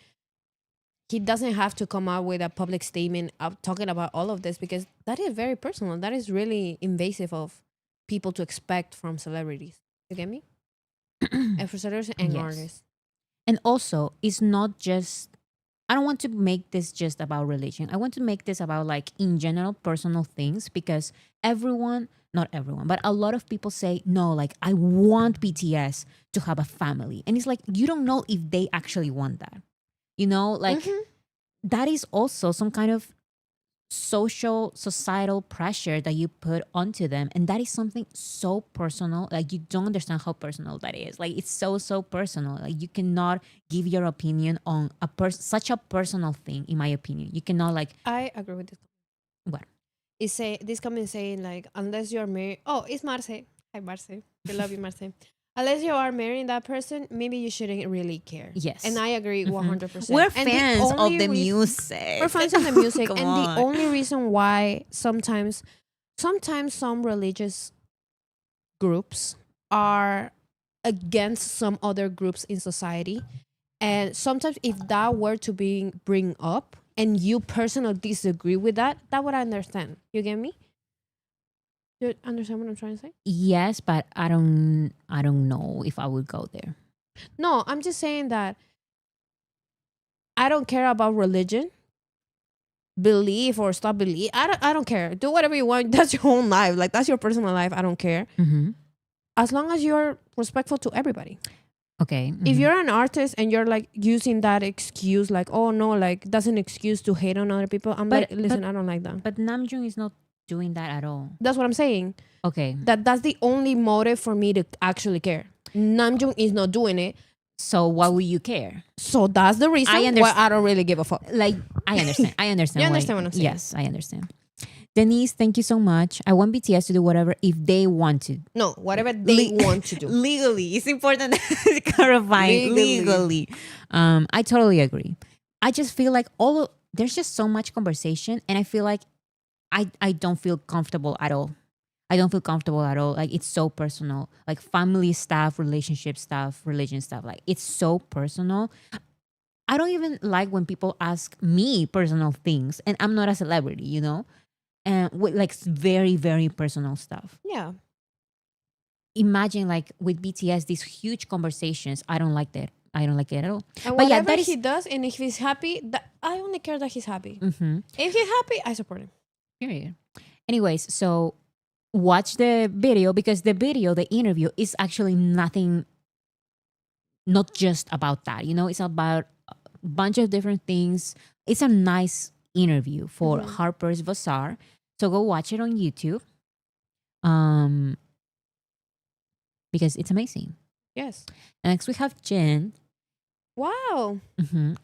[SPEAKER 2] he doesn't have to come out with a public statement of talking about all of this because that is very personal. That is really invasive of people to expect from celebrities. You get me? And for celebrities and
[SPEAKER 1] Yes.
[SPEAKER 2] artists.
[SPEAKER 1] And also, it's not just, I don't want to make this just about religion. I want to make this about like in general personal things because everyone, not everyone, but a lot of people say, no, like I want BTS to have a family. And it's like, you don't know if they actually want that. You know, like that is also some kind of societal pressure that you put onto them. And that is something so personal. Like you don't understand how personal that is. Like it's so personal. Like you cannot give your opinion on such a personal thing, in my opinion. You cannot like,
[SPEAKER 2] I agree with this.
[SPEAKER 1] what?
[SPEAKER 2] This comment saying like, unless you're married. Oh, it's Marce. Hi, Marce. We love you, Marce. Unless you are marrying that person, maybe you shouldn't really care.
[SPEAKER 1] Yes.
[SPEAKER 2] And I agree 100%.
[SPEAKER 1] We're
[SPEAKER 2] And
[SPEAKER 1] fans of
[SPEAKER 2] only
[SPEAKER 1] the
[SPEAKER 2] reason-
[SPEAKER 1] music.
[SPEAKER 2] We're fans of the music.
[SPEAKER 1] Come
[SPEAKER 2] And
[SPEAKER 1] on.
[SPEAKER 2] the only reason why sometimes some religious groups are against some other groups in society. And sometimes if that were to bring up and you personally disagree with that would I understand. You get me? You understand what I'm trying to say?
[SPEAKER 1] Yes, but I don't know if I would go there.
[SPEAKER 2] No, I'm just saying that I don't care about religion. Believe or stop believe. I don't care. Do whatever you want. That's your own life. Like that's your personal life. I don't care.
[SPEAKER 1] Mm-hmm.
[SPEAKER 2] As long as you're respectful to everybody.
[SPEAKER 1] Okay.
[SPEAKER 2] If
[SPEAKER 1] mhm.
[SPEAKER 2] you're an artist and you're like using that excuse, like, oh no, like that's an excuse to hate on other people. I'm
[SPEAKER 1] But-
[SPEAKER 2] like, listen, I don't like that.
[SPEAKER 1] But Namjoon is not doing that at all.
[SPEAKER 2] That's what I'm saying.
[SPEAKER 1] Okay.
[SPEAKER 2] That's the only motive for me to actually care. Namjoon is not doing it.
[SPEAKER 1] So why would you care?
[SPEAKER 2] So that's the reason why I don't really give a fuck.
[SPEAKER 1] Like, I understand. I understand.
[SPEAKER 2] You understand what I'm saying?
[SPEAKER 1] Yes, I understand. Denise, thank you so much. I want BTS to do whatever if they want to.
[SPEAKER 2] No, whatever they want to do.
[SPEAKER 1] Legally. It's important to clarify. Legally. I totally agree. I just feel like there's just so much conversation and I feel like I don't feel comfortable at all. I don't feel comfortable at all. Like it's so personal. Like family stuff, relationship stuff, religion stuff. Like it's so personal. I don't even like when people ask me personal things and I'm not a celebrity, you know? And with like very, very personal stuff.
[SPEAKER 2] Yeah.
[SPEAKER 1] Imagine like with BTS, these huge conversations. I don't like that. I don't like it at all.
[SPEAKER 2] And
[SPEAKER 1] But yeah,
[SPEAKER 2] whatever
[SPEAKER 1] that is-
[SPEAKER 2] he does, and if he's happy, I only care that he's happy.
[SPEAKER 1] Mm-hmm.
[SPEAKER 2] If he's happy, I support him.
[SPEAKER 1] Period. Anyways, so watch the video because the interview is actually not just about that. You know, it's about a bunch of different things. It's a nice interview for
[SPEAKER 2] Mhm.
[SPEAKER 1] Harper's Bazaar. So go watch it on YouTube. Because it's amazing.
[SPEAKER 2] Yes.
[SPEAKER 1] Next we have Jin.
[SPEAKER 2] Wow.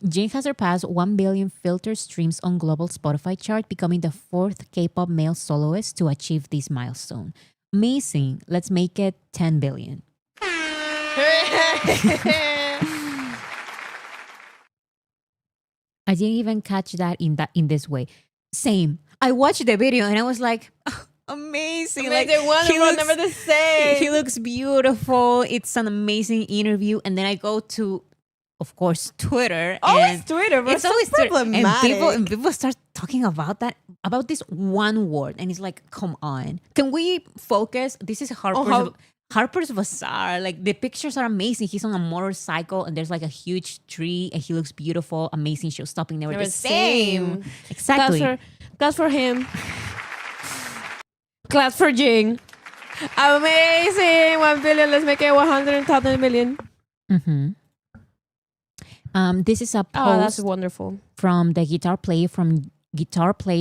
[SPEAKER 1] Jin has surpassed 1 billion filter streams on global Spotify chart, becoming the 4th K-pop male soloist to achieve this milestone. Amazing. Let's make it 10 billion. I didn't even catch that in this way. Same. I watched the video and I was like, oh, amazing. Like,
[SPEAKER 2] never the same.
[SPEAKER 1] he looks beautiful. It's an amazing interview. And then I go to, of course, Twitter.
[SPEAKER 2] Always
[SPEAKER 1] and
[SPEAKER 2] Twitter, but
[SPEAKER 1] it's always Twitter. And people start talking about this one word, and it's like, come on, can we focus? This is Harper's Bazaar. Like, the pictures are amazing. He's on a motorcycle and there's like a huge tree and he looks beautiful. Amazing show stopping. They were the same. Exactly.
[SPEAKER 2] Claps for him. Claps for Jing. Amazing. 1 billion. Let's make it 100,000 million.
[SPEAKER 1] This is a
[SPEAKER 2] Oh, that's
[SPEAKER 1] post
[SPEAKER 2] wonderful.
[SPEAKER 1] from the guitar player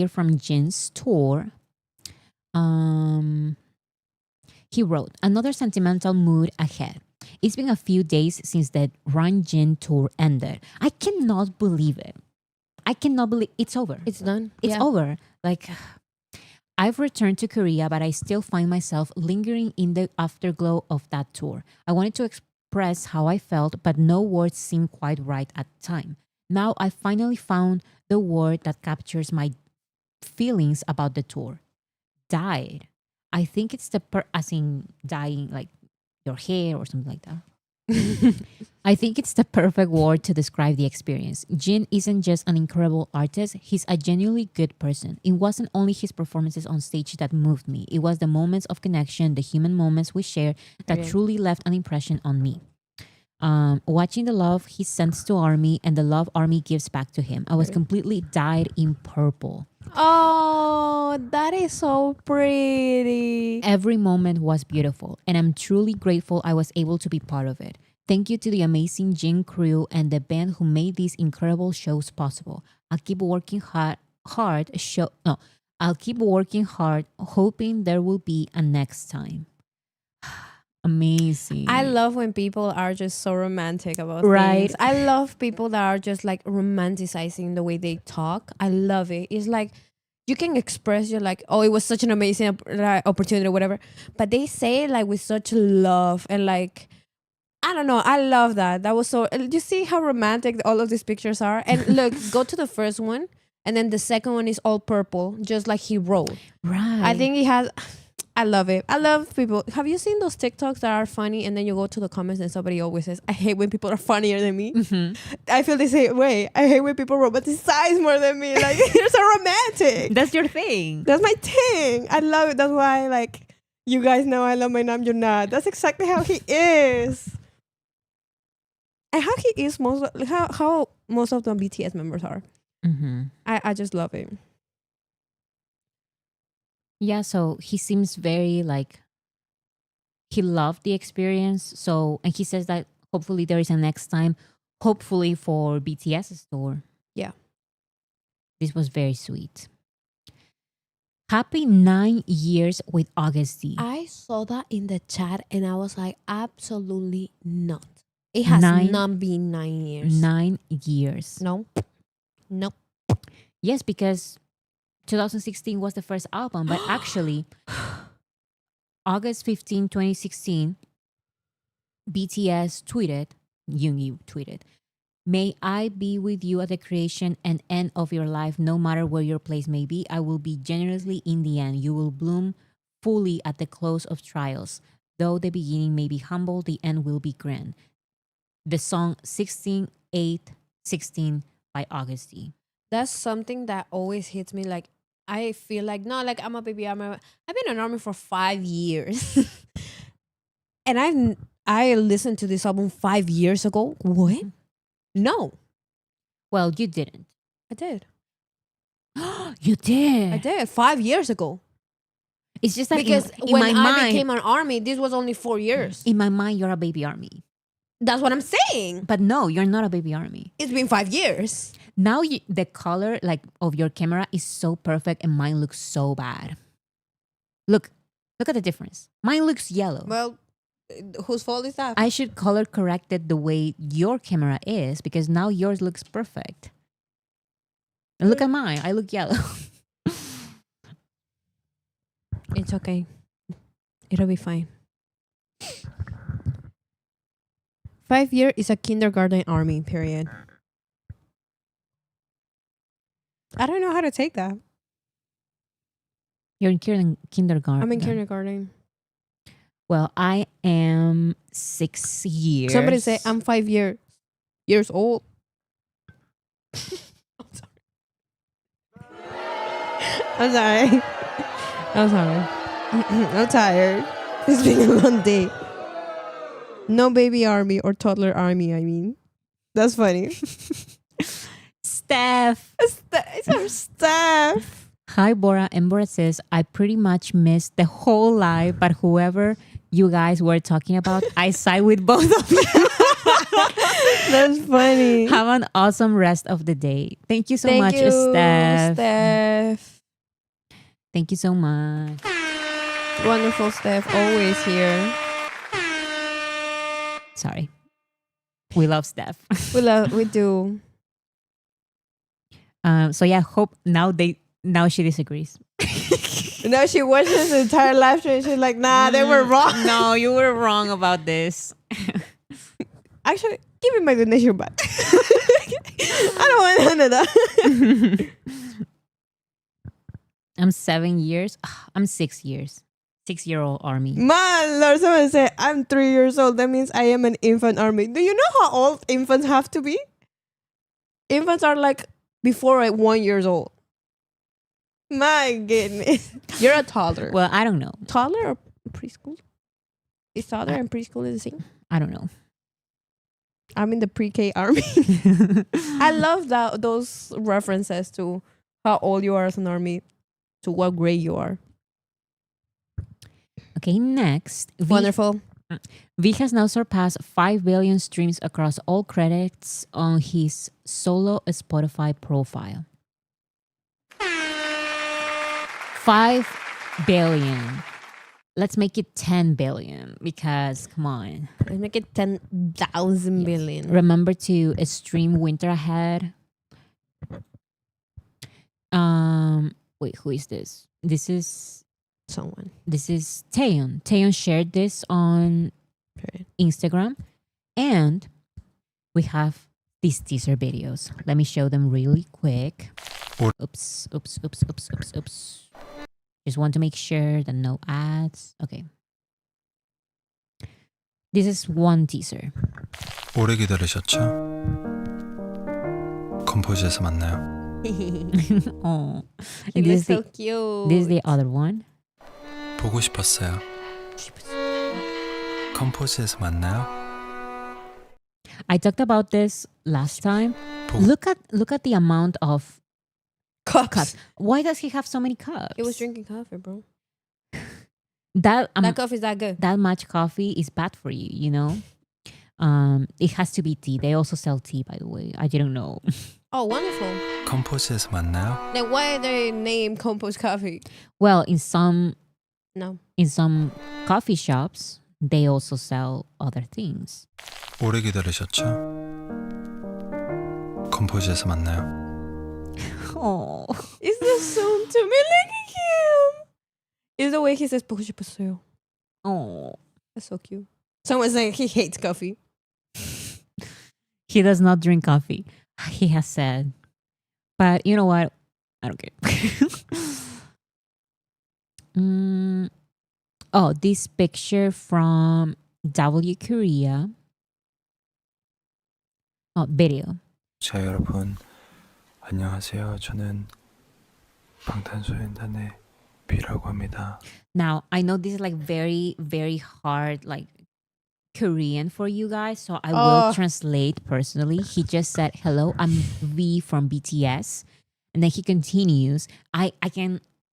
[SPEAKER 1] from Jin's tour. He wrote, another sentimental mood ahead. It's been a few days since the Run Jin tour ended. I cannot believe it. I cannot believe it's over.
[SPEAKER 2] It's done.
[SPEAKER 1] It's over. Like, I've returned to Korea, but I still find myself lingering in the afterglow of that tour. I wanted to express how I felt, but no words seemed quite right at the time. Now I finally found the word that captures my feelings about the tour. Died. I think it's as in dying, like your hair or something like that. I think it's the perfect word to describe the experience. Jin isn't just an incredible artist, he's a genuinely good person. It wasn't only his performances on stage that moved me, it was the moments of connection, the human moments we share that truly left an impression on me. Watching the love he sends to ARMY and the love ARMY gives back to him. I was completely dyed in purple.
[SPEAKER 2] Oh, that is so pretty.
[SPEAKER 1] Every moment was beautiful, and I'm truly grateful I was able to be part of it. Thank you to the amazing Jin crew and the band who made these incredible shows possible. I'll keep working hard, hoping there will be a next time. Amazing.
[SPEAKER 2] I love when people are just so romantic about
[SPEAKER 1] Right.
[SPEAKER 2] things. I love people that are just like romanticizing the way they talk. I love it. It's like you can express you're like, oh, it was such an amazing opportunity or whatever, but they say it like with such love and like, I don't know. I love that. That was so. You see how romantic all of these pictures are? And look, go to the first one, and then the second one is all purple, just like he wrote.
[SPEAKER 1] Right.
[SPEAKER 2] I think he has. I love it. I love people. Have you seen those TikToks that are funny, and then you go to the comments and somebody always says, "I hate when people are funnier than me." I feel the same way. I hate when people romanticize more than me. Like, you're so romantic.
[SPEAKER 1] That's your thing.
[SPEAKER 2] That's my thing. I love it. That's why, like, you guys know I love my Nam You're Not. That's exactly how he is. And how he is how most of the BTS members are. I just love it.
[SPEAKER 1] Yeah, so he seems very like he loved the experience. So, and he says that hopefully there is a next time, hopefully for BTS's tour.
[SPEAKER 2] Yeah.
[SPEAKER 1] This was very sweet. Happy 9 years with August D.
[SPEAKER 2] I saw that in the chat and I was like, absolutely not. It has not been 9 years.
[SPEAKER 1] 9 years.
[SPEAKER 2] No. Nope.
[SPEAKER 1] Yes, because 2016 was the first album, but actually, August 15, 2016, BTS tweeted, Yoongi tweeted, "May I be with you at the creation and end of your life, no matter where your place may be. I will be generously in the end. You will bloom fully at the close of trials. Though the beginning may be humble, the end will be grand." The song 16/8/16 by August D.
[SPEAKER 2] That's something that always hits me. Like, I feel like, no, like I'm a baby army. I've been in army for 5 years. And I listened to this album 5 years ago. What? No.
[SPEAKER 1] Well, you didn't.
[SPEAKER 2] I did.
[SPEAKER 1] You did.
[SPEAKER 2] I did 5 years ago.
[SPEAKER 1] It's just that
[SPEAKER 2] Because
[SPEAKER 1] in
[SPEAKER 2] when
[SPEAKER 1] my
[SPEAKER 2] I
[SPEAKER 1] mind,
[SPEAKER 2] became an army, this was only 4 years.
[SPEAKER 1] in my mind, you're a baby army.
[SPEAKER 2] That's what I'm saying.
[SPEAKER 1] But no, you're not a baby army.
[SPEAKER 2] It's been 5 years.
[SPEAKER 1] Now the color like of your camera is so perfect and mine looks so bad. Look at the difference. Mine looks yellow.
[SPEAKER 2] Well, whose fault is that?
[SPEAKER 1] I should color correct it the way your camera is because now yours looks perfect. And look at mine. I look yellow.
[SPEAKER 2] It's okay. It'll be fine. 5 years is a kindergarten army, period. I don't know how to take that.
[SPEAKER 1] You're in kindergarten.
[SPEAKER 2] I'm in kindergarten.
[SPEAKER 1] Well, I am 6 years.
[SPEAKER 2] Somebody say I'm 5 years old. I'm sorry. I'm sorry. I'm sorry. I'm tired. It's been a long day. No baby army or toddler army, I mean. That's funny.
[SPEAKER 1] Steph.
[SPEAKER 2] It's our staff.
[SPEAKER 1] Hi, Bora. And Bora says, I pretty much missed the whole live, but whoever you guys were talking about, I side with both of you.
[SPEAKER 2] That's funny.
[SPEAKER 1] Have an awesome rest of the day. Thank you so
[SPEAKER 2] Thank
[SPEAKER 1] much,
[SPEAKER 2] you,
[SPEAKER 1] Steph.
[SPEAKER 2] Steph.
[SPEAKER 1] Thank you so much.
[SPEAKER 2] Wonderful Steph. Always here.
[SPEAKER 1] Sorry. We love Steph.
[SPEAKER 2] We do.
[SPEAKER 1] So yeah, hope now she disagrees.
[SPEAKER 2] Now she watches the entire live stream and she's like, nah, they were wrong.
[SPEAKER 1] No, you were wrong about this.
[SPEAKER 2] Actually, give me my donation back. I don't want none of that.
[SPEAKER 1] I'm 7 years. I'm 6 years. 6-year-old army.
[SPEAKER 2] Man, Lord, someone said, I'm 3 years old. That means I am an infant army. Do you know how old infants have to be? Infants are like before 1 year old. My goodness. You're a toddler.
[SPEAKER 1] Well, I don't know.
[SPEAKER 2] Toddler or preschool? Is toddler and preschool the same?
[SPEAKER 1] I don't know.
[SPEAKER 2] I'm in the pre-K army. I love those references to how old you are as an army, to what grade you are.
[SPEAKER 1] Okay, next.
[SPEAKER 2] Wonderful.
[SPEAKER 1] V has now surpassed 5 billion streams across all credits on his solo Spotify profile. 5 billion. Let's make it 10 billion because, come on.
[SPEAKER 2] Let's make it 10,000 billion.
[SPEAKER 1] Remember to stream Winter Ahead. Wait, who is this? This is Taeyeon. Taeyeon shared this on Instagram. And we have these teaser videos. Let me show them really quick. Oops. Just want to make sure that no ads. Okay. This is one teaser.
[SPEAKER 4] 오래 기다리셨죠? 컴포즈에서 만나요.
[SPEAKER 1] Oh.
[SPEAKER 2] He
[SPEAKER 1] And
[SPEAKER 2] looks so cute.
[SPEAKER 1] this is the other one.
[SPEAKER 4] 보고 싶었어요. 컴포즈에서 만나요.
[SPEAKER 1] I talked about this last time.
[SPEAKER 4] 보고
[SPEAKER 1] Look at the amount of
[SPEAKER 2] cups.
[SPEAKER 1] Why does he have so many cups?
[SPEAKER 2] He was drinking coffee, bro.
[SPEAKER 1] That
[SPEAKER 2] That coffee is that good.
[SPEAKER 1] that much coffee is bad for you, you know? It has to be tea. They also sell tea, by the way. I didn't know.
[SPEAKER 2] Oh, wonderful.
[SPEAKER 4] 컴포즈에서 만나요.
[SPEAKER 2] Then why they name Compost Coffee?
[SPEAKER 1] Well, in some
[SPEAKER 2] No.
[SPEAKER 1] coffee shops, they also sell other things.
[SPEAKER 4] 오래 기다리셨죠? 컴포즈에서 만나요.
[SPEAKER 1] Oh.
[SPEAKER 2] It's the soon to me like him. It's the way he says 보고 싶었어요.
[SPEAKER 1] Oh.
[SPEAKER 2] That's so cute. Someone's saying he hates coffee.
[SPEAKER 1] He does not drink coffee. He has said. But you know what? I don't care. Oh, this picture from W Korea. Oh, video.
[SPEAKER 4] 자 여러분 안녕하세요. 저는 방탄소년단의 B라고 합니다.
[SPEAKER 1] Now, I know this is like very, very hard, like Korean for you guys, so I will translate personally. He just said, hello, I'm V from BTS. And then he continues, I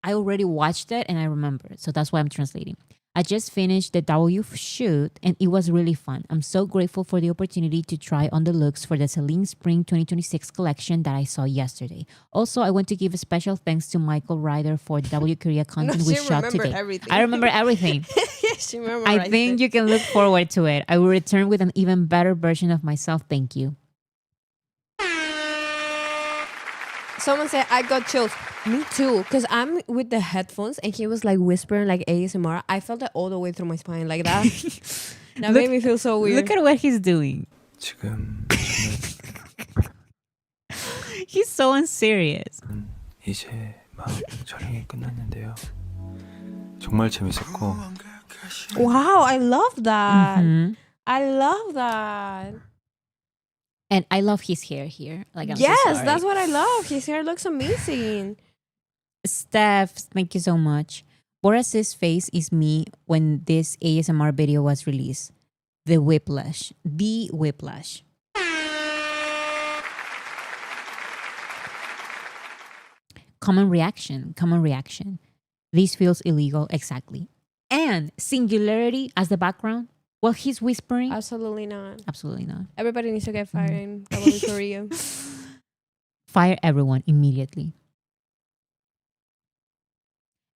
[SPEAKER 1] already watched it and I remember it, so that's why I'm translating. I just finished the W shoot and it was really fun. I'm so grateful for the opportunity to try on the looks for the Celine Spring 2026 collection that I saw yesterday. Also, I want to give a special thanks to Michael Ryder for the W Korea content we shot today.
[SPEAKER 2] Everything.
[SPEAKER 1] I remember everything.
[SPEAKER 2] Yes, you remember.
[SPEAKER 1] I think you can look forward to it. I will return with an even better version of myself. Thank you.
[SPEAKER 2] Someone said I got chills. Me too, because I'm with the headphones and he was like whispering like ASMR. I felt it all the way through my spine like that. That made me feel so weird.
[SPEAKER 1] Look at what he's doing.
[SPEAKER 4] 지금
[SPEAKER 1] He's so unserious.
[SPEAKER 4] 저는 이제 막 촬영이 끝났는데요. 정말 재밌었고
[SPEAKER 2] Wow, I love that.
[SPEAKER 1] Mhm.
[SPEAKER 2] I love that.
[SPEAKER 1] And I love his hair here. Like, I'm so
[SPEAKER 2] Yes,
[SPEAKER 1] sorry.
[SPEAKER 2] that's what I love. His hair looks amazing.
[SPEAKER 1] Steph, thank you so much. Boris's face is me when this ASMR video was released. The whiplash. The whiplash. Common reaction. Common reaction. This feels illegal. Exactly. And singularity as the background. While he's whispering.
[SPEAKER 2] Absolutely not.
[SPEAKER 1] Absolutely not.
[SPEAKER 2] Everybody needs to get fired in Korea.
[SPEAKER 1] Fire everyone immediately.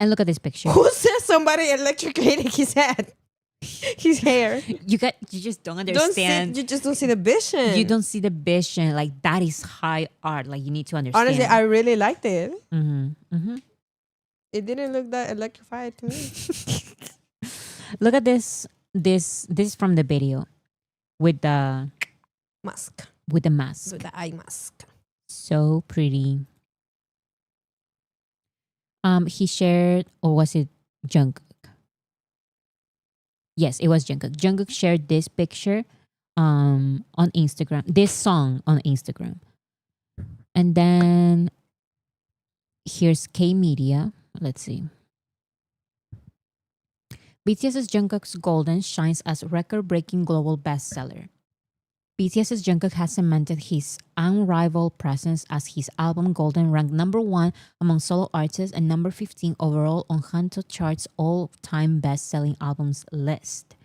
[SPEAKER 1] And look at this picture.
[SPEAKER 2] Who says somebody electrocuted his head? His hair.
[SPEAKER 1] You just don't understand.
[SPEAKER 2] You just don't see the vision.
[SPEAKER 1] You don't see the vision. Like, that is high art. Like, you need to understand.
[SPEAKER 2] Honestly, I really liked it.
[SPEAKER 1] Mm-hmm.
[SPEAKER 2] It didn't look that electrified to me.
[SPEAKER 1] Look at this. This is from the video with the
[SPEAKER 2] Mask.
[SPEAKER 1] with the mask.
[SPEAKER 2] With the eye mask.
[SPEAKER 1] So pretty. He shared, or was it Jungkook? Yes, it was Jungkook. Jungkook shared this picture on Instagram. This song on Instagram. And then here's K Media. Let's see. BTS's Jungkook's Golden shines as record-breaking global bestseller. BTS's Jungkook has cemented his unrivaled presence as his album Golden ranked number 1 among solo artists and number 15 overall on Hanto Chart's all-time best-selling albums list,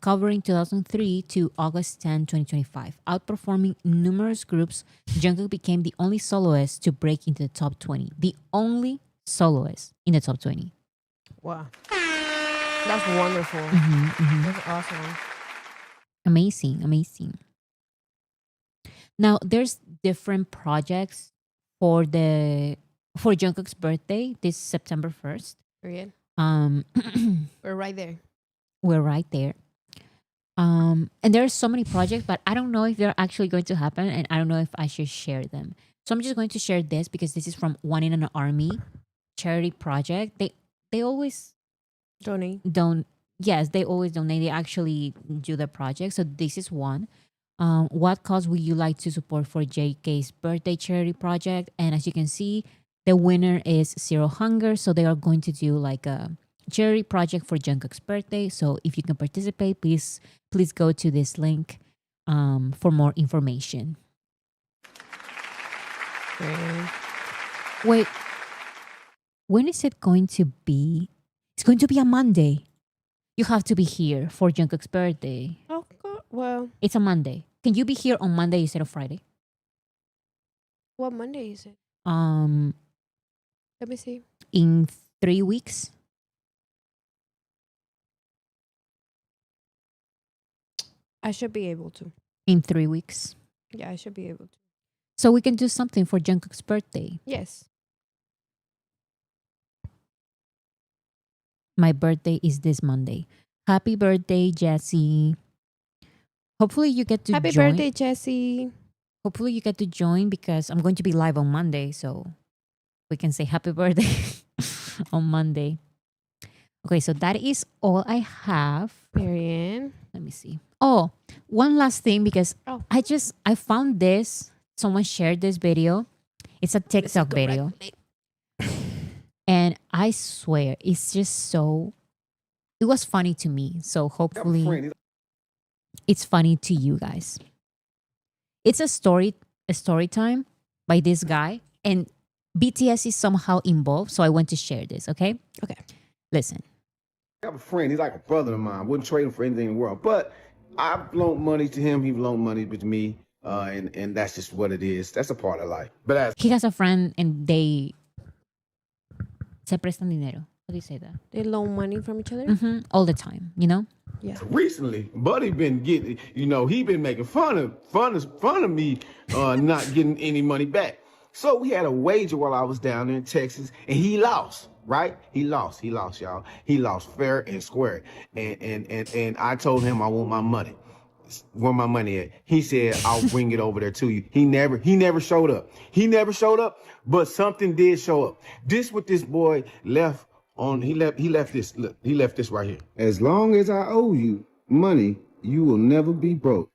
[SPEAKER 1] covering 2003 to August 10, 2025. Outperforming numerous groups, Jungkook became the only soloist to break into the top 20. The only soloist in the top 20.
[SPEAKER 2] Wow. That's wonderful. That's awesome.
[SPEAKER 1] Amazing. Now there's different projects for Jungkook's birthday this September 1st.
[SPEAKER 2] Period. We're right there.
[SPEAKER 1] We're right there. And there are so many projects, but I don't know if they're actually going to happen, and I don't know if I should share them. So I'm just going to share this because this is from One in an Army charity project. They always
[SPEAKER 2] Donate.
[SPEAKER 1] they always donate. They actually do the project. So this is one. What cause would you like to support for JK's birthday charity project? And as you can see, the winner is Zero Hunger. So they are going to do like a charity project for Jungkook's birthday. So if you can participate, please go to this link for more information. Wait, when is it going to be? It's going to be a Monday. You have to be here for Jungkook's birthday.
[SPEAKER 2] Oh, God. Well,
[SPEAKER 1] It's a Monday. Can you be here on Monday instead of Friday?
[SPEAKER 2] what Monday is it? Let me see.
[SPEAKER 1] In 3 weeks?
[SPEAKER 2] I should be able to.
[SPEAKER 1] In 3 weeks.
[SPEAKER 2] Yeah, I should be able to.
[SPEAKER 1] So we can do something for Jungkook's birthday.
[SPEAKER 2] Yes.
[SPEAKER 1] My birthday is this Monday. Happy birthday, Jessie. Hopefully you get to
[SPEAKER 2] Happy
[SPEAKER 1] join.
[SPEAKER 2] birthday, Jessie.
[SPEAKER 1] Hopefully you get to join because I'm going to be live on Monday. So we can say happy birthday on Monday. Okay, so that is all I have.
[SPEAKER 2] Period.
[SPEAKER 1] Let me see. Oh, one last thing because
[SPEAKER 2] Oh.
[SPEAKER 1] I found this. Someone shared this video. It's a TikTok video. And I swear, it's just so, it was funny to me. So hopefully it's funny to you guys. It's a story time by this guy. And BTS is somehow involved. So I want to share this, okay?
[SPEAKER 2] Okay.
[SPEAKER 1] Listen.
[SPEAKER 5] I have a friend. He's like a brother of mine. Wouldn't trade him for anything in the world. But I've loaned money to him. He loaned money to me. And that's just what it is. That's a part of life. But as
[SPEAKER 1] He has a friend and they se prestan dinero. How do you say that?
[SPEAKER 2] They loan money from each other?
[SPEAKER 1] All the time, you know?
[SPEAKER 2] Yeah.
[SPEAKER 5] recently, Buddy been getting, he been making fun of me not getting any money back. So we had a wager while I was down there in Texas, and he lost. Right? He lost, y'all. He lost fair and square. And I told him I want my money. Where my money at? He said, I'll bring it over there to you. He never showed up. But something did show up. This what this boy left on. He left this. Look, he left this right here. As long as I owe you money, you will never be broke.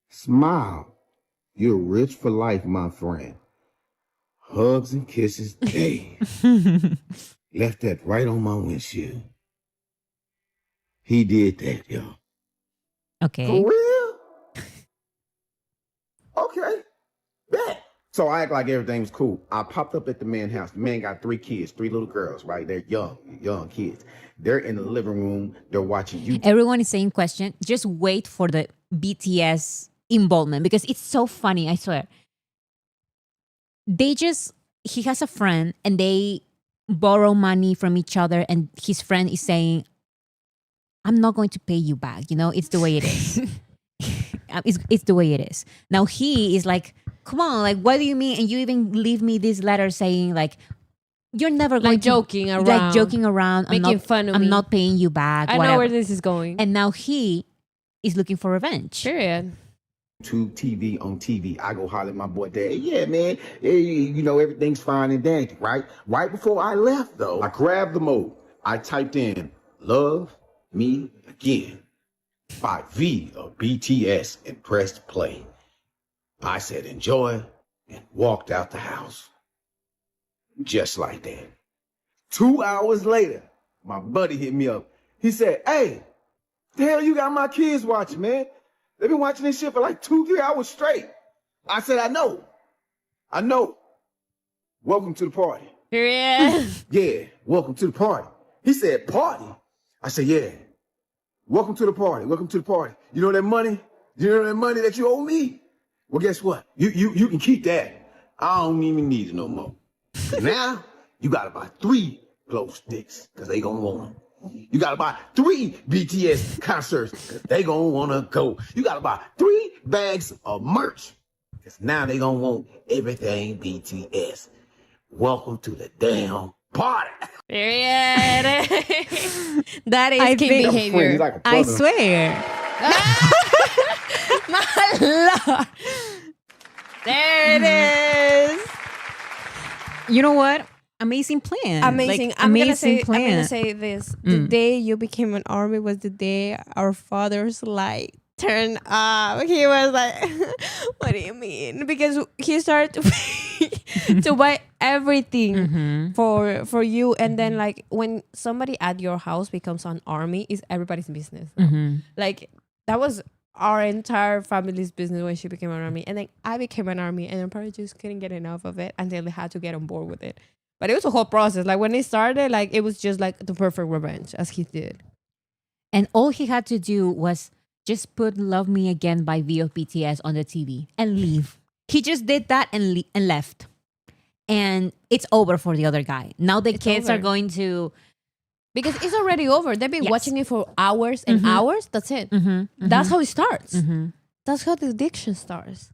[SPEAKER 5] Smile. You're rich for life, my friend. hugs and kisses. Hey, left that right on my windshield. He did that, y'all.
[SPEAKER 1] Okay.
[SPEAKER 5] For real? Okay. Bet. So I act like everything was cool. I popped up at the man's house. The man got 3 kids, 3 little girls, right? They're young kids. They're in the living room. They're watching YouTube.
[SPEAKER 1] Everyone is saying question. Just wait for the BTS involvement because it's so funny. I swear. He has a friend and they borrow money from each other, and his friend is saying, "I'm not going to pay you back." You know, it's the way it is. It's the way it is. Now he is like, "Come on, like, what do you mean?" And you even leave me this letter saying like, "You're never going
[SPEAKER 2] Like joking around.
[SPEAKER 1] like joking around,
[SPEAKER 2] Making fun of me.
[SPEAKER 1] I'm not paying you back."
[SPEAKER 2] I
[SPEAKER 1] whatever.
[SPEAKER 2] know where this is going.
[SPEAKER 1] And now he is looking for revenge.
[SPEAKER 2] Period.
[SPEAKER 5] TV on TV. I go holler at my boy Dad. Yeah, man. Hey, you know, everything's fine and dandy, right? Right before I left, though, I grabbed the mode. I typed in "Love Me Again" by V of BTS and pressed play. I said enjoy and walked out the house. Just like that. 2 hours later, my buddy hit me up. He said, "Hey, the hell you got my kids watching, man? They've been watching this shit for like 2-3 hours straight." I said, I know. Welcome to the party.
[SPEAKER 2] Period.
[SPEAKER 5] Yeah, welcome to the party. He said, party? I said, yeah. Welcome to the party. Welcome to the party. You know that money? You know that money that you owe me? Well, guess what? You can keep that. I don't even need it no more. 'Cause now you gotta buy 3 glow sticks, because they gonna want them. You gotta buy 3 BTS concerts, because they gonna wanna go. You gotta buy 3 bags of merch, because now they gonna want everything BTS. Welcome to the damn party.
[SPEAKER 2] Period. That is
[SPEAKER 1] I
[SPEAKER 2] king
[SPEAKER 1] think-
[SPEAKER 2] behavior.
[SPEAKER 5] He's like a
[SPEAKER 1] I
[SPEAKER 5] brother.
[SPEAKER 1] swear.
[SPEAKER 2] My lord. There it is.
[SPEAKER 1] You know what? Amazing plan.
[SPEAKER 2] Amazing.
[SPEAKER 1] Like,
[SPEAKER 2] I'm gonna
[SPEAKER 1] amazing
[SPEAKER 2] say.
[SPEAKER 1] plan.
[SPEAKER 2] I'm gonna say this. The day you became an army was the day our father's light turned up. He was like, "What do you mean?" Because he started to buy everything for you, and then like when somebody at your house becomes an army, it's everybody's business. Like that was our entire family's business when she became an army, and then I became an army, and I probably just couldn't get enough of it until they had to get on board with it. But it was a whole process. Like when it started, like it was just like the perfect revenge, as he did.
[SPEAKER 1] And all he had to do was just put "Love Me Again" by V of BTS on the TV and leave. He just did that and left. And it's over for the other guy. Now the kids are
[SPEAKER 2] over.
[SPEAKER 1] going to...
[SPEAKER 2] Because it's already over. They've been
[SPEAKER 1] Yes.
[SPEAKER 2] watching it for hours and hours. That's it. That's how it starts. That's how the addiction starts.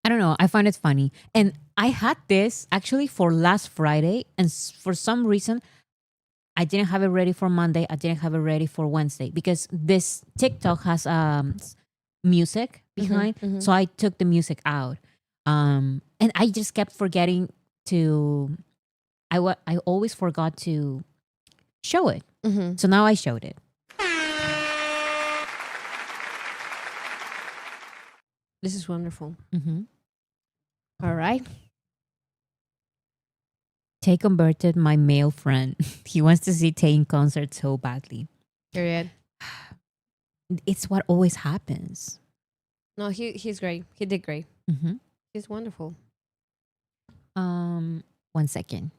[SPEAKER 1] I don't know. I find it funny. And I had this actually for last Friday. And for some reason, I didn't have it ready for Monday. I didn't have it ready for Wednesday. Because this TikTok has music behind. So I took the music out. And I just kept forgetting to... I always forgot to show it. So now I showed it.
[SPEAKER 2] This is wonderful. All right.
[SPEAKER 1] Tay converted my male friend. He wants to see Tay in concert so badly.
[SPEAKER 2] Period.
[SPEAKER 1] It's what always happens.
[SPEAKER 2] No, he's great. He did great. He's wonderful.
[SPEAKER 1] 1 second.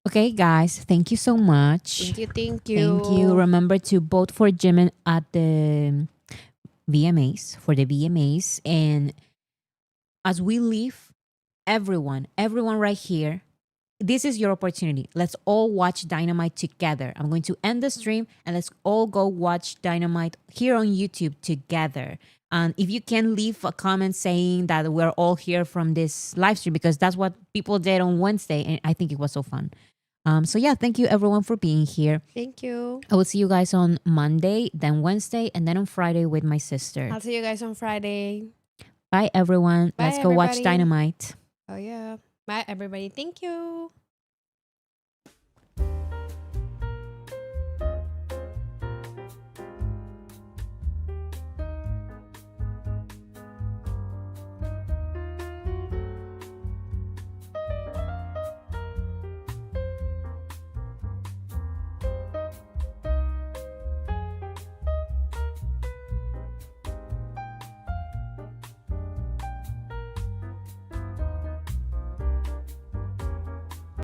[SPEAKER 1] Okay, guys, thank you so much.
[SPEAKER 2] Thank you.
[SPEAKER 1] Thank you. Remember to vote for Jimin at the VMAs, for the VMAs. And as we leave, everyone right here, this is your opportunity. Let's all watch Dynamite together. I'm going to end the stream and let's all go watch Dynamite here on YouTube together. And if you can leave a comment saying that we're all here from this live stream, because that's what people did on Wednesday. And I think it was so fun. So yeah, thank you everyone for being here.
[SPEAKER 2] Thank you.
[SPEAKER 1] I will see you guys on Monday, then Wednesday, and then on Friday with my sister.
[SPEAKER 2] I'll see you guys on Friday.
[SPEAKER 1] Bye everyone.
[SPEAKER 2] Bye,
[SPEAKER 1] Let's go watch
[SPEAKER 2] everybody.
[SPEAKER 1] Dynamite.
[SPEAKER 2] Oh yeah. Bye everybody. Thank you.